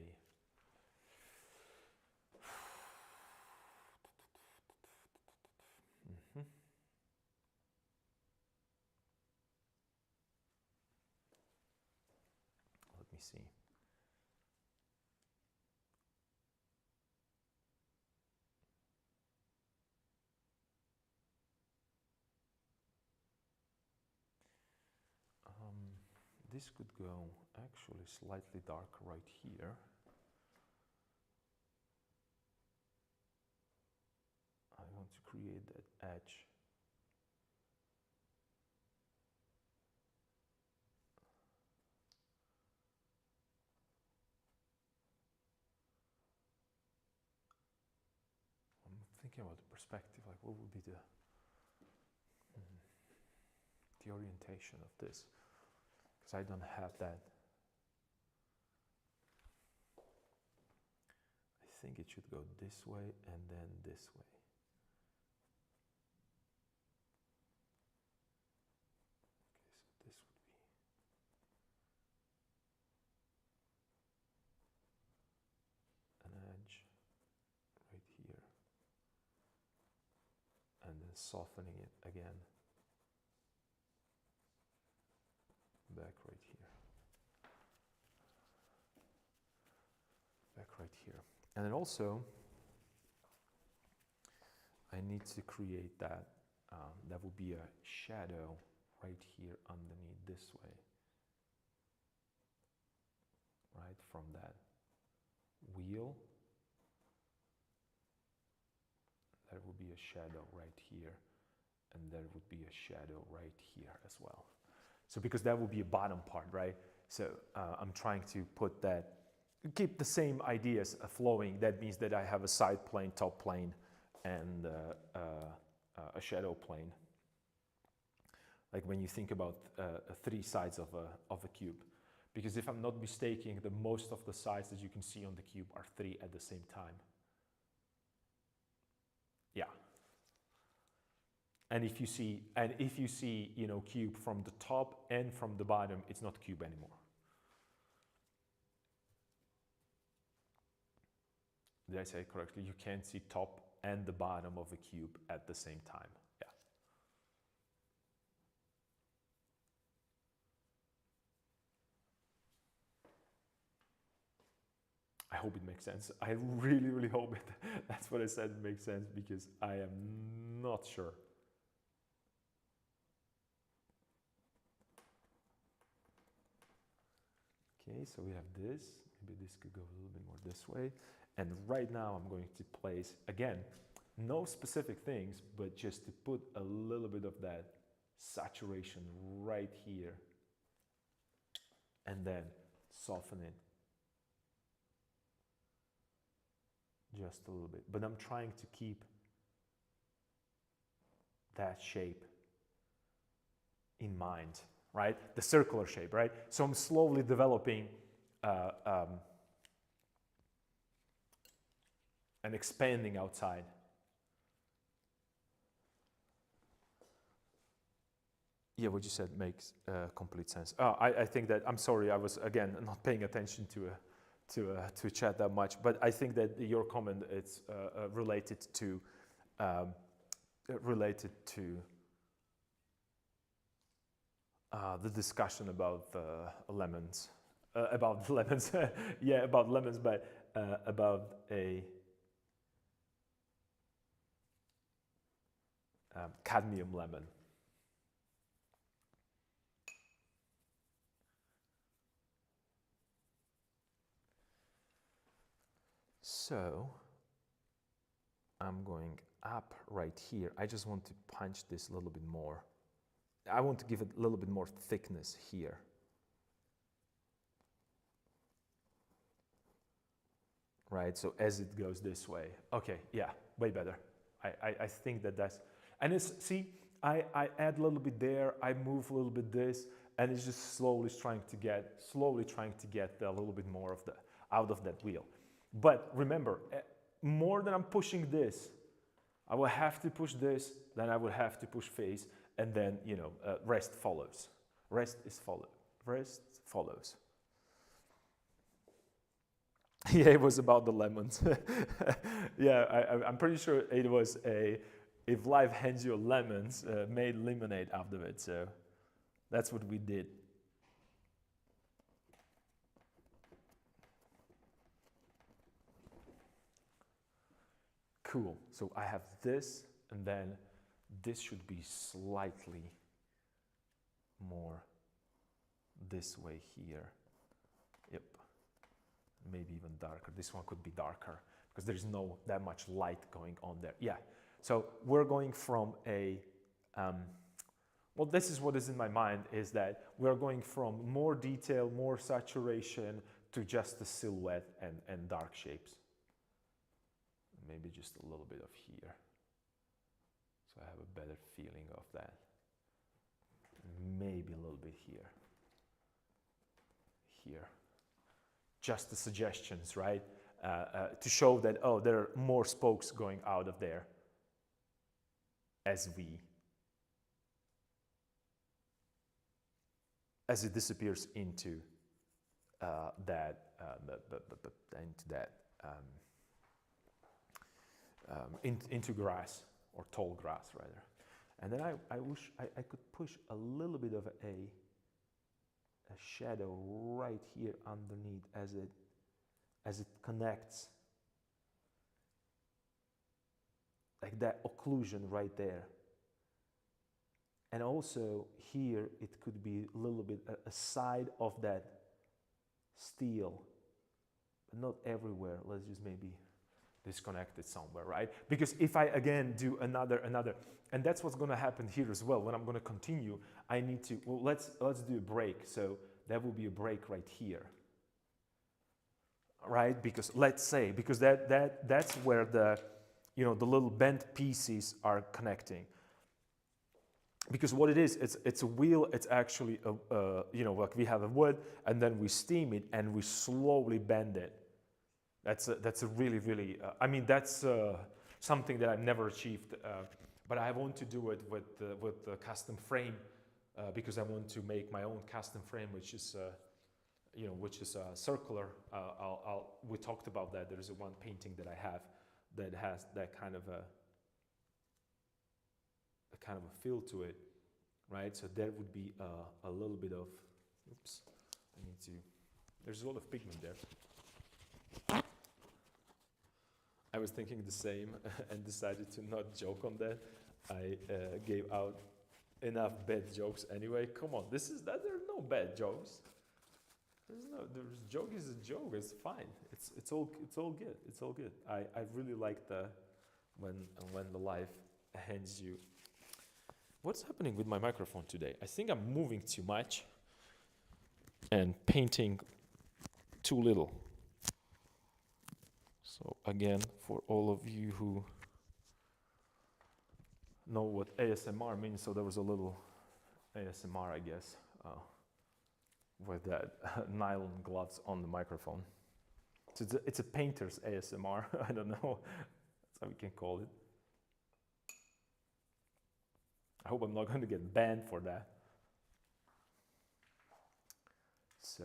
let me see. This could go actually slightly dark right here. I want to create that edge. I'm thinking about the perspective, like what would be the orientation of this, because I don't have that. I think it should go this way and then this way. Okay, so this would be an edge right here, and then softening it again back right here, back right here. And then also I need to create that, that will be a shadow right here underneath this way, right from that wheel. There will be a shadow right here, and there would be a shadow right here as well. So because that will be a bottom part, right? So I'm trying to put that, keep the same ideas flowing. That means that I have a side plane, top plane, and a shadow plane. Like when you think about 3 sides of a cube. Because if I'm not mistaken, the most of the sides that you can see on the cube are 3 at the same time. Yeah. And if you see, you know, cube from the top and from the bottom, it's not cube anymore. Did I say it correctly? You can't see top and the bottom of a cube at the same time. Yeah. I hope it makes sense. I really, really hope it. That's what I said, it makes sense, because I am not sure. Okay, so we have this. Maybe this could go a little bit more this way. And right now I'm going to place, again, no specific things, but just to put a little bit of that saturation right here. And then soften it just a little bit. But I'm trying to keep that shape in mind, right? The circular shape, right? So I'm slowly developing and expanding outside. Yeah, what you said makes complete sense. I think that, I'm sorry, I was again not paying attention to chat that much, but I think that your comment is related to the discussion about lemons, yeah, about lemons, but about a cadmium lemon. So I'm going up right here. I just want to punch this a little bit more. I want to give it a little bit more thickness here. Right, so as it goes this way. Okay, yeah, way better. I think that's, and it's, see, I add a little bit there, I move a little bit this, and it's just slowly trying to get a little bit more of the, out of that wheel. But remember, more than I'm pushing this, I will have to push this, then I will have to push face, and then, you know, rest follows. Rest follows. Yeah, it was about the lemons. Yeah, I'm pretty sure it was if life hands you lemons, made lemonade out of it. So that's what we did. Cool. So I have this, and then this should be slightly more this way here. Yep. Maybe even darker. This one could be darker because there's no that much light going on there. Yeah. So we're going from a, well, this is what is in my mind, is that we're going from more detail, more saturation, to just the silhouette and dark shapes. Maybe just a little bit of here. So I have a better feeling of that. Maybe a little bit here. Here. Just the suggestions, right? To show that, oh, there are more spokes going out of there as it disappears into into grass, or tall grass rather. And then I wish I could push a little bit of a shadow right here underneath as it connects, like that occlusion right there. And also here it could be a little bit a side of that steel, but not everywhere. Let's just maybe disconnect it somewhere, right? Because if I again do another, and that's what's going to happen here as well. When I'm going to continue, I need to, well, let's do a break. So that will be a break right here, right? Because let's say, because that's where the, you know, the little bent pieces are connecting. Because what it is, it's a wheel. It's actually you know, like we have a wood, and then we steam it and we slowly bend it. That's a really, really, I mean, that's something that I've never achieved but I want to do it with the custom frame because I want to make my own custom frame, which is which is circular. We talked about that. There is one painting that I have that has that kind of a feel to it, right? So there would be a little bit of, oops, I need to, there's a lot of pigment there. I was thinking the same and decided to not joke on that. I gave out enough bad jokes anyway. Come on, there are no bad jokes. There's joke is a joke. It's fine. It's all good. It's all good. I really like when the life hands you. What's happening with my microphone today? I think I'm moving too much and painting too little. So again, for all of you who know what ASMR means, so there was a little ASMR, I guess, with that nylon gloves on the microphone. So it's a painter's ASMR. I don't know. That's how we can call it. I hope I'm not going to get banned for that. So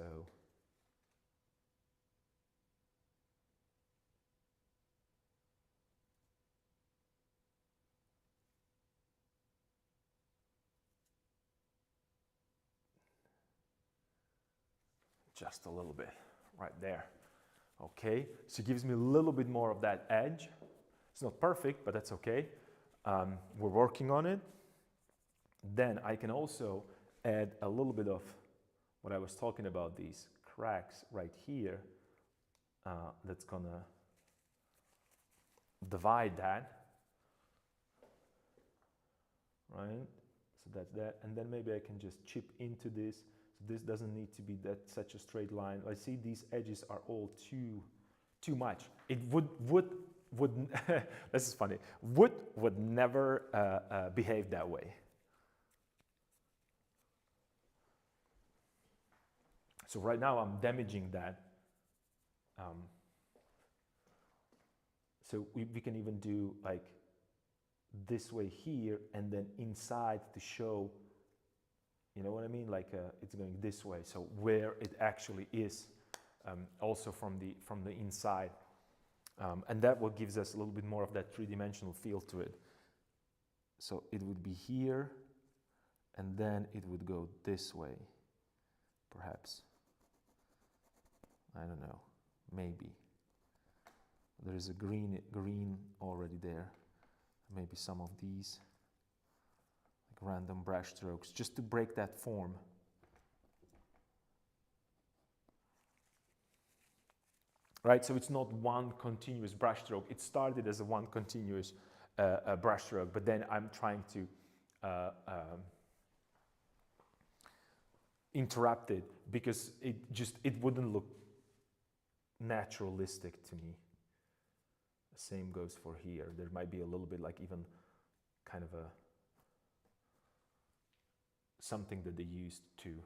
just a little bit right there. Okay, so it gives me a little bit more of that edge. It's not perfect, but that's okay. We're working on it. Then I can also add a little bit of what I was talking about, these cracks right here. That's gonna divide that, right? So that's that, and then maybe I can just chip into this. So this doesn't need to be such a straight line. I see these edges are all too much. It would this is funny. Wood would never behave that way. So right now I'm damaging that. So we can even do like this way here and then inside to show, you know what I mean? Like it's going this way. So where it actually is, also from the inside. And that what gives us a little bit more of that three-dimensional feel to it. So it would be here and then it would go this way, perhaps. I don't know, maybe. There is a green already there. Maybe some of these, like random brush strokes, just to break that form. Right, so it's not one continuous brush stroke. It started as a one continuous brush stroke, but then I'm trying to interrupt it because it wouldn't look naturalistic to me. The same goes for here. There might be a little bit like even kind of something that they used to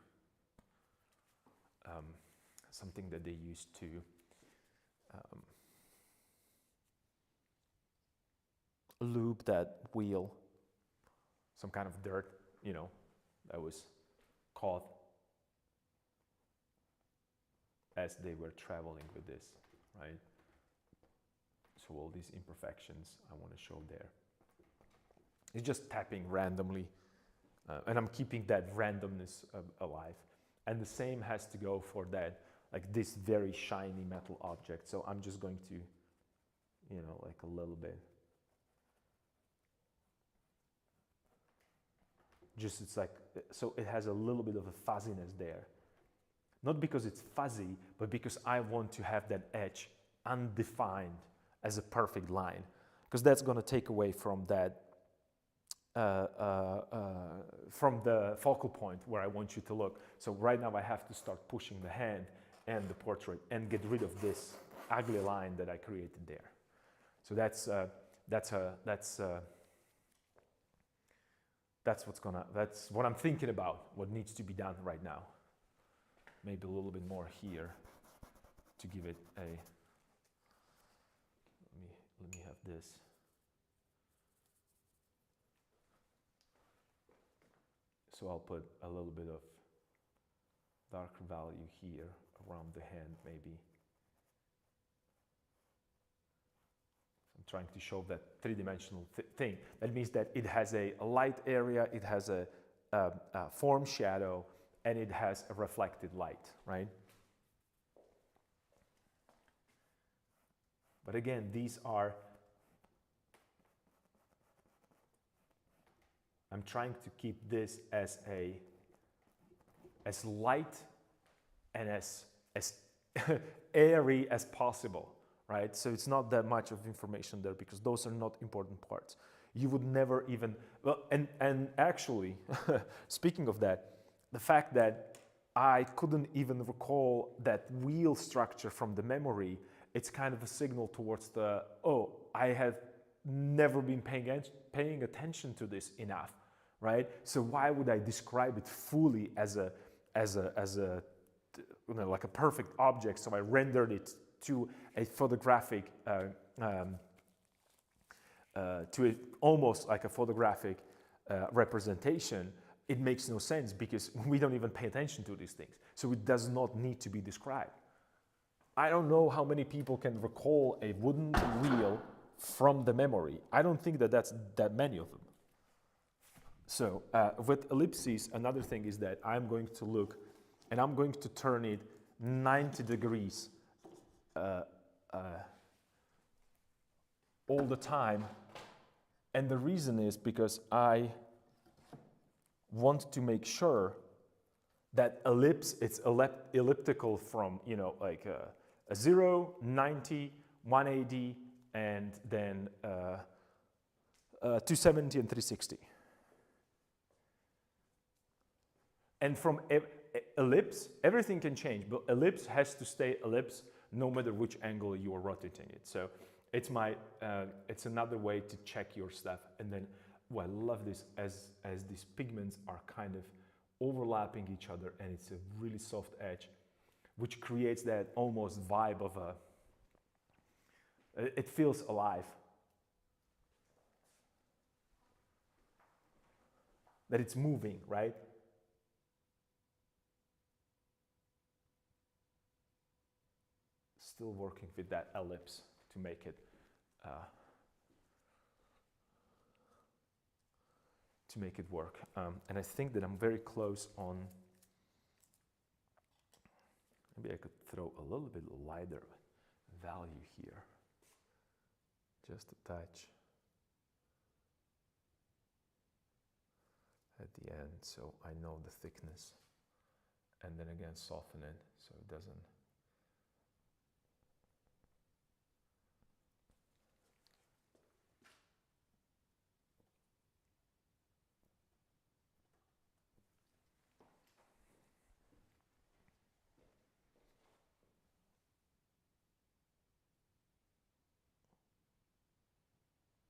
lube that wheel, some kind of dirt, you know, that was caught as they were traveling with this, right? So all these imperfections I want to show there. It's just tapping randomly, and I'm keeping that randomness alive. And the same has to go for that, like this very shiny metal object. So I'm just going to, you know, like a little bit. Just it's like, so it has a little bit of a fuzziness there. Not because it's fuzzy, but because I want to have that edge undefined as a perfect line. Because that's going to take away from that, from the focal point where I want you to look. So right now I have to start pushing the hand and the portrait and get rid of this ugly line that I created there. So that's what I'm thinking about, what needs to be done right now. Maybe a little bit more here to give it a, let me have this. So I'll put a little bit of darker value here around the hand maybe. I'm trying to show that three-dimensional thing. That means that it has a light area, it has a form shadow, and it has a reflected light, right? But again, these are, I'm trying to keep this as light and as airy as possible, right? So it's not that much of information there because those are not important parts. You would never even, well, and actually, speaking of that, the fact that I couldn't even recall that wheel structure from the memory, it's kind of a signal towards the, oh, I have never been paying attention to this enough, right? So why would I describe it fully as a you know, like a perfect object? So I rendered it to a photographic, almost like a photographic representation. It makes no sense because we don't even pay attention to these things. So it does not need to be described. I don't know how many people can recall a wooden wheel from the memory. I don't think that that's that many of them. So with ellipses, another thing is that I'm going to look and I'm going to turn it 90 degrees all the time. And the reason is because I want to make sure that ellipse, it's elliptical from, you know, like a 0, 90, 180, and then 270 and 360. And from ellipse, everything can change, but ellipse has to stay ellipse no matter which angle you are rotating it. So it's it's another way to check your stuff. And then, well, I love this as these pigments are kind of overlapping each other, and it's a really soft edge, which creates that almost vibe of it feels alive. That it's moving, right? Still working with that ellipse to make it work. And I think that I'm very close on, maybe I could throw a little bit lighter value here, just a touch at the end, so I know the thickness, and then again soften it so it doesn't.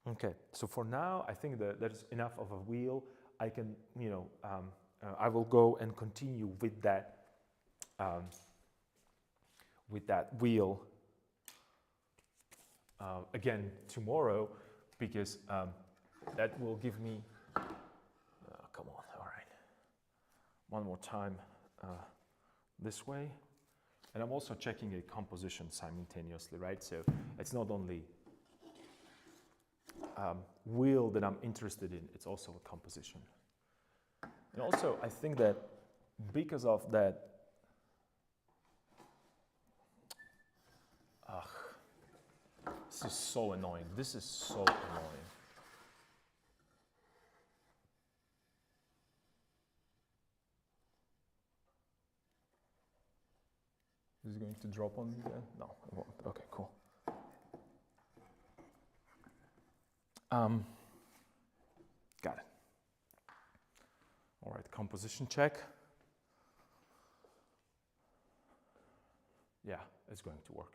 Okay, so for now, I think that there's enough of a wheel. I can, you know, I will go and continue with that wheel again tomorrow, because that will give me, come on, all right, one more time this way. And I'm also checking a composition simultaneously, right? So it's not only wheel that I'm interested in, it's also a composition. And also, I think that because of that, this is so annoying. This is so annoying. Is it going to drop on me again? No, it won't. Okay, cool. Got it. All right, composition check. Yeah, it's going to work.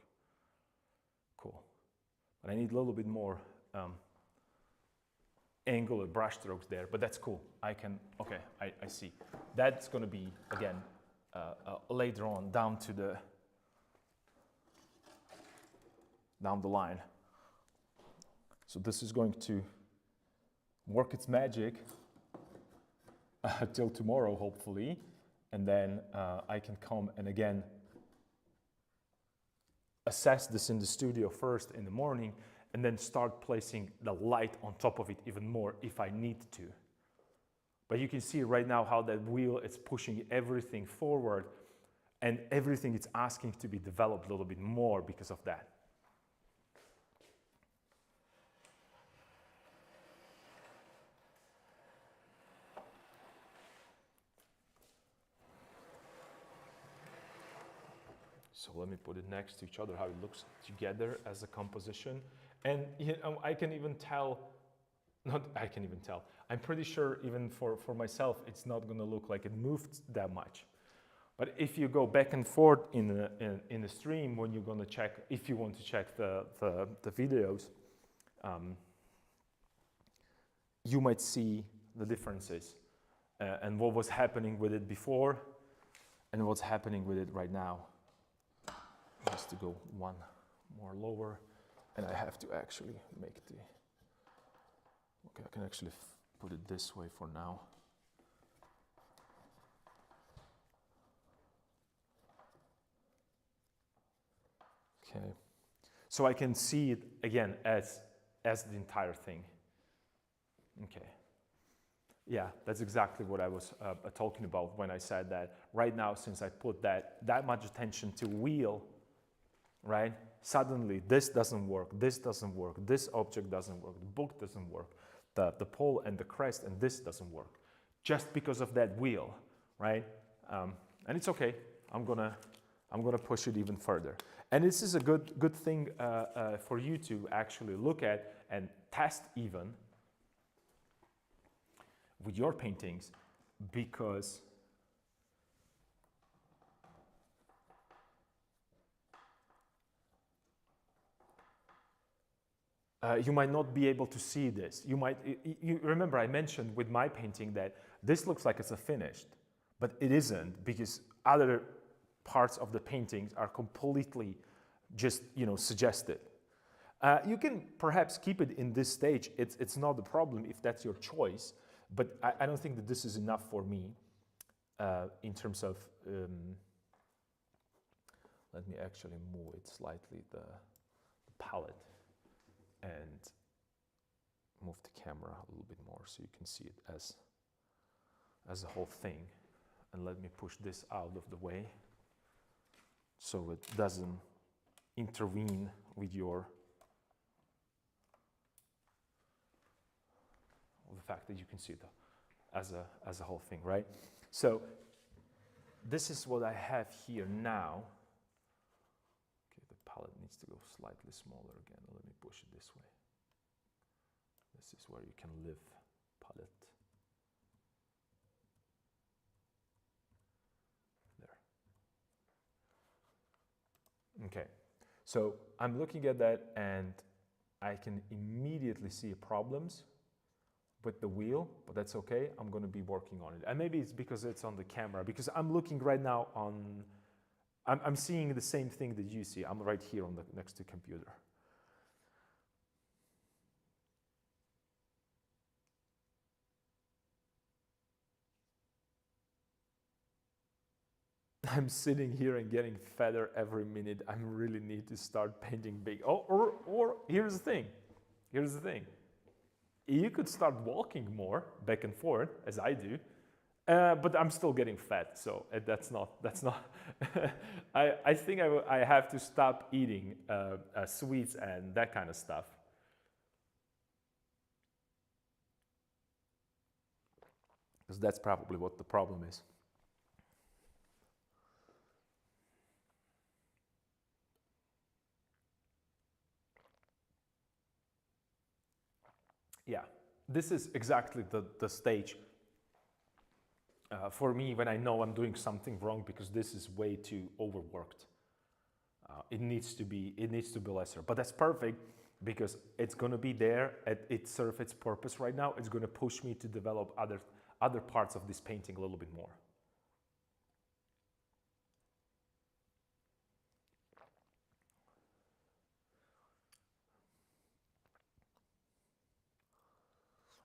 Cool. But I need a little bit more angular brush strokes there, but that's cool. I can, okay, I see. That's going to be, again, later on down the line. So this is going to work its magic. till tomorrow, hopefully. And then I can come and again assess this in the studio first in the morning, and then start placing the light on top of it even more if I need to. But you can see right now how that wheel is pushing everything forward, and everything it's asking to be developed a little bit more because of that. So let me put it next to each other, how it looks together as a composition. And you know, I can even tell, not I can even tell, I'm pretty sure even for myself, it's not gonna look like it moved that much. But if you go back and forth in the stream, when you're gonna check, if you want to check the videos, you might see the differences and what was happening with it before and what's happening with it right now. Has to go one more lower, and I have to actually make the, okay, I can actually put it this way for now. Okay, so I can see it again as the entire thing. Okay, yeah, that's exactly what I was talking about when I said that right now, since I put that much attention to wheel, right? Suddenly this doesn't work, this doesn't work, this object doesn't work, the book doesn't work, the pole and the crest and this doesn't work, just because of that wheel, right? And it's okay. I'm gonna push it even further. And this is a good thing for you to actually look at and test even with your paintings, because you might not be able to see this. You remember I mentioned with my painting that this looks like it's a finished, but it isn't, because other parts of the paintings are completely just, you know, suggested. You can perhaps keep it in this stage. It's not a problem if that's your choice, but I don't think that this is enough for me in terms of, let me actually move it slightly, the palette, and move the camera a little bit more so you can see it as a whole thing. And let me push this out of the way so it doesn't intervene with the fact that you can see it as a whole thing, right? So this is what I have here now. Okay, the palette needs to go slightly smaller again. Let me push it this way. This is where you can live palette. There. Okay, so I'm looking at that and I can immediately see problems with the wheel, but that's okay. I'm going to be working on it. And maybe it's because it's on the camera, because I'm looking right now on, I'm seeing the same thing that you see. I'm right here on the next to computer. I'm sitting here and getting fatter every minute. I really need to start painting big. Oh, or here's the thing. Here's the thing. You could start walking more back and forth, as I do, but I'm still getting fat, so that's not. I think I have to stop eating sweets and that kind of stuff. Because that's probably what the problem is. Yeah, this is exactly the stage for me when I know I'm doing something wrong, because this is way too overworked. It needs to be lesser, but that's perfect because it's going to be there. It serves its purpose right now. It's going to push me to develop other parts of this painting a little bit more.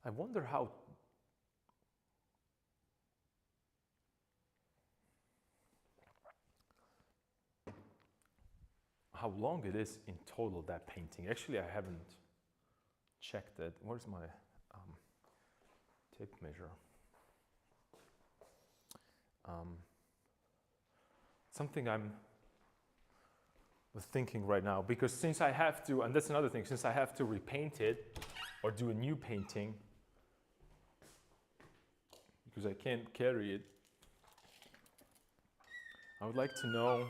I wonder how how long it is in total, that painting. Actually, I haven't checked it. Where's my tape measure? Something I'm thinking right now, because since I have to, and that's another thing, since I have to repaint it or do a new painting, because I can't carry it, I would like to know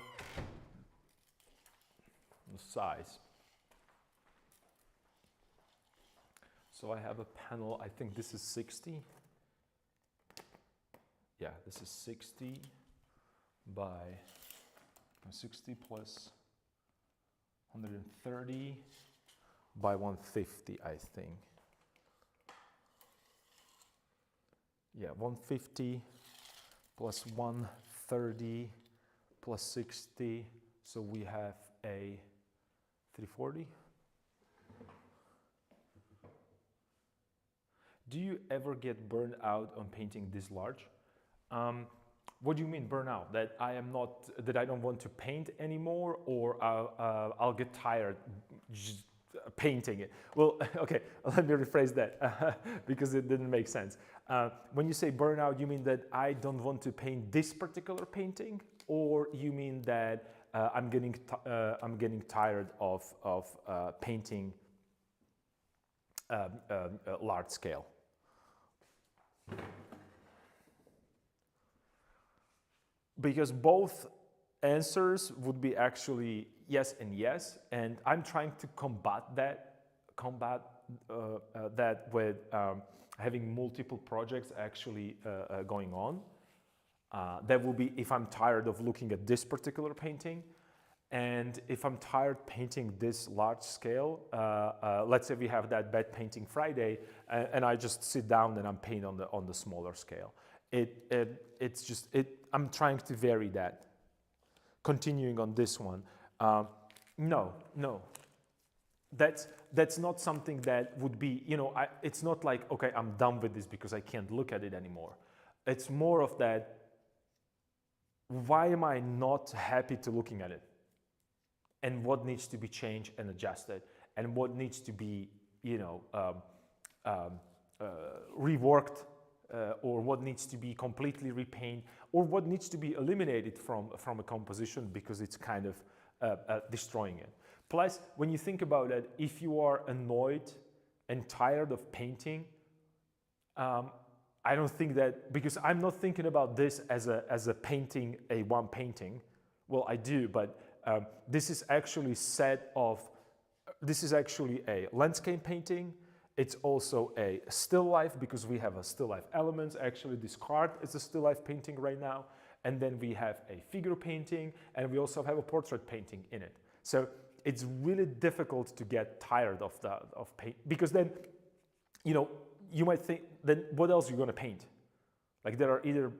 the size. So I have a panel, I think this is 60. Yeah, this is 60 by 60 plus 130 by 150, I think. Yeah, 150 plus 130 plus 60, so we have a 340. Do you ever get burned out on painting this large? What do you mean burnout? That I don't want to paint anymore, or I'll get tired just painting it? Well, okay, let me rephrase that because it didn't make sense. When you say burnout, you mean that I don't want to paint this particular painting, or you mean that I'm getting tired of painting large scale? Because both answers would be actually yes and yes, and I'm trying to combat that with having multiple projects actually going on. That will be if I'm tired of looking at this particular painting, and if I'm tired painting this large scale. Let's say we have that bed painting Friday, and I just sit down and I'm painting on the smaller scale. I'm trying to vary that. Continuing on this one, no, that's not something that would be, it's not like, okay, I'm done with this because I can't look at it anymore. It's more of that, why am I not happy to looking at it? And what needs to be changed and adjusted, and what needs to be, reworked, or what needs to be completely repainted, or what needs to be eliminated from a composition because it's kind of destroying it. Plus, when you think about it, if you are annoyed and tired of painting, I don't think that, because I'm not thinking about this as a painting, a one painting. Well, I do, but this is actually a landscape painting. It's also a still life, because we have a still life elements. Actually, this card is a still life painting right now. And then we have a figure painting, and we also have a portrait painting in it. So it's really difficult to get tired of paint, because then, you might think, then what else are you going to paint? Like there are either,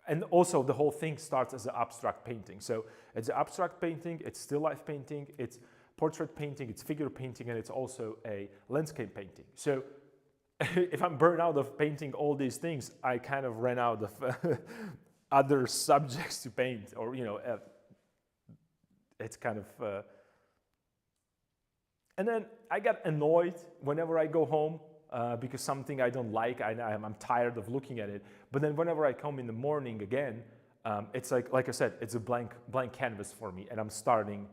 and also the whole thing starts as an abstract painting. So it's an abstract painting, it's still life painting, it's portrait painting, it's figure painting, and it's also a landscape painting. So if I'm burned out of painting all these things, I kind of ran out of other subjects to paint, or, it's kind of, and then I get annoyed whenever I go home because something I don't like, I'm tired of looking at it. But then whenever I come in the morning again, it's like I said, it's a blank canvas for me, and I'm starting,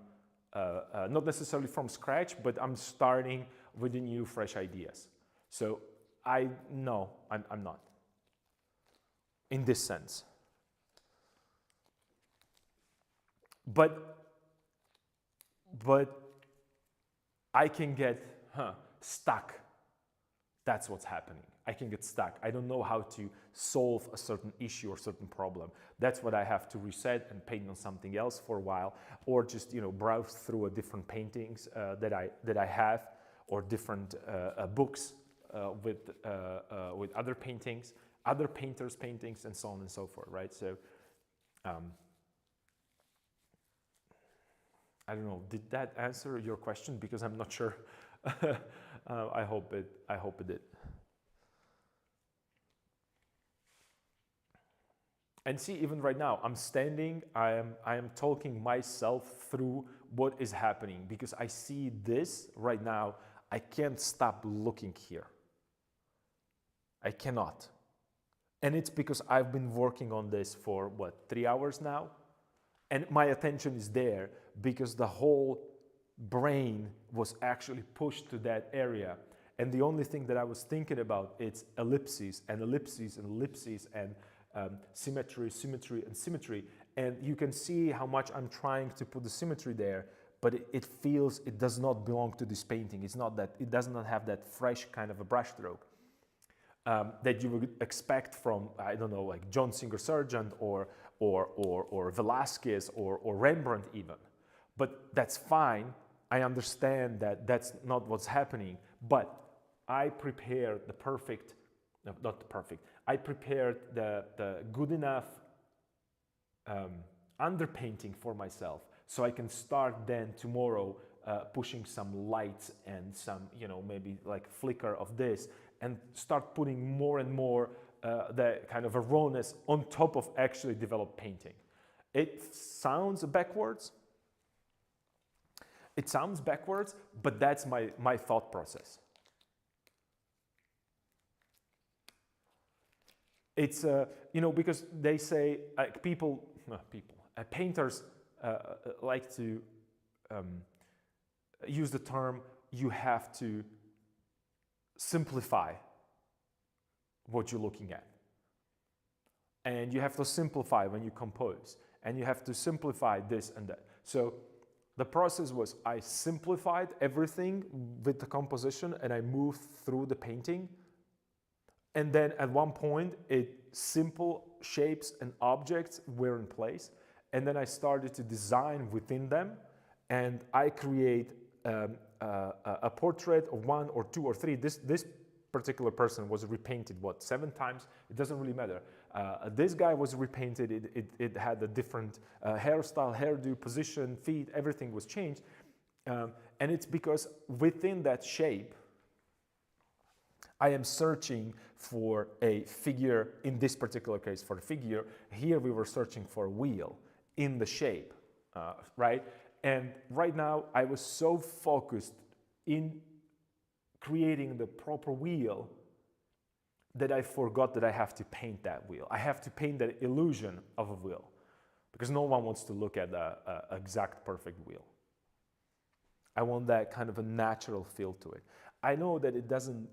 not necessarily from scratch, but I'm starting with the new, fresh ideas. So no, I'm not, in this sense. But I can get stuck. That's what's happening. I can get stuck. I don't know how to solve a certain issue or certain problem. That's what I have to reset and paint on something else for a while, or just browse through different paintings that I have, or different books with other paintings, other painters' paintings, and so on and so forth. Right. So. I don't know. Did that answer your question? Because I'm not sure. I hope it did. And see, even right now, I'm standing, I am talking myself through what is happening because I see this right now. I can't stop looking here. I cannot. And it's because I've been working on this for what, 3 hours now? And my attention is there because the whole brain was actually pushed to that area. And the only thing that I was thinking about is ellipses and ellipses and ellipses and symmetry, symmetry, and symmetry. And you can see how much I'm trying to put the symmetry there, but it feels it does not belong to this painting. It's not that, it does not have that fresh kind of a brushstroke that you would expect from, I don't know, like John Singer Sargent or Velázquez or Rembrandt even. But that's fine. I understand that that's not what's happening, but I prepared the perfect, no, not the perfect, I prepared the good enough underpainting for myself so I can start then tomorrow pushing some lights and some, you know, maybe like flicker of this and start putting more and more the kind of a rawness on top of actually developed painting. It sounds backwards. It sounds backwards, but that's my thought process. It's, you know, because they say painters like to use the term, you have to simplify what you're looking at. And you have to simplify when you compose. And you have to simplify this and that. So the process was I simplified everything with the composition and I moved through the painting. And then at one point, simple shapes and objects were in place. And then I started to design within them. And I create a portrait of 1 or 2 or 3. This particular person was repainted, what, 7 times? It doesn't really matter. This guy was repainted. It had a different hairstyle, hairdo, position, feet, everything was changed. And it's because within that shape, I am searching for a figure, in this particular case for a figure. Here we were searching for a wheel in the shape, right? And right now I was so focused in creating the proper wheel that I forgot that I have to paint that wheel. I have to paint that illusion of a wheel because no one wants to look at an exact perfect wheel. I want that kind of a natural feel to it. I know that it doesn't,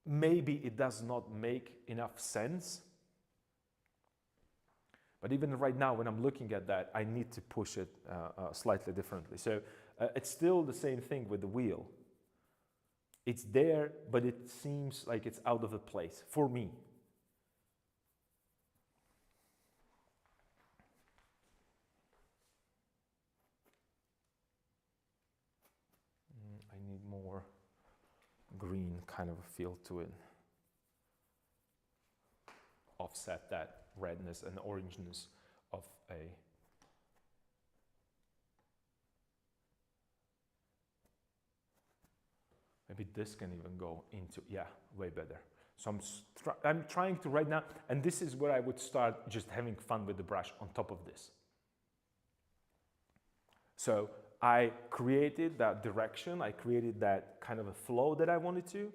maybe it does not make enough sense, but even right now when I'm looking at that, I need to push it slightly differently. So it's still the same thing with the wheel. It's there, but it seems like it's out of the place for me. I need more green kind of a feel to it. Offset that redness and orangeness of a maybe this can even go into, yeah, way better. So I'm trying to right now, and this is where I would start just having fun with the brush on top of this. So I created that direction, I created that kind of a flow that I wanted to.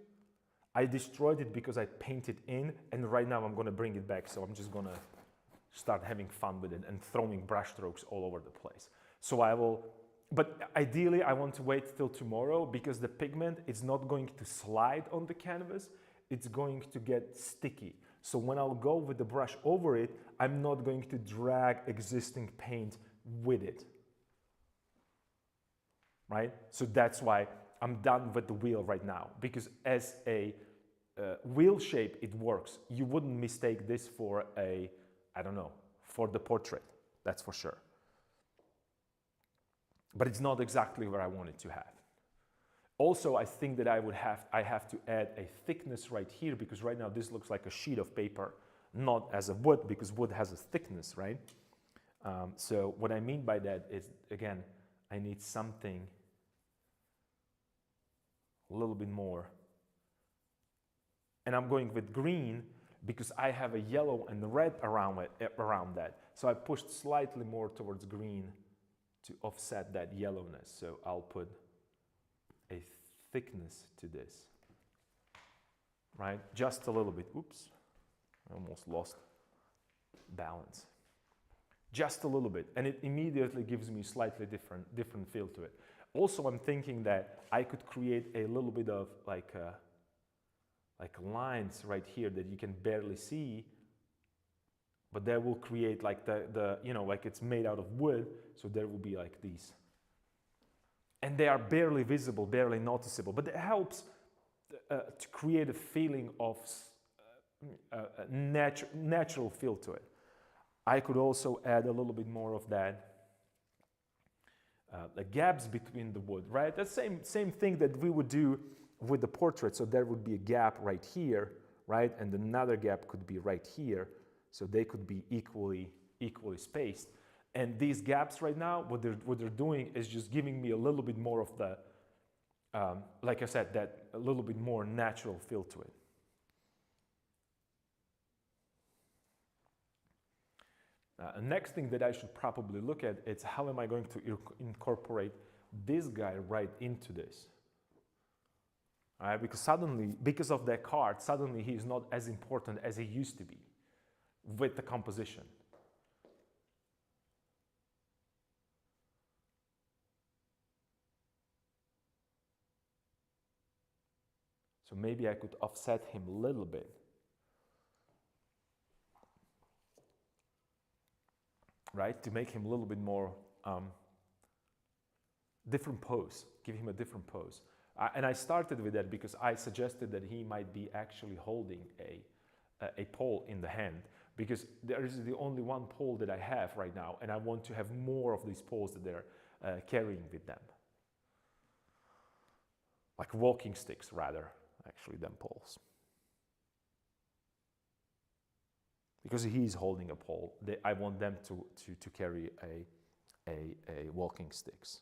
I destroyed it because I painted in, and right now I'm gonna bring it back. So I'm just gonna start having fun with it and throwing brush strokes all over the place. So I will, but ideally I want to wait till tomorrow because the pigment is not going to slide on the canvas, it's going to get sticky. So when I'll go with the brush over it, I'm not going to drag existing paint with it. Right? So that's why I'm done with the wheel right now, because as a wheel shape, it works. You wouldn't mistake this for a, I don't know, for the portrait, that's for sure. But it's not exactly where I want it to have. Also, I think that I have to add a thickness right here, because right now this looks like a sheet of paper, not as a wood, because wood has a thickness, right? So what I mean by that is, again, I need something a little bit more And I'm going with green because I have a yellow and red around that. So I pushed slightly more towards green to offset that yellowness. So I'll put a thickness to this, right? Just a little bit. Oops, I almost lost balance. Just a little bit, and it immediately gives me slightly different feel to it. Also, I'm thinking that I could create a little bit of like lines right here that you can barely see, but that will create like the you know, like it's made out of wood, so there will be like these. And they are barely visible, barely noticeable, but it helps to create a feeling of natural feel to it. I could also add a little bit more of that, the gaps between the wood, right? The same thing that we would do with the portrait. So there would be a gap right here, right? And another gap could be right here. So they could be equally spaced. And these gaps right now, what they're doing is just giving me a little bit more of the, like I said, that a little bit more natural feel to it. Next thing that I should probably look at is how am I going to incorporate this guy right into this? All right, because suddenly, because of that card, suddenly he is not as important as he used to be with the composition. So maybe I could offset him a little bit. Right, to make him a little bit more different pose, give him a different pose. And I started with that because I suggested that he might be actually holding a pole in the hand, because there is the only one pole that I have right now, and I want to have more of these poles that they're carrying with them. Like walking sticks rather, actually, than poles. Because he's holding a pole, I want them to carry a walking sticks.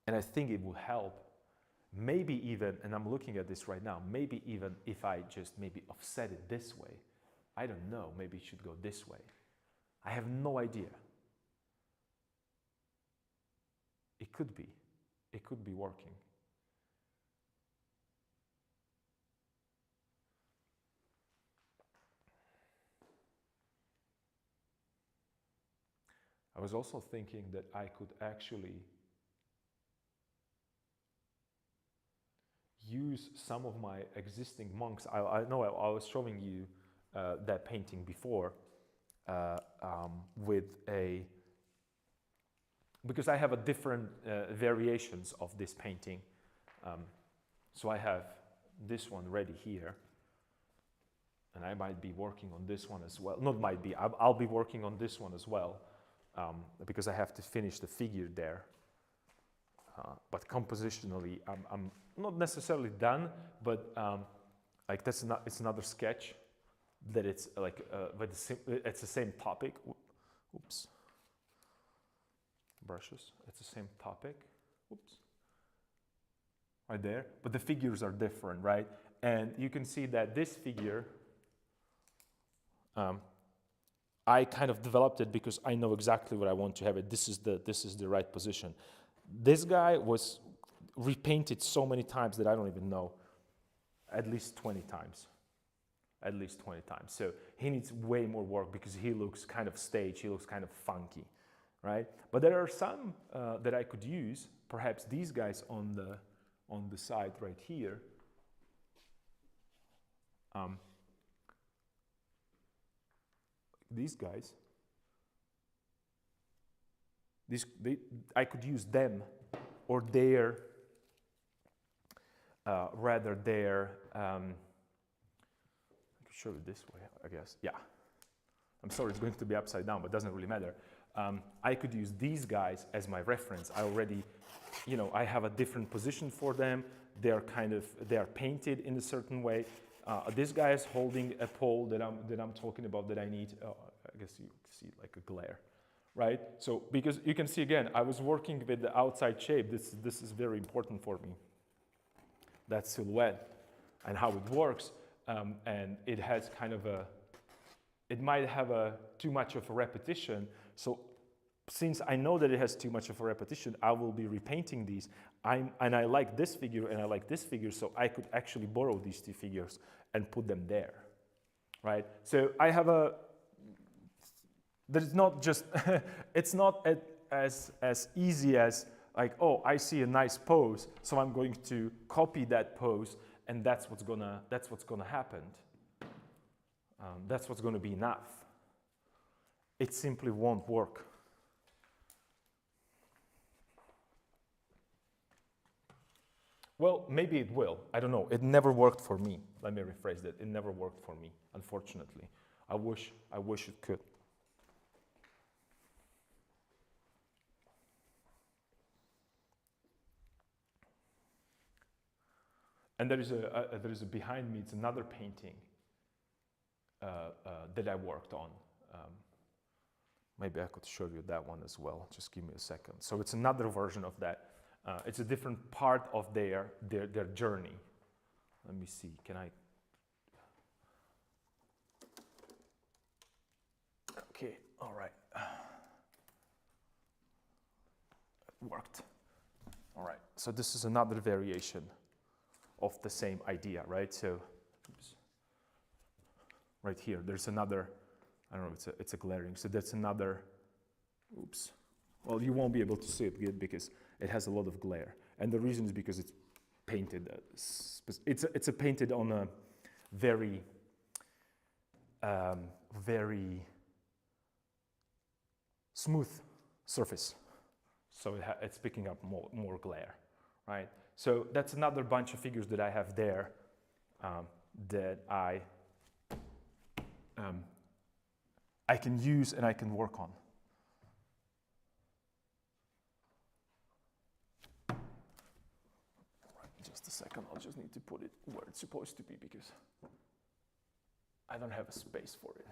And I think it will help, maybe even, and I'm looking at this right now, maybe even if I just maybe offset it this way. I don't know, maybe it should go this way. I have no idea. It could be working. I was also thinking that I could actually use some of my existing monks. I know I was showing you that painting before because I have a different variations of this painting. So I have this one ready here, and I might be working on this one as well. Not might be, I'll be working on this one as well. Because I have to finish the figure there. But compositionally, I'm not necessarily done, but like it's another sketch that it's like, it's the same topic. Oops. Brushes, it's the same topic. Oops. Right there, but the figures are different, right? And you can see that this figure, I kind of developed it because I know exactly what I want to have it. This is the right position. This guy was repainted so many times that I don't even know, at least 20 times. At least 20 times. So he needs way more work because he looks kind of staged, he looks kind of funky, right? But there are some that I could use, perhaps these guys on the side right here. These guys, I could use them or their, rather their, I could show it this way, I guess, yeah. I'm sorry, it's going to be upside down, but it doesn't really matter. I could use these guys as my reference. I already, I have a different position for them. They are painted in a certain way. This guy is holding a pole that I'm talking about that I need. I guess you see like a glare, right? So because you can see again, I was working with the outside shape. This is very important for me. That silhouette. and how it works. And it has kind of it might have too much of a repetition. So since I know that it has too much of a repetition, I will be repainting these. And I like this figure and I like this figure, so I could actually borrow these two figures and put them there, right? So I have there's not just, it's not as easy as like, oh, I see a nice pose, so I'm going to copy that pose, and that's what's gonna happen. That's what's gonna be enough. It simply won't work. Well, maybe it will. I don't know. It never worked for me. Let me rephrase that. It never worked for me, unfortunately. I wish it could. And there is a behind me. It's another painting that I worked on. Maybe I could show you that one as well. Just give me a second. So it's another version of that. It's a different part of their journey. Let me see. Can I? Okay. All right. It worked. All right. So this is another variation of the same idea, right? So, oops. Right here, there's another. I don't know. It's a glaring. So that's another. Oops. Well, you won't be able to see it good because it has a lot of glare, and the reason is because it's painted. It's painted on a very, very smooth surface, so it's picking up more glare, right? So that's another bunch of figures that I have there that I can use and I can work on. Just a second, I'll just need to put it where it's supposed to be because I don't have a space for it.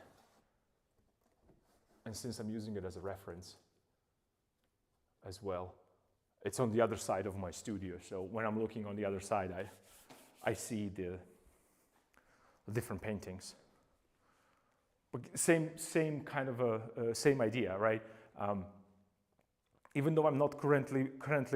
And since I'm using it as a reference as well, it's on the other side of my studio. So when I'm looking on the other side, I see the different paintings. But same kind of same idea, right? Even though I'm not currently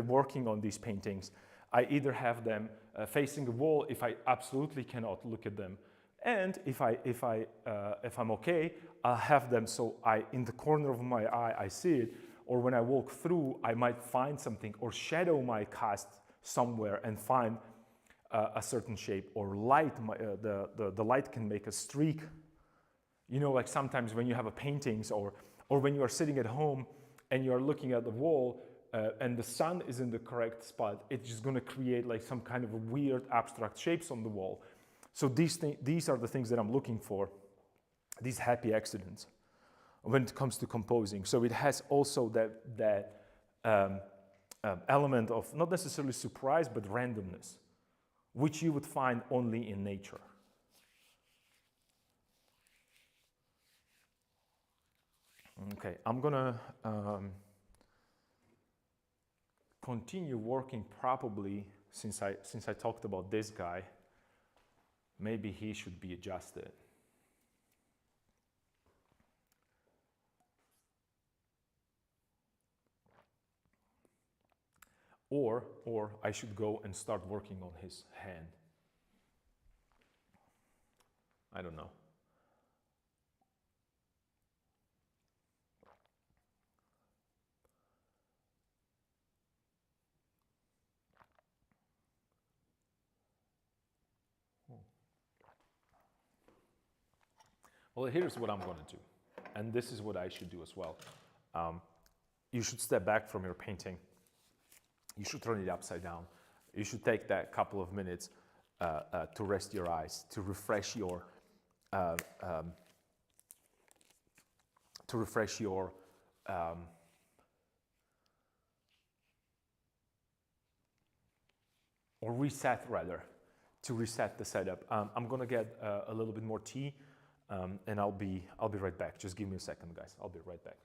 working on these paintings, I either have them facing a wall if I absolutely cannot look at them, and if I'm okay, I'll have them so in the corner of my eye I see it, or when I walk through I might find something, or shadow my cast somewhere and find a certain shape, or light. The light can make a streak. You know, like sometimes when you have a paintings, or when you are sitting at home and you are looking at the wall. And the sun is in the correct spot, it's just going to create like some kind of a weird abstract shapes on the wall. So these are the things that I'm looking for, these happy accidents when it comes to composing. So it has also that element of not necessarily surprise, but randomness, which you would find only in nature. Okay, I'm gonna continue working probably, since I talked about this guy, maybe he should be adjusted. Or I should go and start working on his hand. I don't know. Well, here's what I'm going to do, and this is what I should do as well. You should step back from your painting. You should turn it upside down. You should take that couple of minutes to rest your eyes, to refresh your or reset rather, to reset the setup. I'm gonna get a little bit more tea, and I'll be right back. Just give me a second, guys. I'll be right back.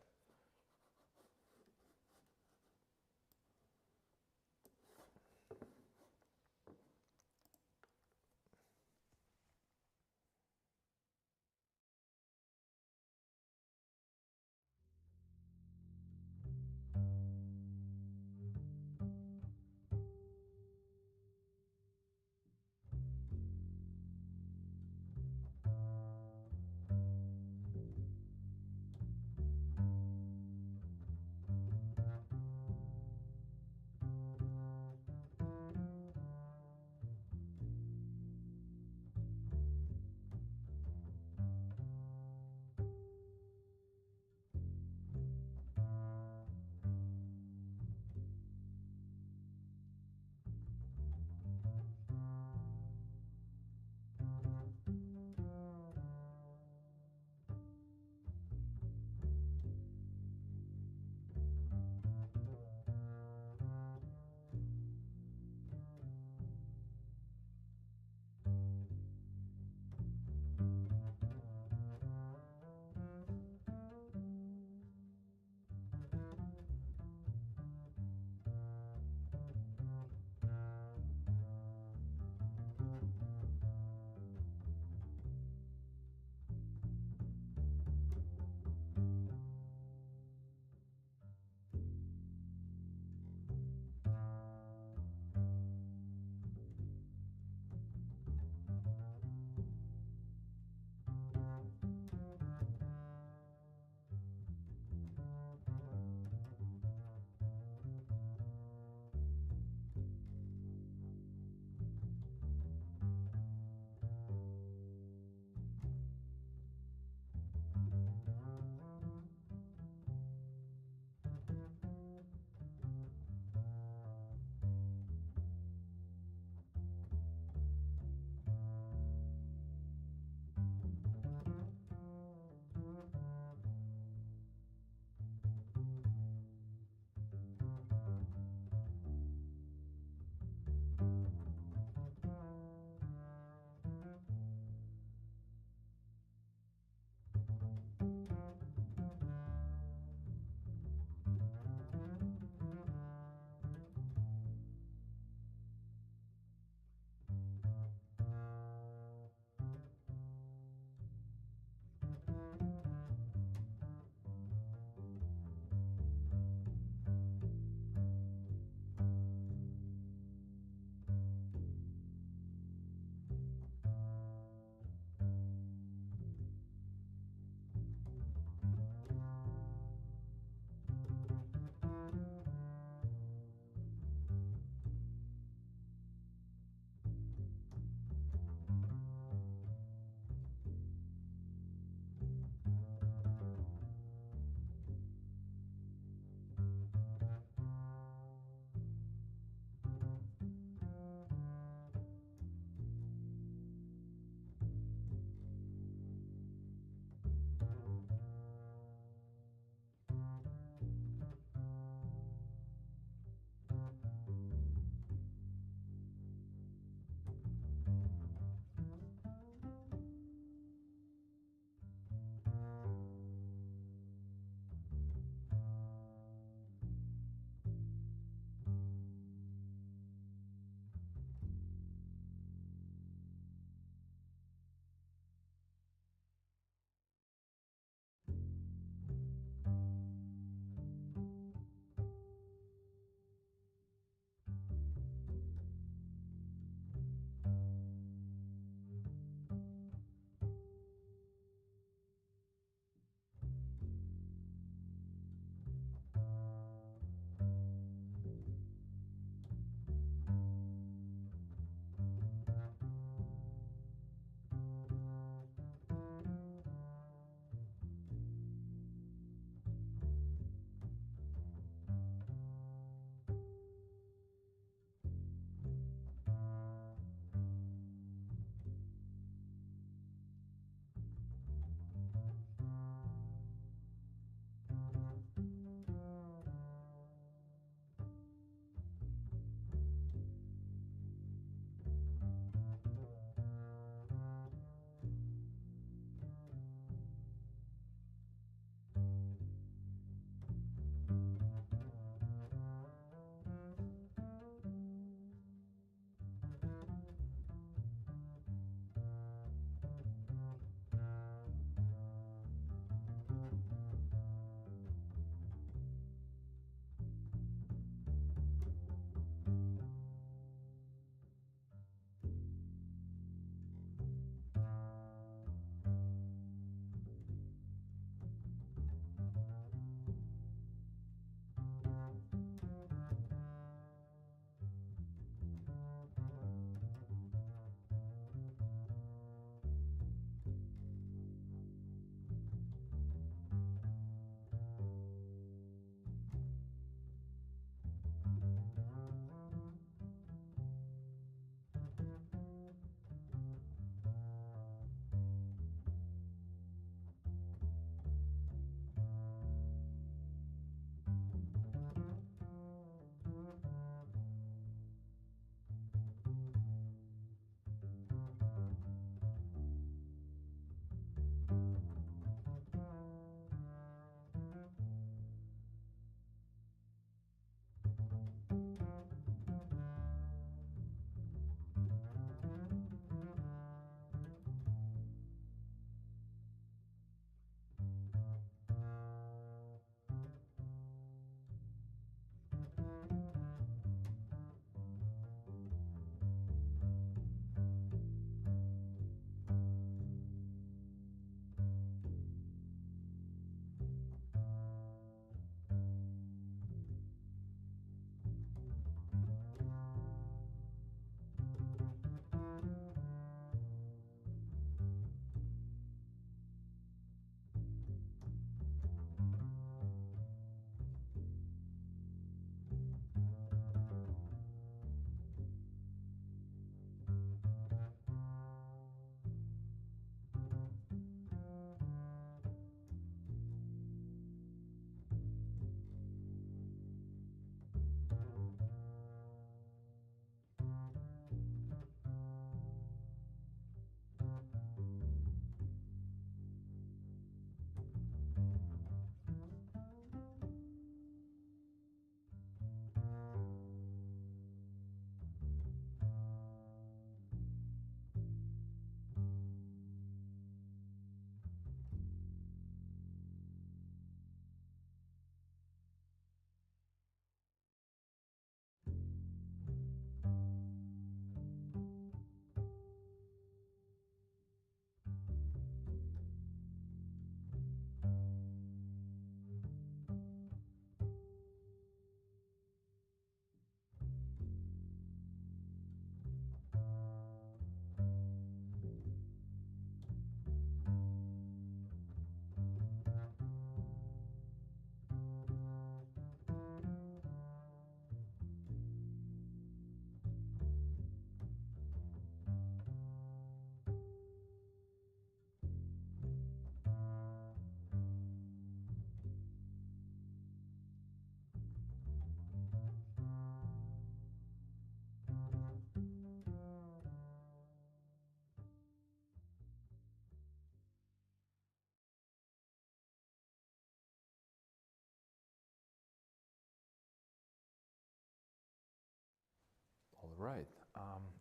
right,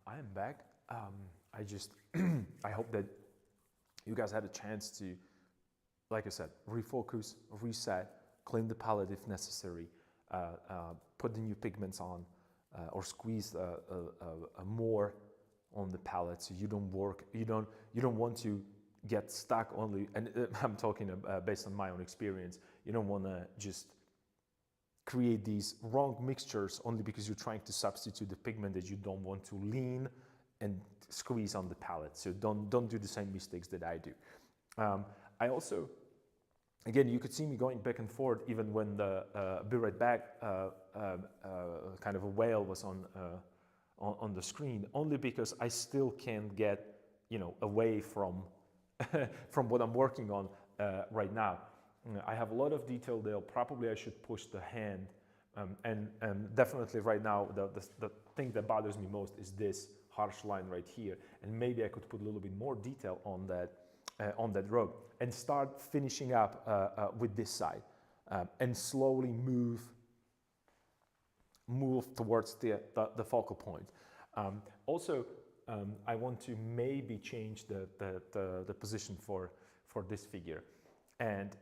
I am back. I just, I hope that you guys had a chance to, like I said, refocus, reset, clean the palette if necessary, put the new pigments on, or squeeze more on the palette so you don't work, you don't want to get stuck only, and I'm talking based on my own experience, you don't want to just create these wrong mixtures only because you're trying to substitute the pigment that you don't want to lean and squeeze on the palette. So don't do the same mistakes that I do. I also, again, you could see me going back and forth even when the Be Right Back kind of a whale was on the screen, only because I still can't get, away from from what I'm working on right now. I have a lot of detail there. Probably I should push the hand, and definitely right now the thing that bothers me most is this harsh line right here, and maybe I could put a little bit more detail on that rogue and start finishing up with this side, and slowly move towards the focal point. Also, I want to maybe change the position for this figure, and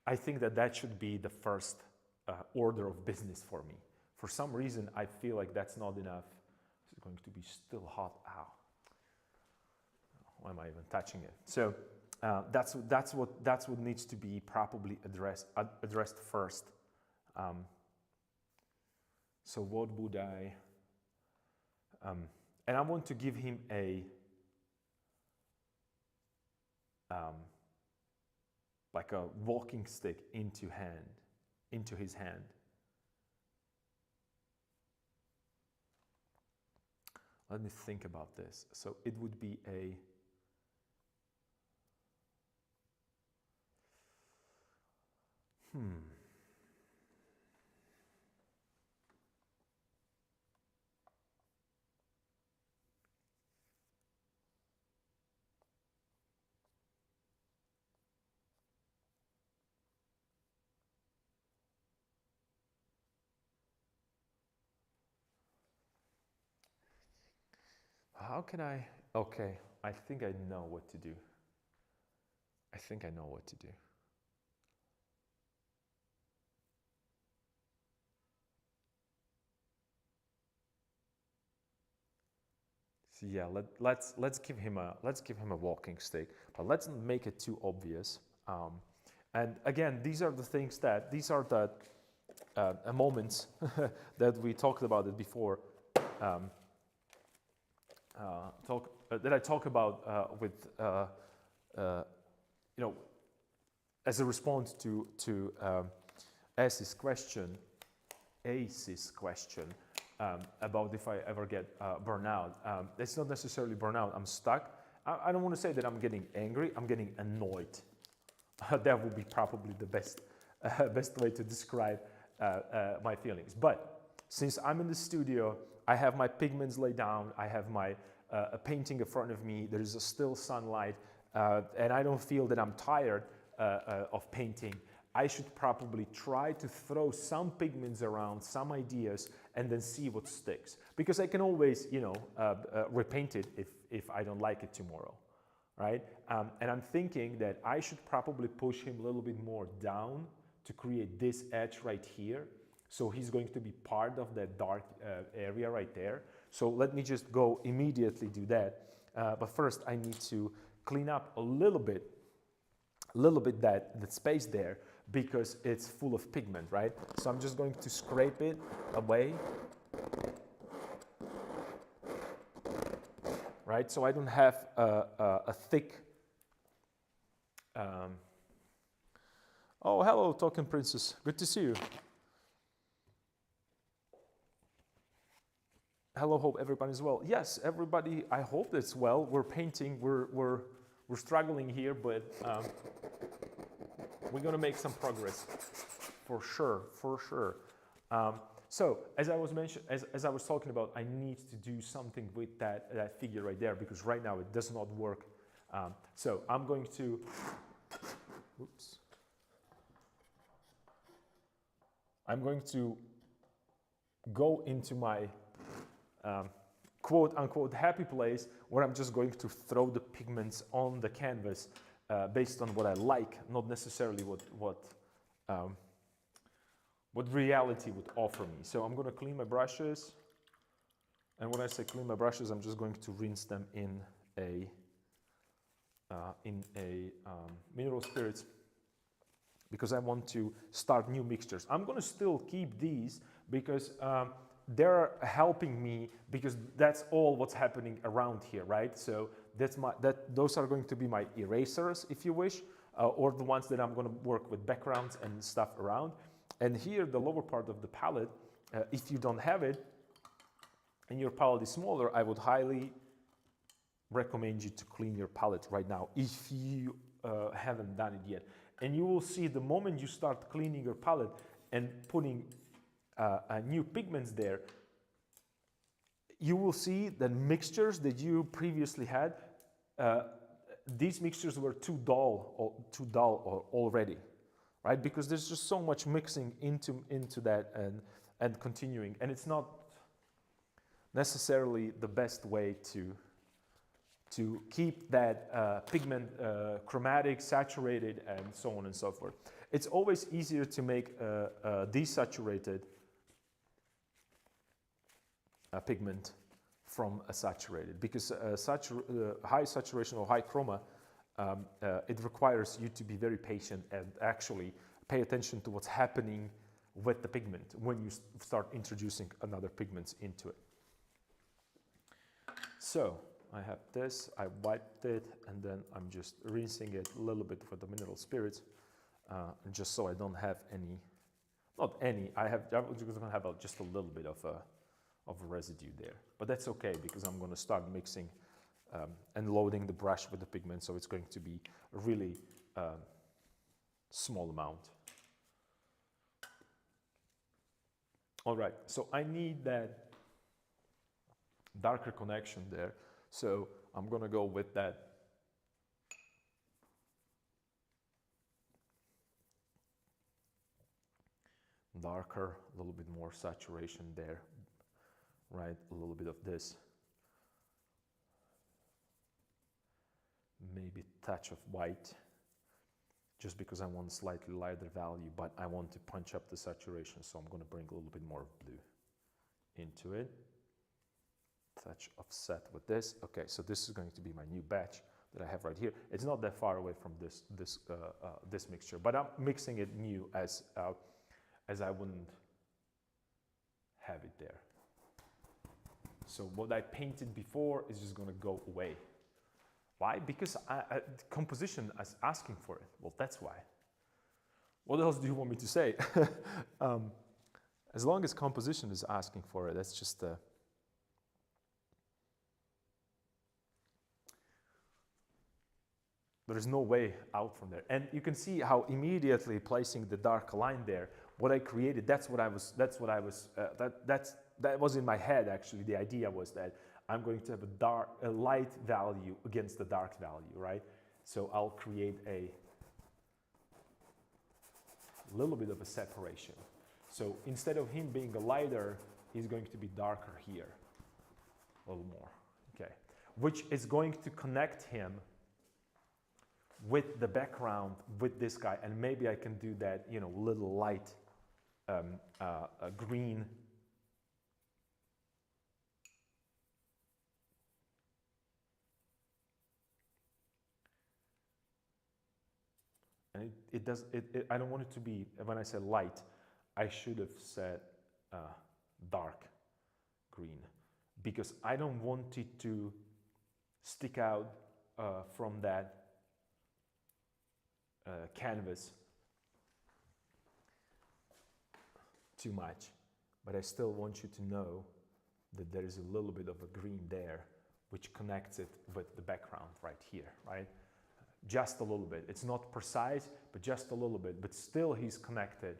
I think that should be the first order of business for me. For some reason, I feel like that's not enough. This is going to be still hot. Ow. Why am I even touching it? So that's what needs to be probably addressed first. So what would I? And I want to give him a like a walking stick into his hand. Let me think about this. So it would be a How can I? Okay, I think I know what to do. I think I know what to do. So yeah, let's give him a walking stick, but let's not make it too obvious. And again, these are the moments that we talked about it before. That I talk about with as a response to Ace's question about if I ever get burnout. It's not necessarily burnout. I'm stuck. I don't want to say that I'm getting angry. I'm getting annoyed. That would be probably the best way to describe my feelings. But since I'm in the studio, I have my pigments laid down. I have my a painting in front of me. There is a still sunlight, and I don't feel that I'm tired of painting. I should probably try to throw some pigments around, some ideas, and then see what sticks. Because I can always, repaint it if I don't like it tomorrow, right? And I'm thinking that I should probably push him a little bit more down to create this edge right here. So he's going to be part of that dark area right there. So let me just go immediately do that. But first I need to clean up a little bit that space there because it's full of pigment, right? So I'm just going to scrape it away, right? So I don't have a thick, oh, hello, Token Princess. Good to see you. Hello, hope everybody's well. Yes, everybody, I hope it's well. We're painting, we're struggling here, but we're gonna make some progress for sure. So as I was talking about, I need to do something with that figure right there because right now it does not work. So I'm going to, oops. I'm going to go into my quote unquote happy place where I'm just going to throw the pigments on the canvas based on what I like, not necessarily what reality would offer me. So I'm going to clean my brushes, and when I say clean my brushes, I'm just going to rinse them in a mineral spirits, because I want to start new mixtures. I'm going to still keep these because they're helping me, because that's all what's happening around here, right? So those are going to be my erasers, if you wish, or the ones that I'm going to work with backgrounds and stuff around. And here, the lower part of the palette, if you don't have it and your palette is smaller, I would highly recommend you to clean your palette right now if you haven't done it yet. And you will see the moment you start cleaning your palette and putting new pigments there, you will see that mixtures that you previously had, these mixtures were too dull already, right? Because there's just so much mixing into that and continuing, and it's not necessarily the best way to keep that pigment chromatic, saturated, and so on and so forth. It's always easier to make a desaturated pigment from a saturated, because high saturation or high chroma, it requires you to be very patient and actually pay attention to what's happening with the pigment when you start introducing another pigments into it. So I have this, I wiped it, and then I'm just rinsing it a little bit with the mineral spirits, just so I don't have any, not any, I'm just going to have just a little bit of a residue there. But that's okay, because I'm going to start mixing and loading the brush with the pigment, so it's going to be a really small amount. All right, so I need that darker connection there. So I'm going to go with that darker, a little bit more saturation there, right? A little bit of this. Maybe a touch of white, just because I want a slightly lighter value, but I want to punch up the saturation, so I'm going to bring a little bit more of blue into it. Touch offset with this. Okay, so this is going to be my new batch that I have right here. It's not that far away from this mixture, but I'm mixing it new as I wouldn't have it there. So what I painted before is just going to go away. Why? Because composition is asking for it. Well, that's why. What else do you want me to say? As long as composition is asking for it, that's just there is no way out from there. And you can see how immediately placing the dark line there, what I created, that was in my head actually. The idea was that I'm going to have a light value against the dark value, right? So I'll create a little bit of a separation. So instead of him being a lighter, he's going to be darker here, a little more, okay? Which is going to connect him with the background, with this guy, and maybe I can do that, you know, little light green. And I don't want it to be, when I say light, I should have said dark green, because I don't want it to stick out from that canvas too much, but I still want you to know that there is a little bit of a green there, which connects it with the background right here, right? Just a little bit. It's not precise, but just a little bit, but still he's connected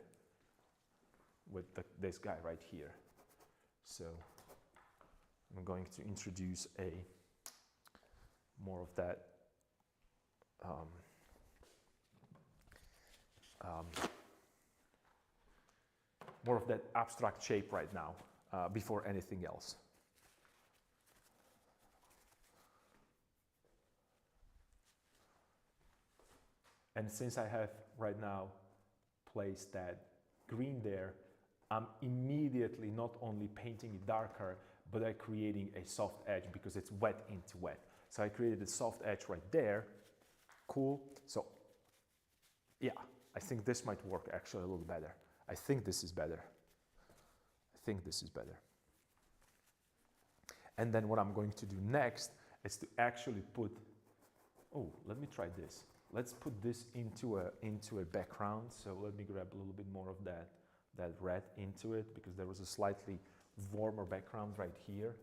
with this guy right here. So I'm going to introduce more of that more of that abstract shape right now, before anything else. And since I have right now placed that green there, I'm immediately not only painting it darker, but I'm creating a soft edge because it's wet into wet. So I created a soft edge right there. Cool. So yeah, I think this might work actually a little better. I think this is better. I think this is better. And then what I'm going to do next is to actually put, oh, let me try this. Let's put this into a background. So let me grab a little bit more of that red into it, because there was a slightly warmer background right here.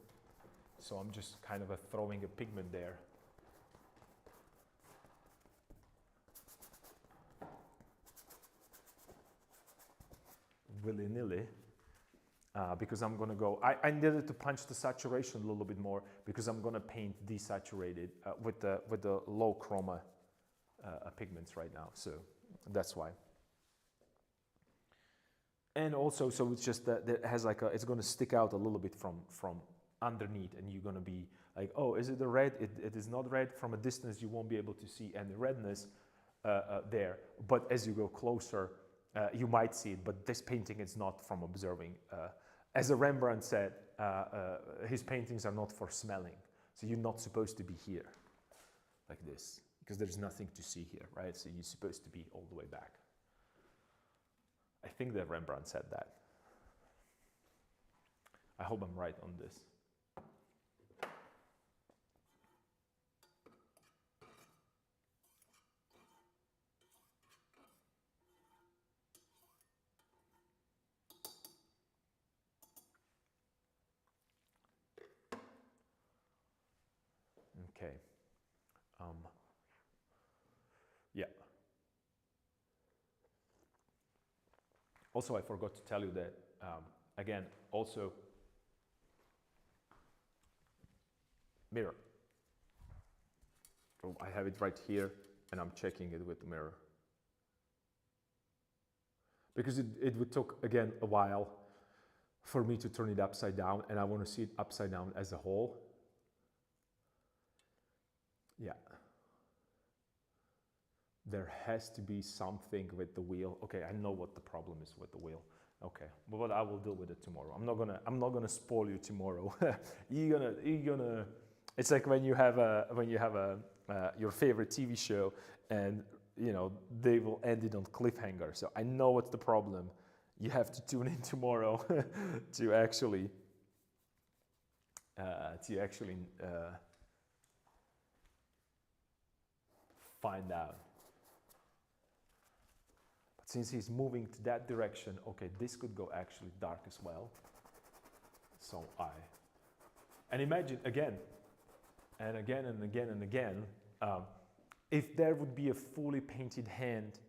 So I'm just kind of throwing a pigment there. Willy-nilly. Because I'm gonna go, I needed to punch the saturation a little bit more because I'm gonna paint desaturated with the low chroma pigments right now. So that's why. And also, so it's just that it has like it's gonna stick out a little bit from underneath, and you're gonna be like, oh, is it a red? It is not red. From a distance, you won't be able to see any redness there. But as you go closer, you might see it. But this painting is not from observing. As a Rembrandt said, his paintings are not for smelling. So you're not supposed to be here like this, because there's nothing to see here, right? So you're supposed to be all the way back. I think that Rembrandt said that. I hope I'm right on this. Okay. Yeah. Also, I forgot to tell you that, again, also, mirror. So I have it right here, and I'm checking it with the mirror. Because it would take, again, a while for me to turn it upside down, and I want to see it upside down as a whole. Yeah. There has to be something with the wheel. Okay, I know what the problem is with the wheel. Okay, but I will deal with it tomorrow. I'm not gonna spoil you tomorrow. you're gonna. It's like when you have your favorite TV show, and you know they will end it on cliffhanger. So I know what's the problem. You have to tune in tomorrow to actually find out. Since he's moving to that direction, okay, this could go actually dark as well. So and imagine again, and again and again and again, if there would be a fully painted hand,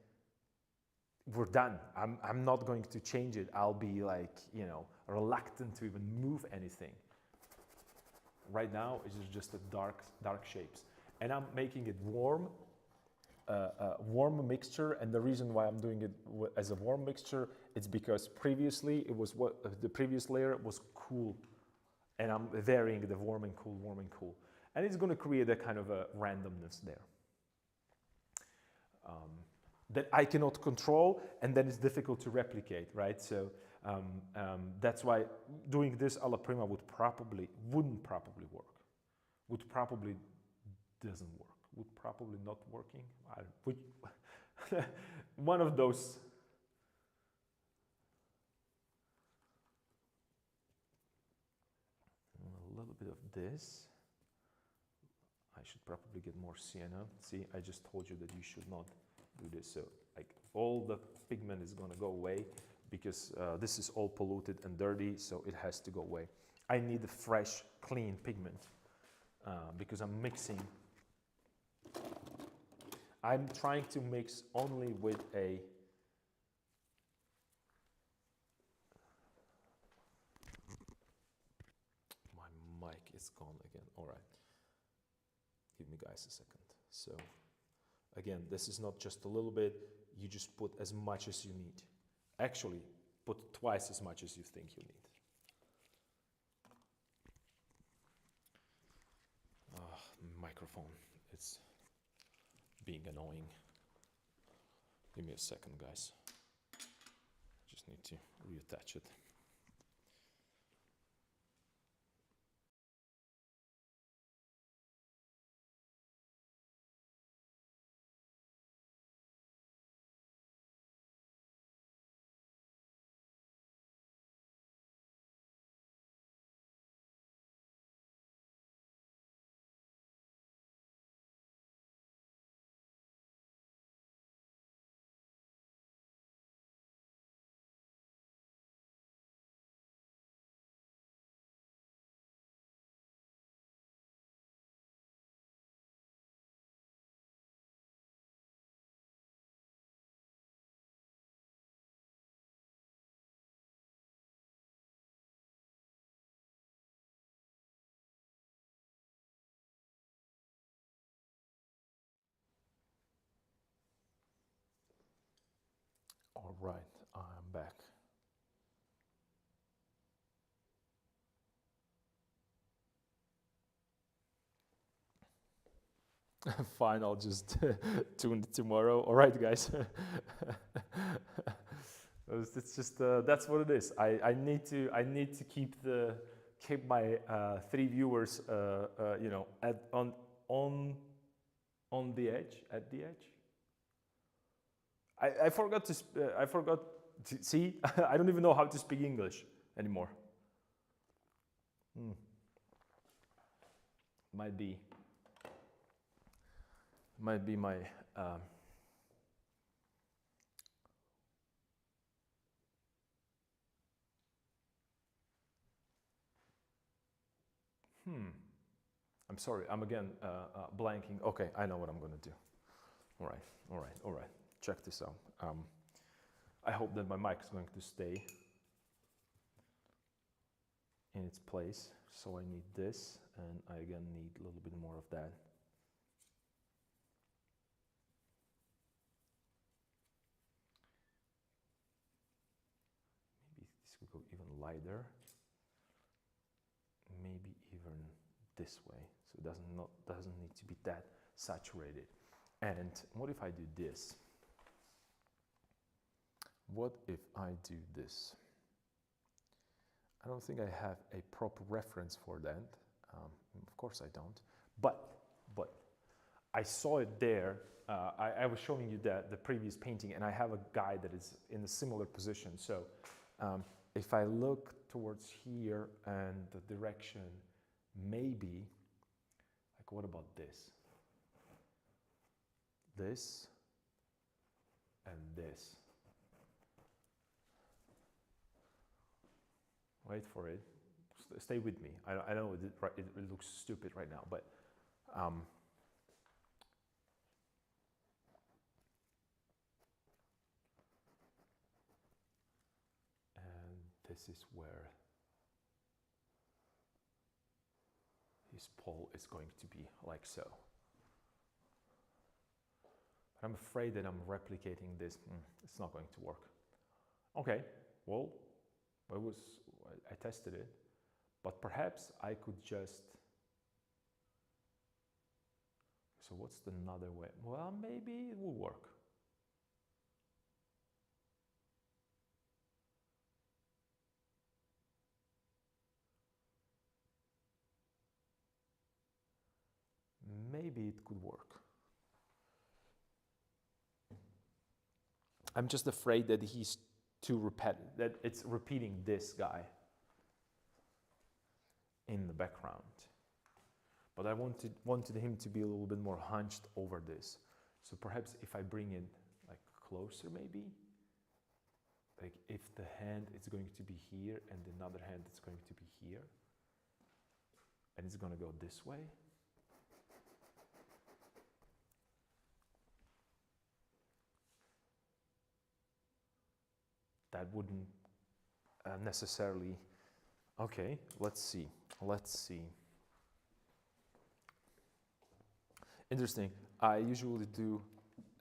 we're done. I'm not going to change it. I'll be like, you know, reluctant to even move anything. Right now, it's just a dark shapes. And I'm making it warm. Warm mixture, and the reason why I'm doing it as a warm mixture, it's because previously it was the previous layer was cool, and I'm varying the warm and cool, and it's going to create a kind of a randomness there that I cannot control, and then it's difficult to replicate, right? So that's why doing this alla prima wouldn't probably work, would probably doesn't work. Would probably not working. One of those. A little bit of this. I should probably get more sienna. See, I just told you that you should not do this. So like all the pigment is gonna go away because this is all polluted and dirty, so it has to go away. I need a fresh, clean pigment because I'm mixing. I'm trying to mix only with a my mic is gone again. All right, give me guys a second. So again, this is not just a little bit, you just put as much as you need. Actually, put twice as much as you think you need. Microphone, it's being annoying. Give me a second, guys. Just need to reattach it. All right, I'm back. Fine, I'll just tune it tomorrow. All right, guys. It's just that's what it is. I need to keep my 3 viewers you know on the edge, at the edge. I forgot to see. I don't even know how to speak English anymore. Might be my I'm sorry, I'm again blanking. Okay, I know what I'm gonna do. All right. Check this out. I hope that my mic is going to stay in its place. So I need this, and I again need a little bit more of that. Maybe this could go even lighter. Maybe even this way, so it doesn't need to be that saturated. And what if I do this? What if I do this? I don't think I have a proper reference for that. Of course I don't. But I saw it there. I was showing you the previous painting, and I have a guy that is in a similar position. So if I look towards here and the direction, maybe, like, what about this? This and this. Wait for it. Stay with me. I know it looks stupid right now, but and this is where his pole is going to be, like so. But I'm afraid that I'm replicating this. It's not going to work. Okay, well, I tested it, but perhaps I could just. So what's another way? Well, maybe it will work. Maybe it could work. I'm just afraid that he's too repetitive, that it's repeating this guy in the background. But I wanted him to be a little bit more hunched over this. So perhaps if I bring it like closer, maybe, like if the hand is going to be here and another hand is going to be here, and it's going to go this way. That wouldn't necessarily. Okay, let's see. Interesting. I usually do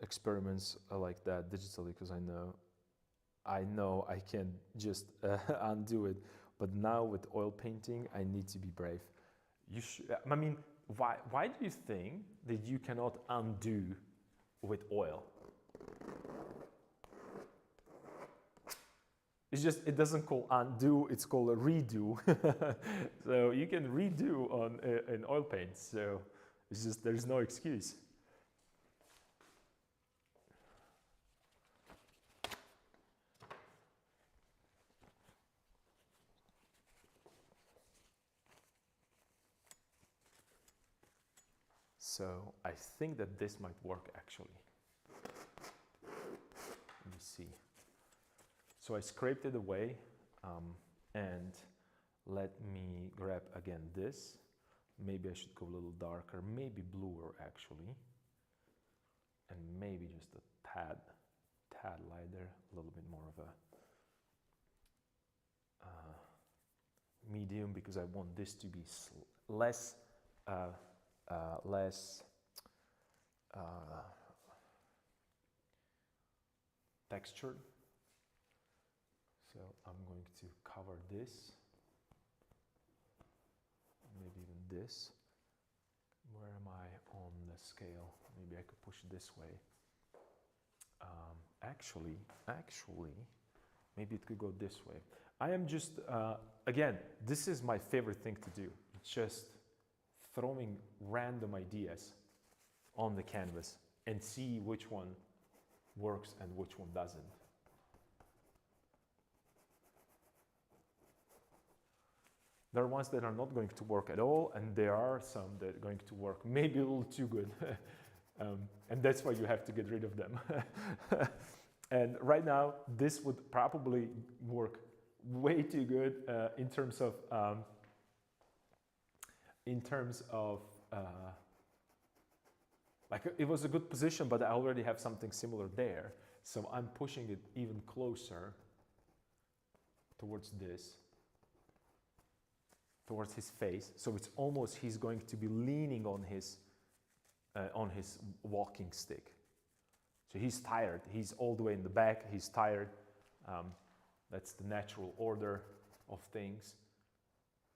experiments like that digitally because I know I can just undo it. But now with oil painting, I need to be brave. I mean, why do you think that you cannot undo with oil? It's just, it doesn't call undo, it's called a redo. So you can redo on in oil paints. So it's just, there's no excuse. So I think that this might work actually. Let me see. So I scraped it away, and let me grab again this. Maybe I should go a little darker, maybe bluer actually. And maybe just a tad lighter, a little bit more of a medium, because I want this to be less textured. So I'm going to cover this, maybe even this. Where am I on the scale? Maybe I could push this way. Actually, maybe it could go this way. I am just, again, this is my favorite thing to do. It's just throwing random ideas on the canvas and see which one works and which one doesn't. There are ones that are not going to work at all, and there are some that are going to work maybe a little too good. And that's why you have to get rid of them. And right now, this would probably work way too good in terms of like, it was a good position, but I already have something similar there. So I'm pushing it even closer towards this, towards his face. So it's almost, he's going to be leaning on his walking stick. So he's tired. He's all the way in the back. He's tired. That's the natural order of things.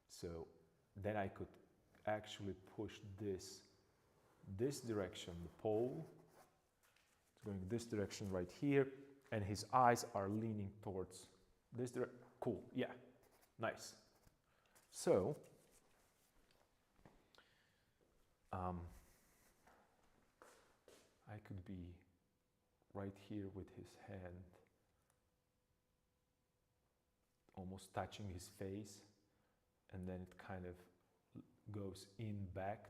So then I could actually push this direction, the pole. It's going this direction right here, and his eyes are leaning towards this direction. Cool, yeah, nice. So, I could be right here with his hand almost touching his face, and then it kind of goes back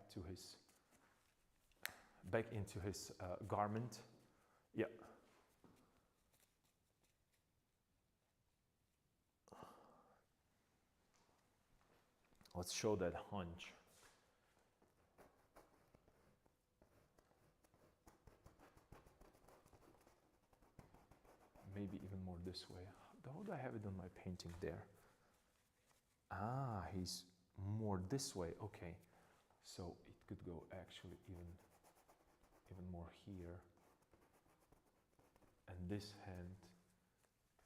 into his garment. Yeah. Let's show that hunch. Maybe even more this way. How do I have it on my painting there? Ah, he's more this way. Okay, so it could go actually even more here. And this hand,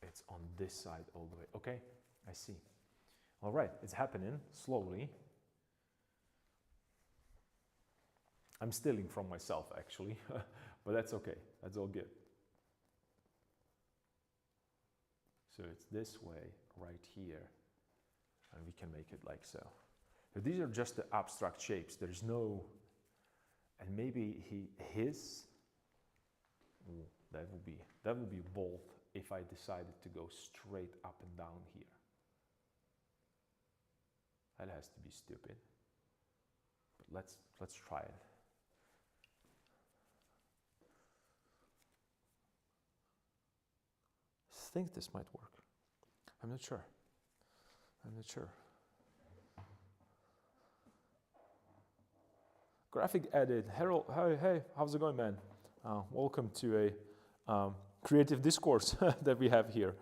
it's on this side all the way. Okay, I see. All right, it's happening slowly. I'm stealing from myself actually, but that's okay. That's all good. So it's this way right here, and we can make it like so. So these are just the abstract shapes. There's no, and maybe that would be bold if I decided to go straight up and down here. That has to be stupid. But let's try it. I think this might work. I'm not sure. Graphic edit. Harold, hey, how's it going, man? Welcome to a creative discourse that we have here.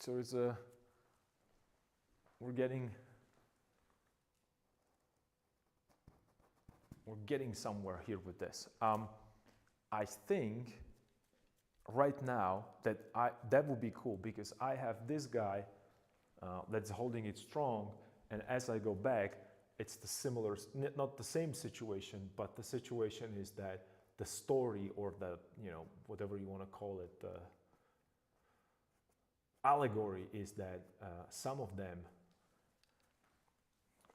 So it's we're getting somewhere here with this. I think right now that would be cool, because I have this guy that's holding it strong, and as I go back, it's the similar, not the same situation, but the situation is that the story, or the, you know, whatever you want to call it, the allegory, is that some of them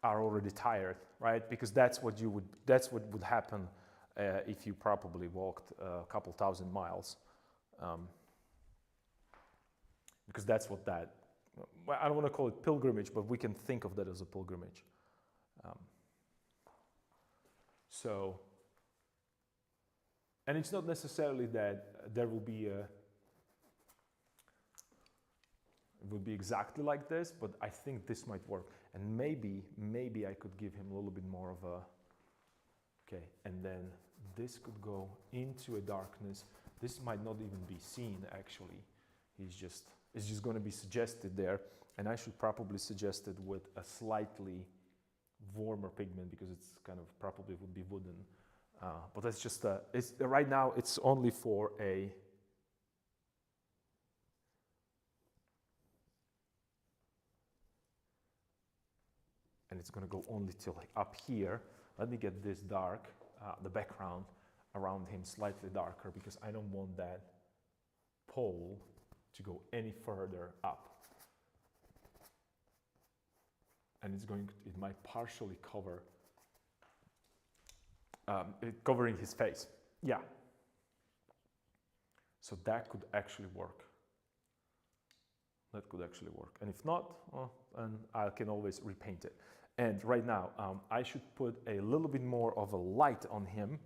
are already tired, right? Because that's what would happen if you probably walked a couple thousand miles, because that's what that, well, I don't want to call it pilgrimage, but we can think of that as a pilgrimage. So, and it's not necessarily that there will be it would be exactly like this, but I think this might work. And maybe I could give him a little bit more of a, okay, and then this could go into a darkness. This might not even be seen, actually. It's just going to be suggested there, and I should probably suggest it with a slightly warmer pigment, because it's kind of probably would be wooden. But that's just it's right now it's only for a and it's going to go only till like up here. Let me get this dark, the background around him slightly darker, because I don't want that pole to go any further up. And it might partially cover, covering his face. Yeah. So that could actually work. That could actually work. And if not, well, then I can always repaint it. And right now, I should put a little bit more of a light on him.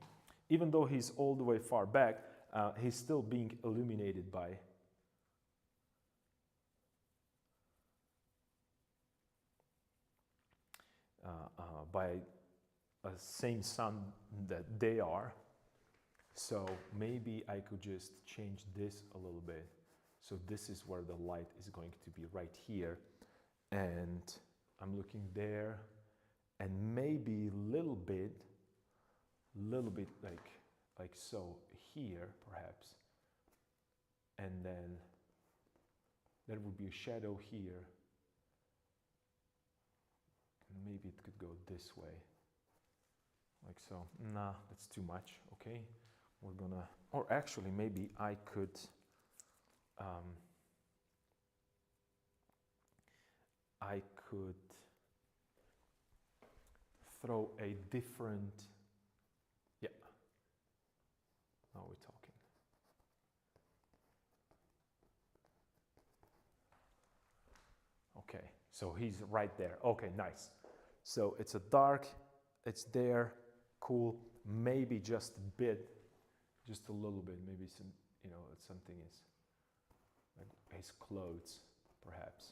Even though he's all the way far back, he's still being illuminated by a same sun that they are. So maybe I could just change this a little bit. So this is where the light is going to be, right here. And I'm looking there, and maybe little bit like so here, perhaps. And then there would be a shadow here. Maybe it could go this way, like so. Nah, that's too much. Okay, we're gonna, or actually maybe I could throw a different, yeah, now we're talking. Okay, so he's right there. Okay, nice. So it's a dark, it's there, cool. Maybe just a bit, just a little bit, maybe some, you know, something is like his clothes, perhaps,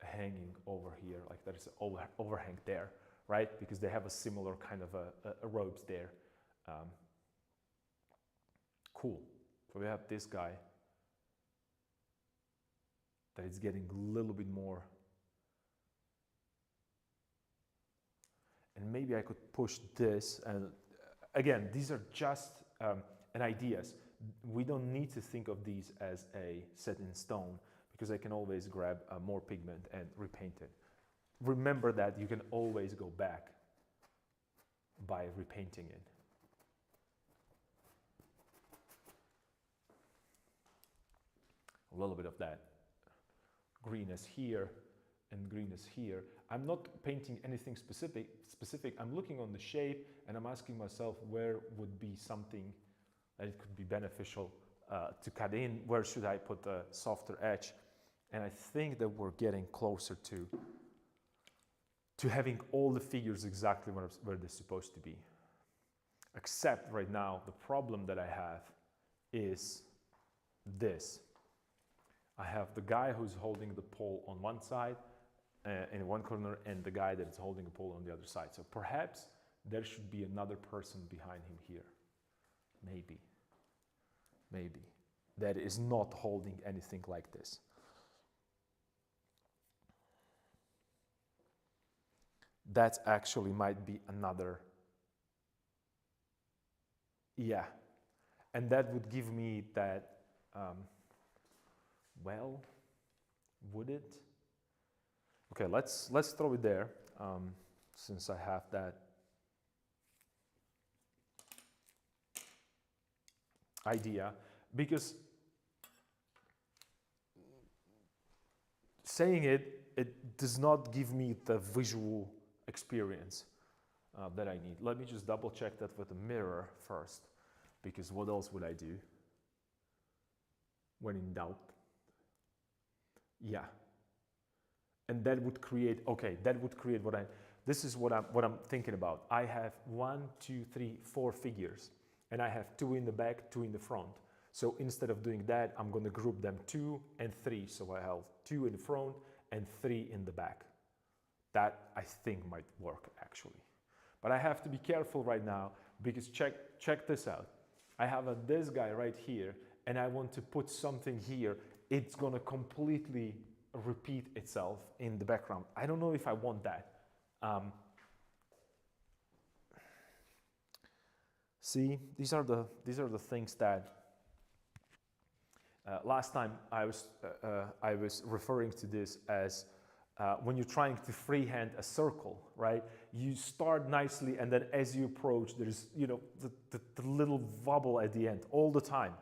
hanging over here, like there's an overhang there, right? Because they have a similar kind of a robes there. Cool. So we have this guy that is getting a little bit more. And maybe I could push this, and again, these are just ideas. We don't need to think of these as a set in stone, because I can always grab more pigment and repaint it. Remember that you can always go back by repainting it. A little bit of that greenness here and greenness here. I'm not painting anything specific. I'm looking on the shape, and I'm asking myself where would be something that it could be beneficial to cut in. Where should I put a softer edge? And I think that we're getting closer to having all the figures exactly where they're supposed to be. Except right now, the problem that I have is this. I have the guy who's holding the pole on one side, in one corner, and the guy that's holding a pole on the other side. So perhaps there should be another person behind him here. Maybe. That is not holding anything like this. That actually might be another, yeah. And that would give me that, well, would it? Okay, let's throw it there, since I have that idea, because saying it does not give me the visual experience that I need. Let me just double check that with a mirror first, because what else would I do when in doubt? Yeah. And that would create, okay, that would create this is what I'm thinking about. I have 1, 2, 3, 4 figures, and I have 2 in the back, 2 in the front. So instead of doing that, I'm going to group them 2 and 3. So I have 2 in the front and 3 in the back. That I think might work actually. But I have to be careful right now, because check this out. I have this guy right here, and I want to put something here. It's going to completely repeat itself in the background. I don't know if I want that. See, these are the things that last time I was referring to this as when you're trying to freehand a circle, right? You start nicely, and then as you approach, there's the little wobble at the end all the time.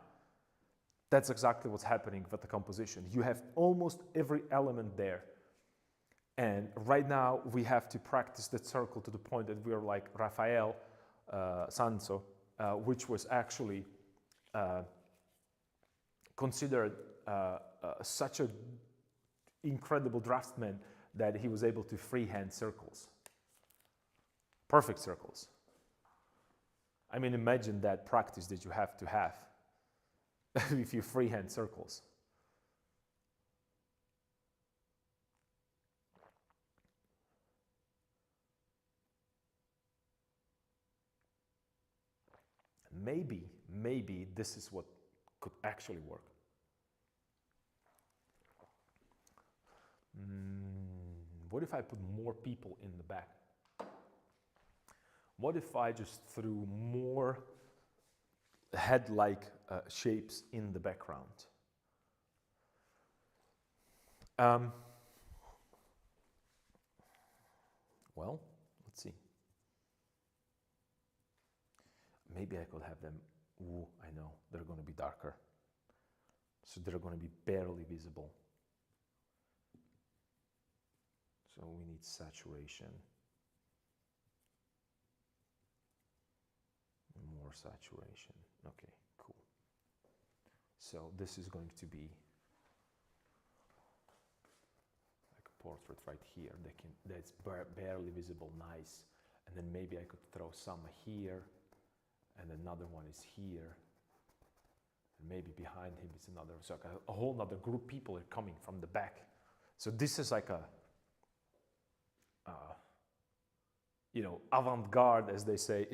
That's exactly what's happening with the composition. You have almost every element there. And right now we have to practice that circle to the point that we are like Raphael Sanzo, which was actually considered such an incredible draftsman that he was able to freehand circles. Perfect circles. I mean, imagine that practice that you have to have if you freehand circles. Maybe this is what could actually work. What if I put more people in the back? What if I just threw more head-like shapes in the background? Well, let's see. Maybe I could have them, I know, they're going to be darker. So they're going to be barely visible. So we need saturation. More saturation. Okay, cool. So this is going to be like a portrait right here that's barely visible, nice. And then maybe I could throw some here, and another one is here. And maybe behind him is another, so like a whole other group of people are coming from the back. So this is like a, avant-garde, as they say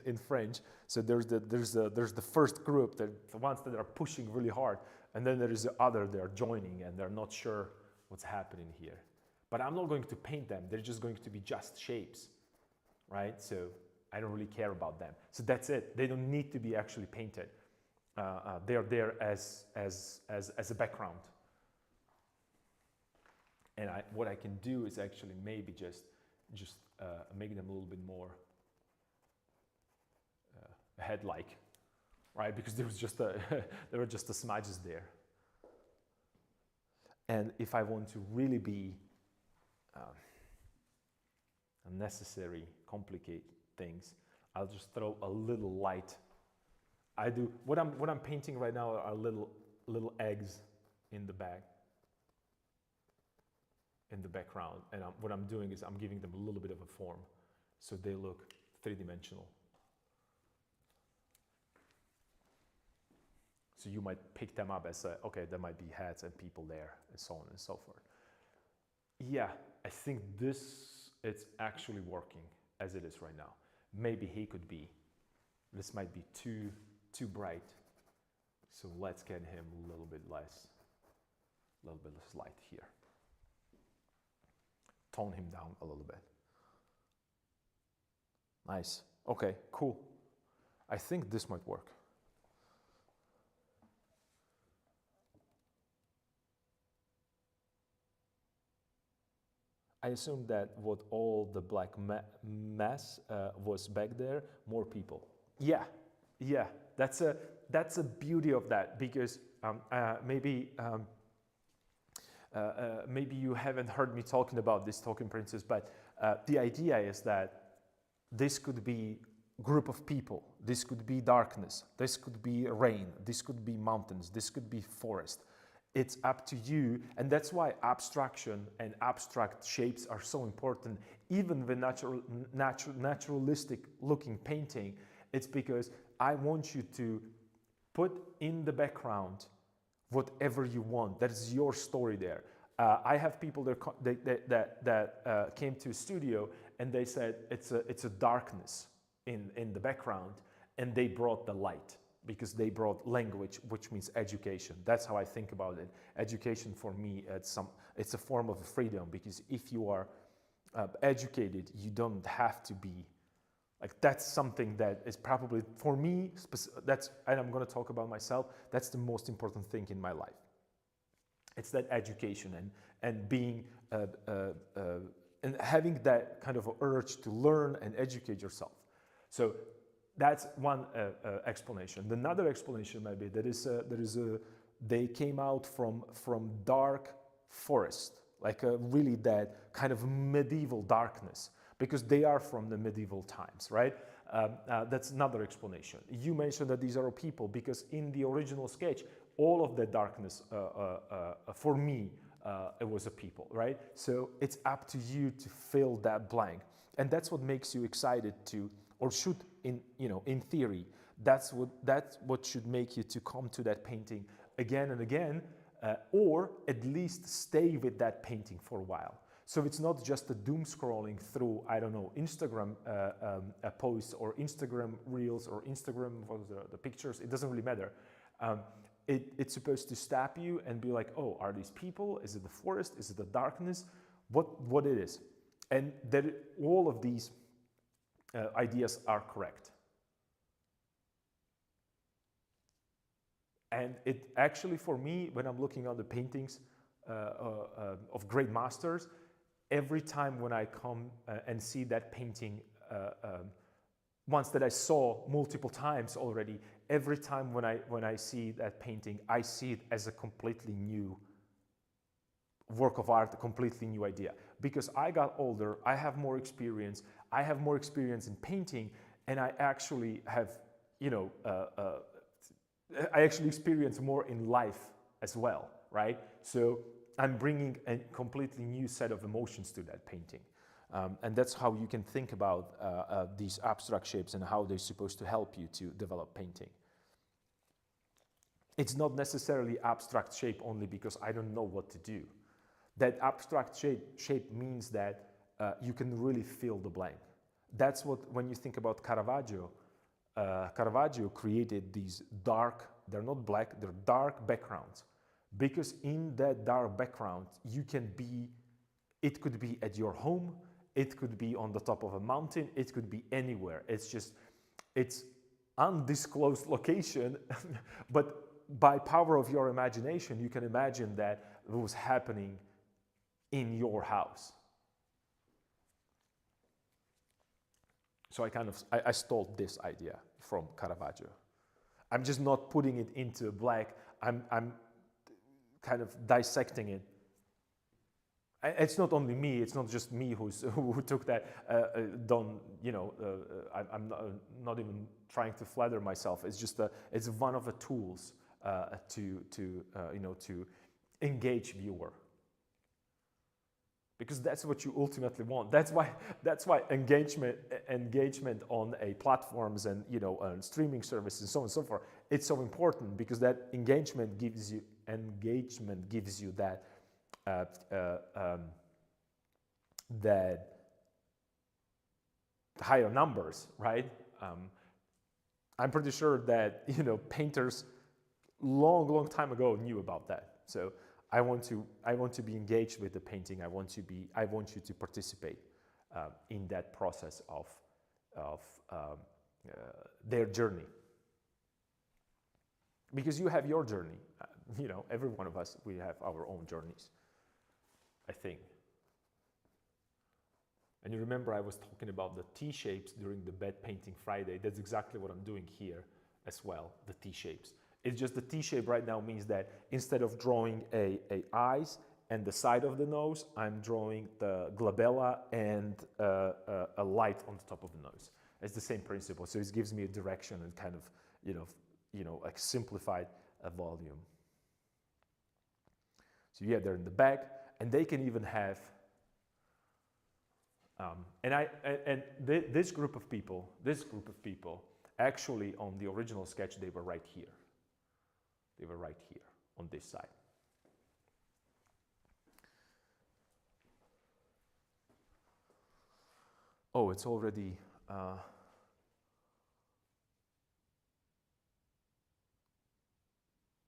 in French. So there's the first group, the ones that are pushing really hard, and then there is the other that are joining, and they're not sure what's happening here. But I'm not going to paint them. They're just going to be just shapes, right? So I don't really care about them. So that's it. They don't need to be actually painted. They're there as a background. And what I can do is actually maybe just make them a little bit more head-like, right? Because there were just the smudges there. And if I want to really be unnecessary, complicate things, I'll just throw a little light. What I'm painting right now are little eggs in the bag, in the background, and what I'm doing is I'm giving them a little bit of a form, so they look three-dimensional. So you might pick them up as okay, there might be heads and people there, and so on and so forth. Yeah, I think it's actually working as it is right now. Maybe he could be. This might be too bright, so let's get him a little bit less light here. Tone him down a little bit. Nice. Okay, cool. I think this might work. I assume that what all the black mass was back there, more people. Yeah, yeah, that's a beauty of that, because maybe you haven't heard me talking about this token princess, but the idea is that this could be group of people, this could be darkness, this could be rain, this could be mountains, this could be forest. It's up to you, and that's why abstraction and abstract shapes are so important. Even the naturalistic looking painting, it's because I want you to put in the background whatever you want. That is your story there. I have people that came to a studio and they said it's a darkness in the background, and they brought the light because they brought language, which means education. That's how I think about it. Education for me, it's a form of freedom, because if you are educated, you don't have to be like, that's something that is probably for me, and I'm going to talk about myself, that's the most important thing in my life. It's that education and being and having that kind of urge to learn and educate yourself. So that's one explanation. Another explanation maybe they came out from dark forest, like really that kind of medieval darkness, because they are from the medieval times, right? That's another explanation. You mentioned that these are people, because in the original sketch, all of the darkness, for me, it was a people, right? So it's up to you to fill that blank. And that's what makes you excited to, or should, in theory, that's what should make you to come to that painting again and again, or at least stay with that painting for a while. So it's not just a doom scrolling through, I don't know, Instagram posts or Instagram reels or Instagram the pictures. It doesn't really matter. It's supposed to stop you and be like, oh, are these people? Is it the forest? Is it the darkness? What it is? And that all of these ideas are correct. And it actually, for me, when I'm looking on the paintings of great masters, every time when I come and see that painting, once that I saw multiple times already, every time when I see that painting, I see it as a completely new work of art, a completely new idea. Because I got older, I have more experience in painting, and I actually have, I actually experience more in life as well, right? So I'm bringing a completely new set of emotions to that painting. And that's how you can think about these abstract shapes and how they're supposed to help you to develop painting. It's not necessarily abstract shape only because I don't know what to do. That abstract shape means that you can really fill the blank. That's what, when you think about Caravaggio, Caravaggio created these dark, they're not black, they're dark backgrounds. Because in that dark background, you can be, it could be at your home, it could be on the top of a mountain, it could be anywhere. It's undisclosed location, but by power of your imagination, you can imagine that it was happening in your house. So I stole this idea from Caravaggio. I'm just not putting it into black, I'm kind of dissecting it. It's not only me, it's not just me who took that, I'm not even trying to flatter myself. It's just it's one of the tools to engage viewer. Because that's what you ultimately want. That's why engagement on a platforms and streaming services and so on and so forth, it's so important, because that engagement gives you that that higher numbers, right? I'm pretty sure that painters long time ago knew about that. So I want to be engaged with the painting. I want you to participate in that process of their journey, because you have your journey. Every one of us, we have our own journeys, I think. And you remember I was talking about the T-shapes during the bed painting Friday. That's exactly what I'm doing here as well, the T-shapes. It's just the T-shape right now means that instead of drawing a eyes and the side of the nose, I'm drawing the glabella and a light on the top of the nose. It's the same principle. So it gives me a direction and kind of, like simplified volume. So yeah, they're in the back, and they can even have, this group of people, actually on the original sketch, they were right here. They were right here on this side. Oh, it's already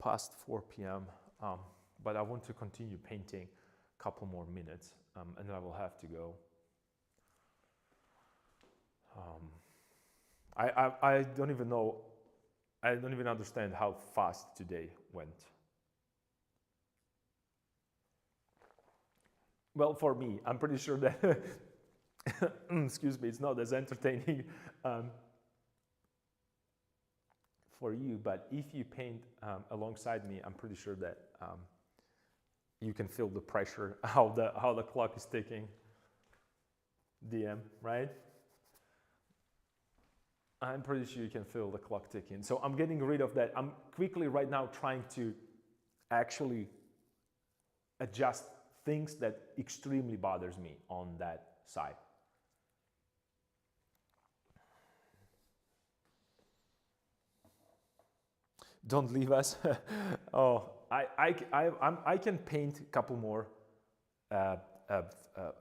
past 4 p.m. But I want to continue painting a couple more minutes, and then I will have to go. I don't even know. I don't even understand how fast today went. Well, for me, I'm pretty sure that, excuse me, it's not as entertaining for you, but if you paint alongside me, I'm pretty sure that you can feel the pressure, how the clock is ticking. DM, right? I'm pretty sure you can feel the clock ticking. So I'm getting rid of that. I'm quickly right now trying to actually adjust things that extremely bothers me on that side. Don't leave us. Oh, I can paint a couple more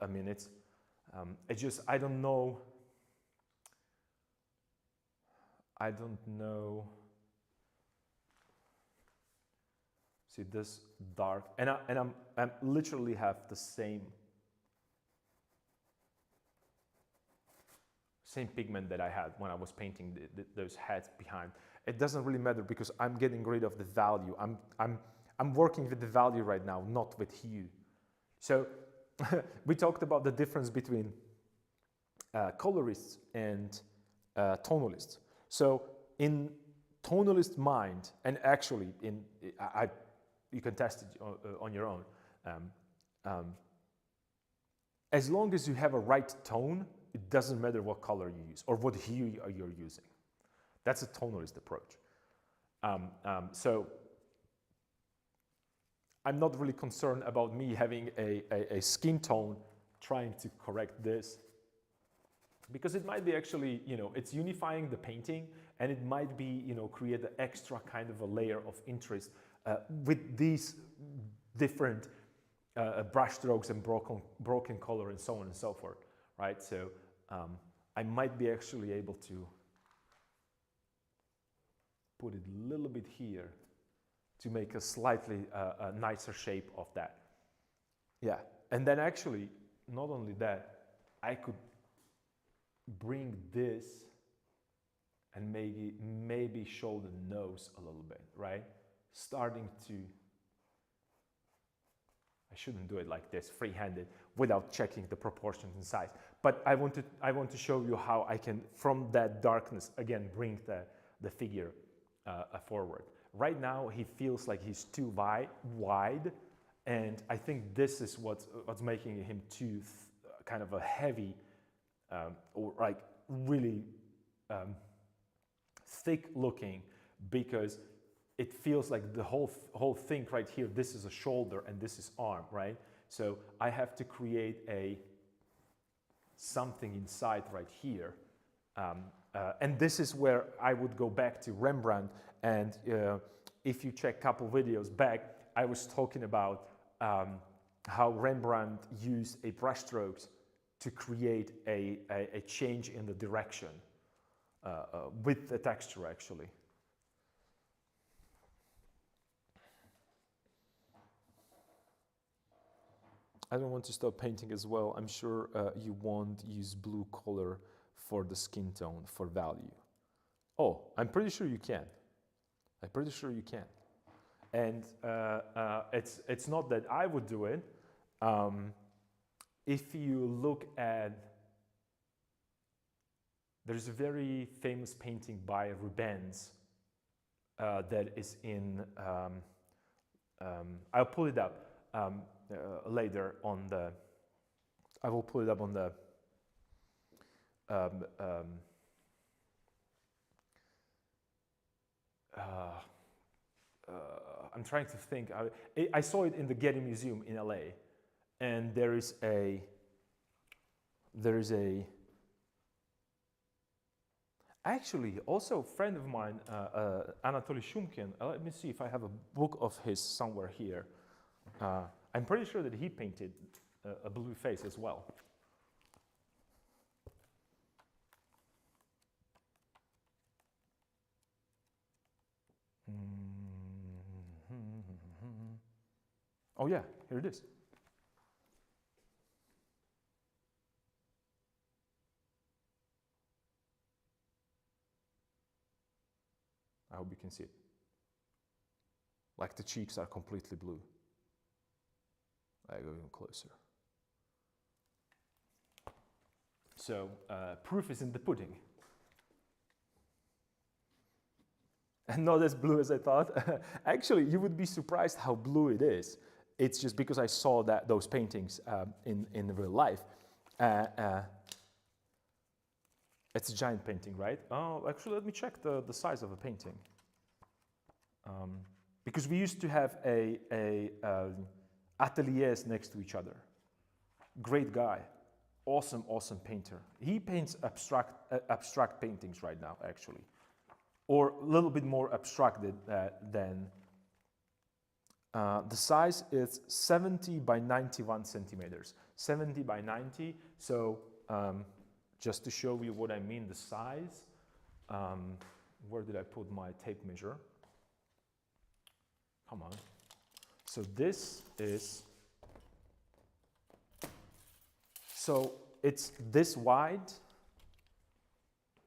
minutes. It's just I don't know. See this dark, and I'm literally have the same pigment that I had when I was painting those heads behind. It doesn't really matter because I'm getting rid of the value. I'm working with the value right now, not with hue. So we talked about the difference between colorists and tonalists. So in tonalist mind, and actually you can test it on your own. As long as you have a right tone, it doesn't matter what color you use or what hue you're using. That's a tonalist approach. So I'm not really concerned about me having a skin tone trying to correct this, because it might be actually, it's unifying the painting, and it might be, create an extra kind of a layer of interest with these different brush strokes and broken color and so on and so forth, right? So I might be actually able to put it a little bit here to make a slightly nicer shape of that. Yeah, and then actually, not only that, I could bring this and maybe show the nose a little bit, right? Starting to, I shouldn't do it like this, free-handed, without checking the proportions and size. But I want to show you how I can, from that darkness, again, bring the figure forward. Right now, he feels like he's too wide, and I think this is what's making him too kind of a heavy, or like really thick looking, because it feels like the whole thing right here, this is a shoulder and this is arm, right? So I have to create something inside right here. And this is where I would go back to Rembrandt, and if you check a couple videos back, I was talking about how Rembrandt used a brushstrokes to create a change in the direction with the texture, actually. I don't want to stop painting as well. I'm sure you won't use blue color for the skin tone for value. Oh, I'm pretty sure you can. I'm pretty sure you can. And it's not that I would do it. If you look at there's a very famous painting by Rubens that is in, I'll pull it up later on the, I will pull it up on the, I'm trying to think. I saw it in the Getty Museum in LA, and there is a actually also a friend of mine, Anatoly Shumkin. Let me see if I have a book of his somewhere here. I'm pretty sure that he painted a blue face as well. Oh yeah, here it is. I hope you can see it. Like the cheeks are completely blue. I go even closer. So proof is in the pudding. And not as blue as I thought. Actually, you would be surprised how blue it is. It's just because I saw those paintings in real life. It's a giant painting, right? Oh, actually, let me check the size of a painting. Because we used to have ateliers next to each other. Great guy, awesome painter. He paints abstract paintings right now, actually, or a little bit more abstracted than. The size is 70 by 91 centimeters. 70 by 90. So just to show you what I mean, the size. Where did I put my tape measure? Come on. So this is, so it's this wide.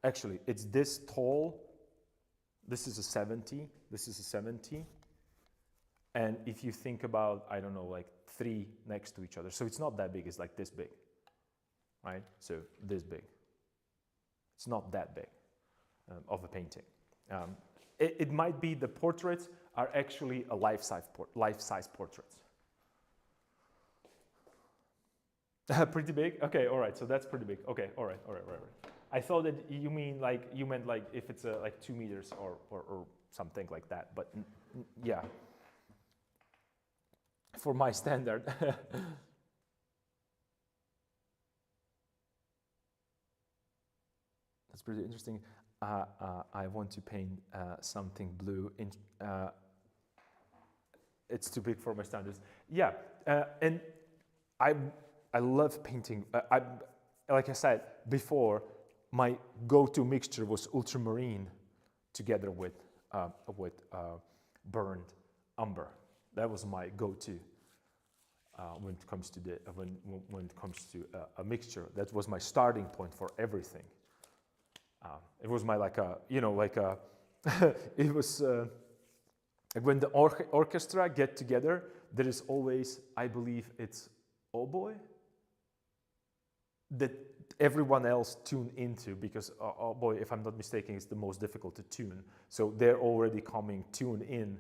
Actually, it's this tall. This is a 70. This is a 70. And if you think about, I don't know, like 3 next to each other. So it's not that big, it's like this big, right? So this big. It's not that big of a painting. It might be the portraits are actually a life-size portraits. Pretty big? Okay, all right, so that's pretty big. Okay, all right. I thought that you meant like if it's like 2 meters or something like that, but yeah. For my standard. That's pretty interesting. I want to paint something blue. It's too big for my standards. Yeah, and I love painting. Like I said before, my go-to mixture was ultramarine together with burned umber. That was my go-to when it comes to when it comes to a mixture. That was my starting point for everything. It was my it was when the orchestra get together. There is always, I believe, it's oboe that everyone else tune into, because oboe, if I'm not mistaken, is the most difficult to tune. So they're already coming tuned in.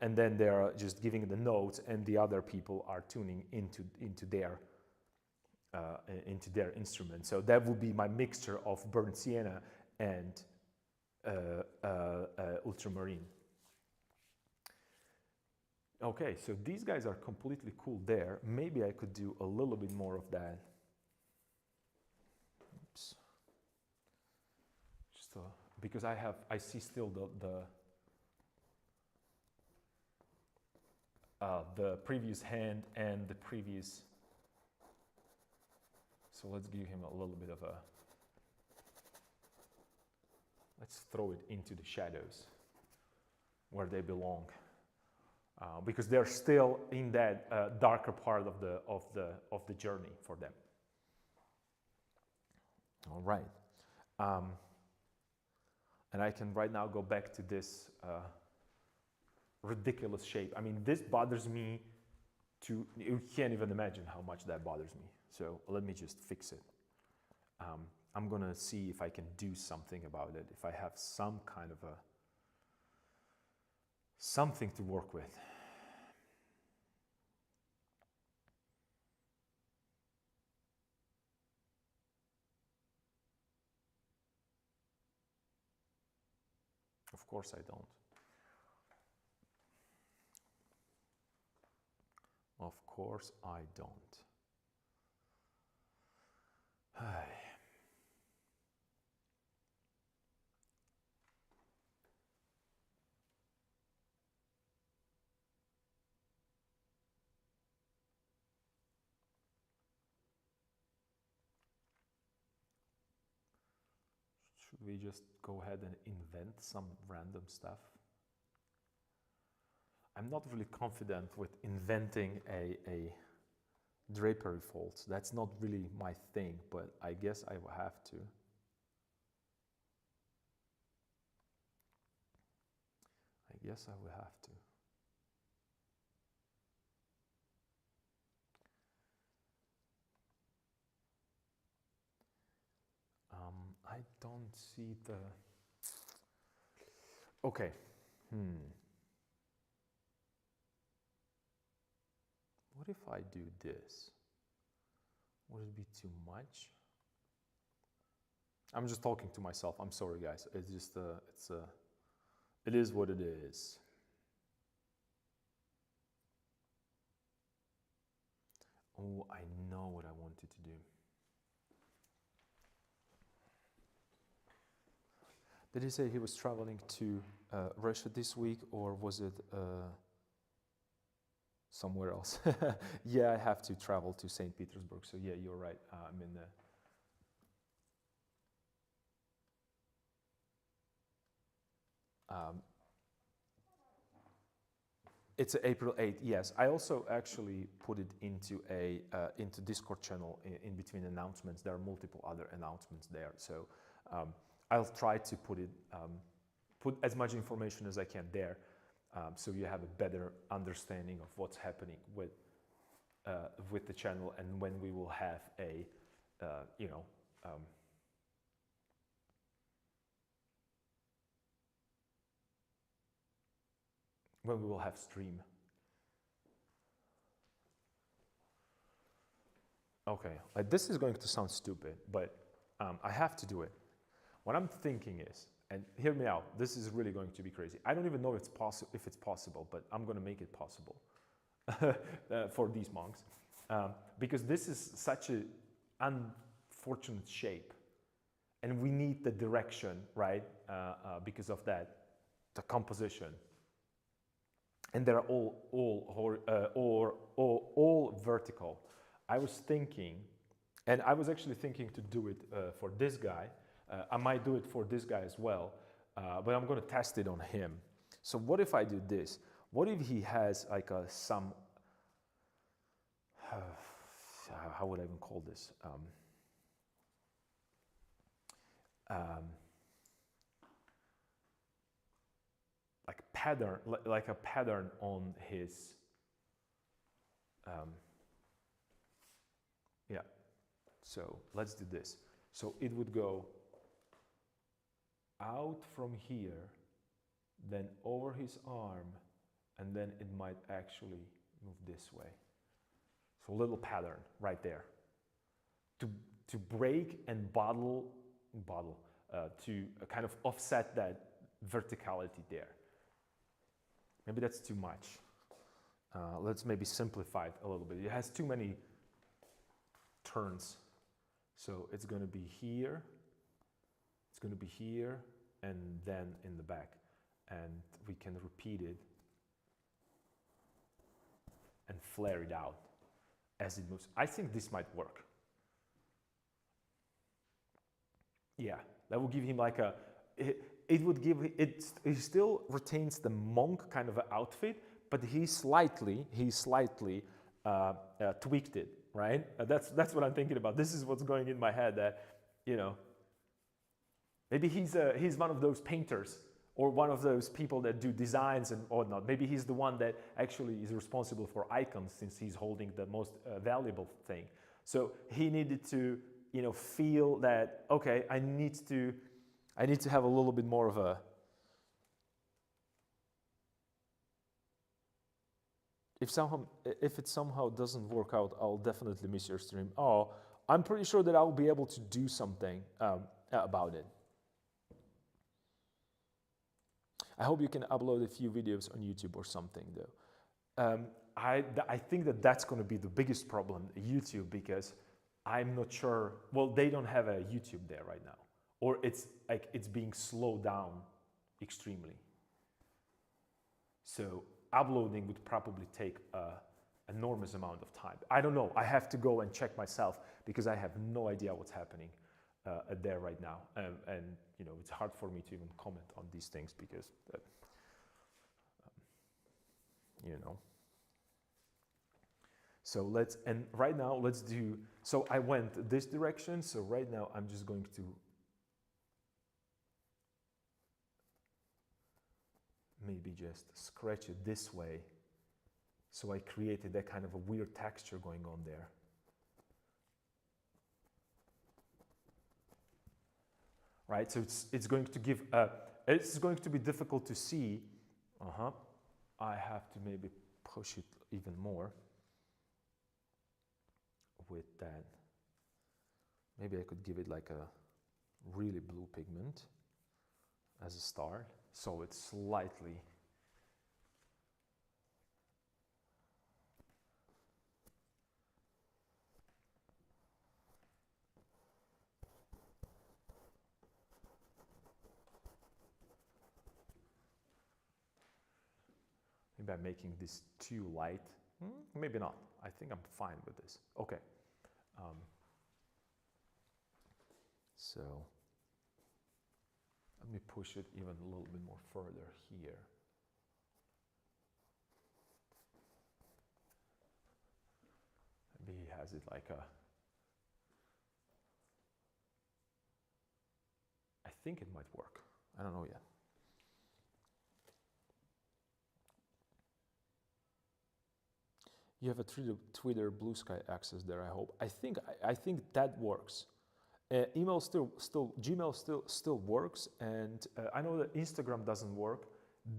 And then they're just giving the notes, and the other people are tuning into their instrument. So that would be my mixture of burnt sienna and ultramarine. Okay, so these guys are completely cool there. Maybe I could do a little bit more of that. Oops. Just because I see still the previous hand and the previous. So let's give him a little bit of a. Let's throw it into the shadows where they belong, because they're still in that darker part of the journey for them. All right, and I can right now go back to this. Ridiculous shape. I mean, this bothers me you can't even imagine how much that bothers me. So let me just fix it. I'm gonna see if I can do something about it, if I have some kind of something to work with. Of course I don't. Of course I don't. Should we just go ahead and invent some random stuff? I'm not really confident with inventing a drapery folds. That's not really my thing, but I guess I will have to. I guess I will have to. I don't see the... Okay. What if I do this? Would it be too much? I'm just talking to myself. I'm sorry, guys. It's just it is what it is. Oh, I know what I wanted to do. Did he say he was traveling to Russia this week, or was it somewhere else? Yeah, I have to travel to St. Petersburg, so yeah, you're right. I'm in the... It's April 8th, yes. I also actually put it into a into Discord channel in between announcements. There are multiple other announcements there, so I'll try to put as much information as I can there, so you have a better understanding of what's happening with the channel, and when we will have a when we will have stream. Okay, this is going to sound stupid, but I have to do it. What I'm thinking is, and hear me out, this is really going to be crazy. I don't even know if it's possible, but I'm going to make it possible for these monks, because this is such an unfortunate shape, and we need the direction, right? Because of that, the composition, and they're all vertical. I was thinking, and I was actually thinking to do it for this guy. I might do it for this guy as well, but I'm going to test it on him. So what if I do this? What if he has like some, how would I even call this? Like pattern, like a pattern on his, yeah. So let's do this. So it would go out from here, then over his arm, and then it might actually move this way. So a little pattern right there. To break and to kind of offset that verticality there. Maybe that's too much. Let's maybe simplify it a little bit. It has too many turns. So it's going to be here, it's going to be here, and then in the back. And we can repeat it and flare it out as it moves. I think this might work. Yeah, that would give him like a, it would give, he still retains the monk kind of outfit, but he slightly tweaked it, right? That's what I'm thinking about. This is what's going in my head, that, you know, maybe he's one of those painters, or one of those people that do designs and whatnot. Maybe he's the one that actually is responsible for icons, since he's holding the most valuable thing. So he needed to feel that, okay, I need to have a little bit more of a, if it somehow doesn't work out, I'll definitely miss your stream. Oh, I'm pretty sure that I'll be able to do something about it. I hope you can upload a few videos on YouTube or something, though. I think that that's going to be the biggest problem, YouTube, because I'm not sure. Well, they don't have a YouTube there right now, or it's being slowed down extremely. So uploading would probably take an enormous amount of time. I don't know. I have to go and check myself because I have no idea what's happening there right now, and it's hard for me to even comment on these things because So right now let's do. So I went this direction. So right now I'm just going to maybe just scratch it this way. So I created that kind of a weird texture going on there. Right, so it's going to give, it's going to be difficult to see. I have to maybe push it even more with that. Maybe I could give it like a really blue pigment as a start, so it's slightly. Maybe I'm making this too light. Maybe not. I think I'm fine with this. Okay. So let me push it even a little bit more further here. Maybe he has it like a. I think it might work. I don't know yet. You have a Twitter Blue Sky access there, I hope. I think that works. Email Gmail still works, and I know that Instagram doesn't work.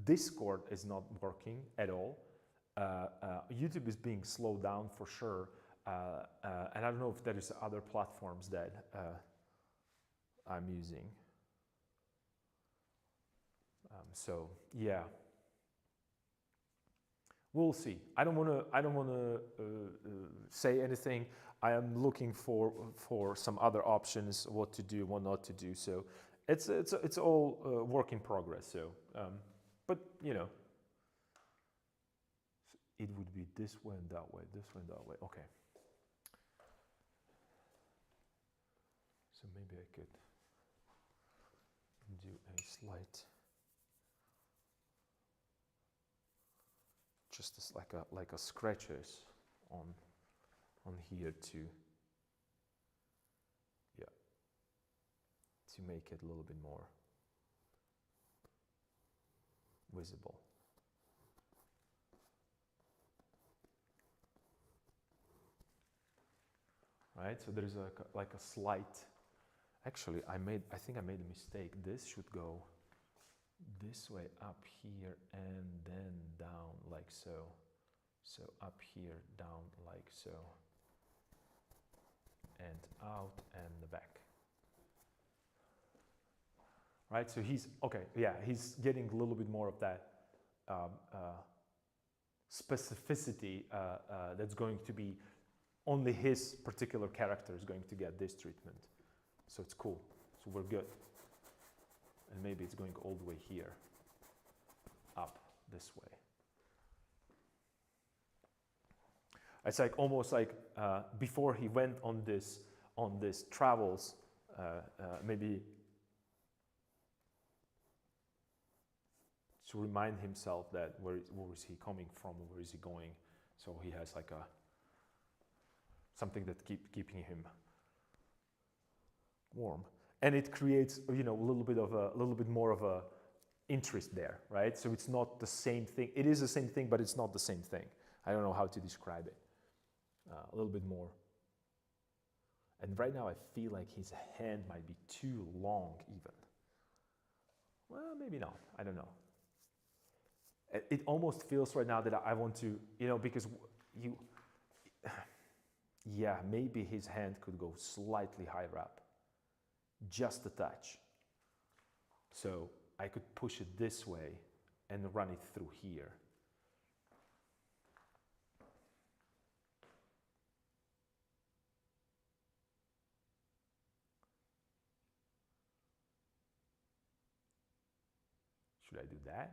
Discord is not working at all. YouTube is being slowed down for sure, and I don't know if there is other platforms that I'm using. So yeah. We'll see. I don't want to say anything. I am looking for some other options, what to do, what not to do. So it's all work in progress. So, but it would be this way and that way, this way and that way. Okay. So maybe I could do a slight. Just as like a scratches on here to make it a little bit more visible. Right, so there's like a slight. Actually, I think I made a mistake. This should go this way up here and then down like so. So up here, down like so. And out and the back. Right, so he's getting a little bit more of that specificity that's going to be only his particular character is going to get this treatment. So it's cool. So we're good. And maybe it's going all the way here, up this way. It's like almost like before he went on this travels, maybe to remind himself that where is he coming from, where is he going. So he has like something that keeping him warm. And it creates, a little bit more of a interest there, right? So it's not the same thing. It is the same thing, but it's not the same thing. I don't know how to describe it. A little bit more. And right now I feel like his hand might be too long even. Well, maybe not, I don't know. It almost feels right now that I want to, because yeah, maybe his hand could go slightly higher up, just a touch. So I could push it this way and run it through here. Should I do that?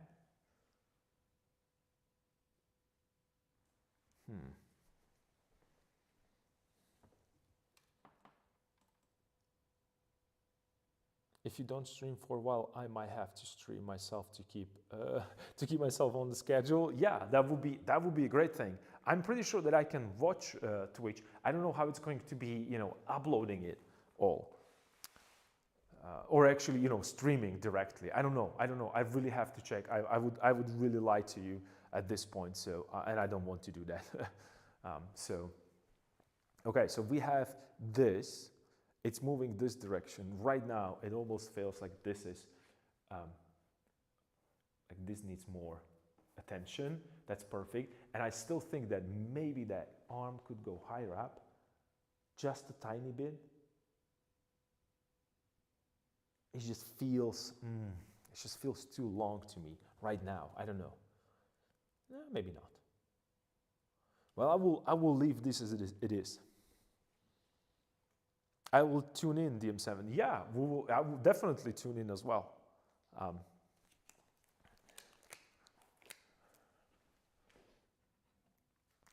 If you don't stream for a while, I might have to stream myself to keep myself on the schedule. Yeah, that would be a great thing. I'm pretty sure that I can watch Twitch. I don't know how it's going to be, uploading it all, or actually, streaming directly. I don't know. I really have to check. I would really lie to you at this point. So, and I don't want to do that. Okay. So we have this. It's moving this direction. Right now, it almost feels like this is, like this needs more attention. That's perfect. And I still think that maybe that arm could go higher up, just a tiny bit. It just feels too long to me right now. I don't know. Maybe not. Well, I will leave this as it is. I will tune in DM7. Yeah, I will definitely tune in as well.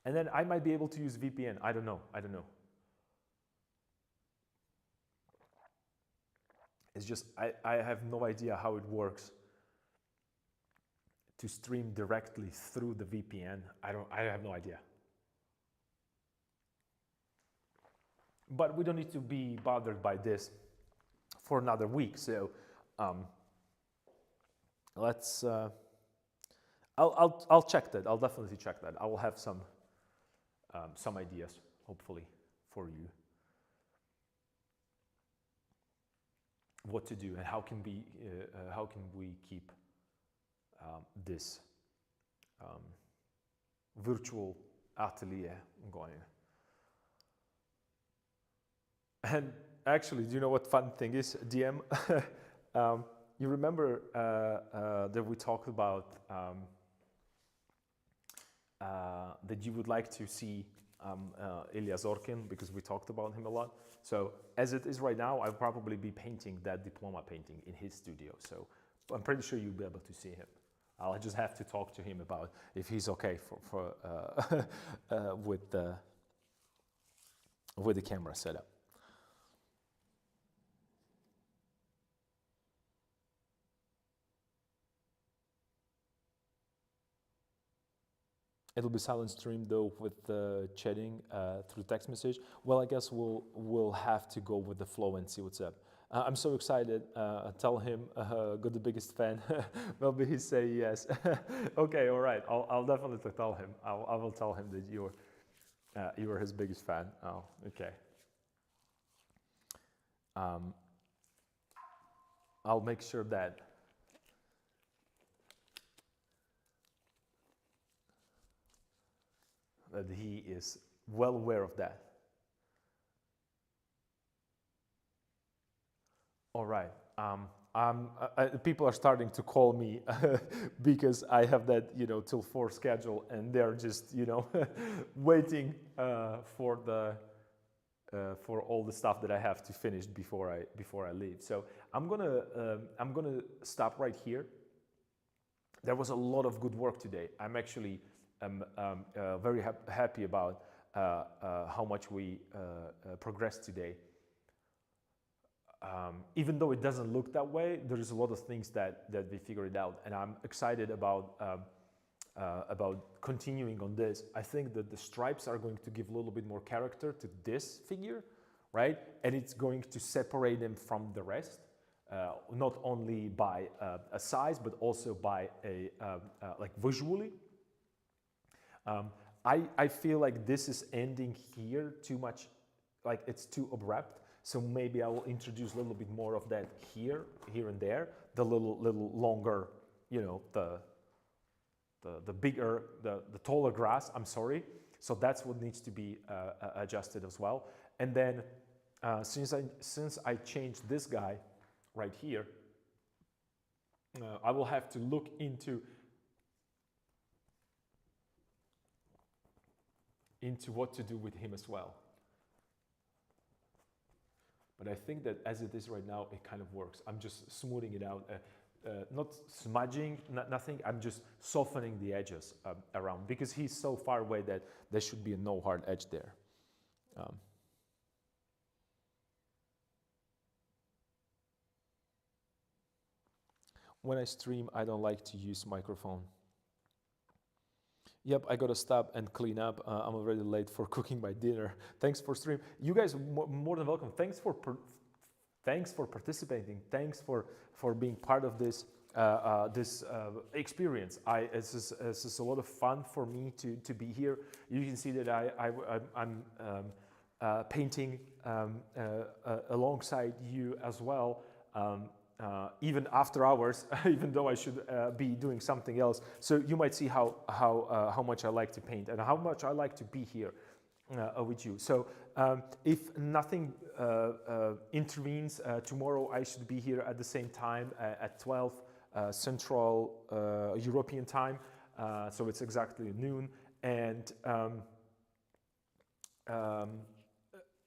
And then I might be able to use VPN. I don't know. It's just, I have no idea how it works to stream directly through the VPN. I have no idea. But we don't need to be bothered by this for another week. So let's. I'll check that. I'll definitely check that. I will have some ideas, hopefully, for you. What to do and how can we keep this virtual atelier going. And actually, do you know what fun thing is, DM? You remember that we talked about that you would like to see Ilya Zorkin, because we talked about him a lot. So as it is right now, I'll probably be painting that diploma painting in his studio. So I'm pretty sure you'll be able to see him. I'll just have to talk to him about if he's okay with the camera setup. It'll be silent stream though with chatting through text message. Well, I guess we'll have to go with the flow and see what's up. I'm so excited. Tell him got the biggest fan. Maybe he say yes. Okay, all right. I'll definitely tell him. I will tell him that you're his biggest fan. Oh, okay. I'll make sure that he is well aware of that. All right. People are starting to call me because I have that, till 4 schedule, and they're just, waiting for all the stuff that I have to finish before I leave. So I'm gonna stop right here. There was a lot of good work today. I'm actually very happy about how much we progressed today. Even though it doesn't look that way, there's a lot of things that we figured out, and I'm excited about continuing on this. I think that the stripes are going to give a little bit more character to this figure, right? And it's going to separate them from the rest, not only by a size, but also by like visually. I feel like this is ending here too much like it's too abrupt. So maybe I will introduce a little bit more of that here and there. The little longer, you know, the bigger, the taller grass. I'm sorry. So that's what needs to be adjusted as well. And then since I changed this guy right here, I will have to look into what to do with him as well. But I think that as it is right now, it kind of works. I'm just smoothing it out, not smudging, nothing. I'm just softening the edges around, because he's so far away that there should be no hard edge there. When I stream, I don't like to use microphone. Yep, I gotta stop and clean up. I'm already late for cooking my dinner. Thanks for stream. You guys are more than welcome. Thanks for participating. Thanks for being part of this experience. This is a lot of fun for me to be here. You can see that I'm painting alongside you as well. Even after hours, even though I should be doing something else. So you might see how much I like to paint and how much I like to be here with you. So if nothing intervenes, tomorrow I should be here at the same time at 12 Central European time. So it's exactly noon. And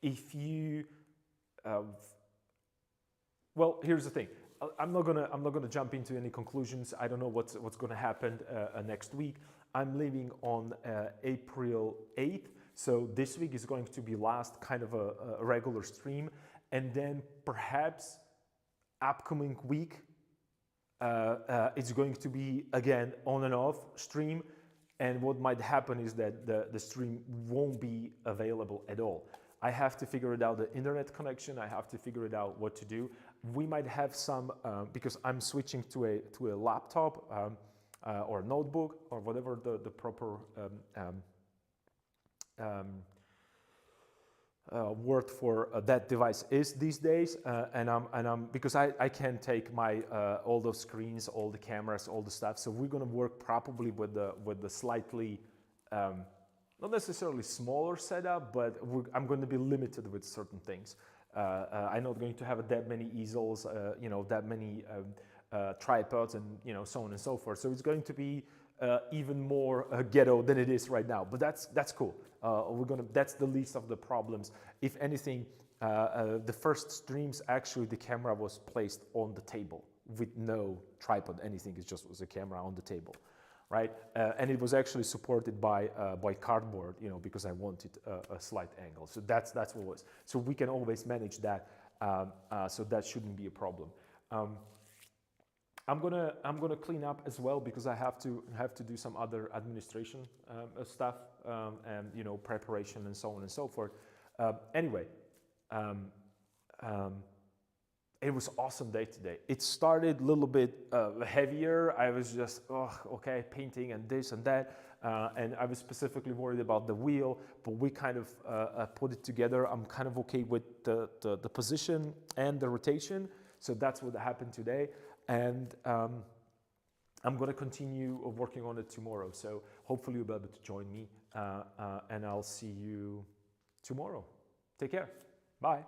if you well, here's the thing. I'm not gonna jump into any conclusions. I don't know what's gonna happen next week. I'm leaving on April 8th, so this week is going to be last kind of a regular stream, and then perhaps upcoming week it's going to be again on and off stream. And what might happen is that the stream won't be available at all. I have to figure it out, the internet connection. I have to figure it out what to do. We might have some, because I'm switching to a laptop or a notebook or whatever the proper word for that device is these days. And I'm because I can't take my all those screens, all the cameras, all the stuff. So we're gonna work probably with the slightly not necessarily smaller setup, but I'm going to be limited with certain things. I'm not going to have that many easels, that many tripods, and so on and so forth. So it's going to be even more ghetto than it is right now. But that's cool. That's the least of the problems. If anything, the first streams actually the camera was placed on the table with no tripod, anything. It just was a camera on the table. Right, and it was actually supported by cardboard, because I wanted a slight angle. So that's what it was. So we can always manage that. So that shouldn't be a problem. I'm gonna clean up as well, because I have to do some other administration stuff and preparation and so on and so forth. Anyway. It was awesome day today. It started a little bit heavier. I was just, okay, painting and this and that. And I was specifically worried about the wheel, but we kind of put it together. I'm kind of okay with the position and the rotation. So that's what happened today. And I'm going to continue working on it tomorrow. So hopefully you'll be able to join me. And I'll see you tomorrow. Take care. Bye.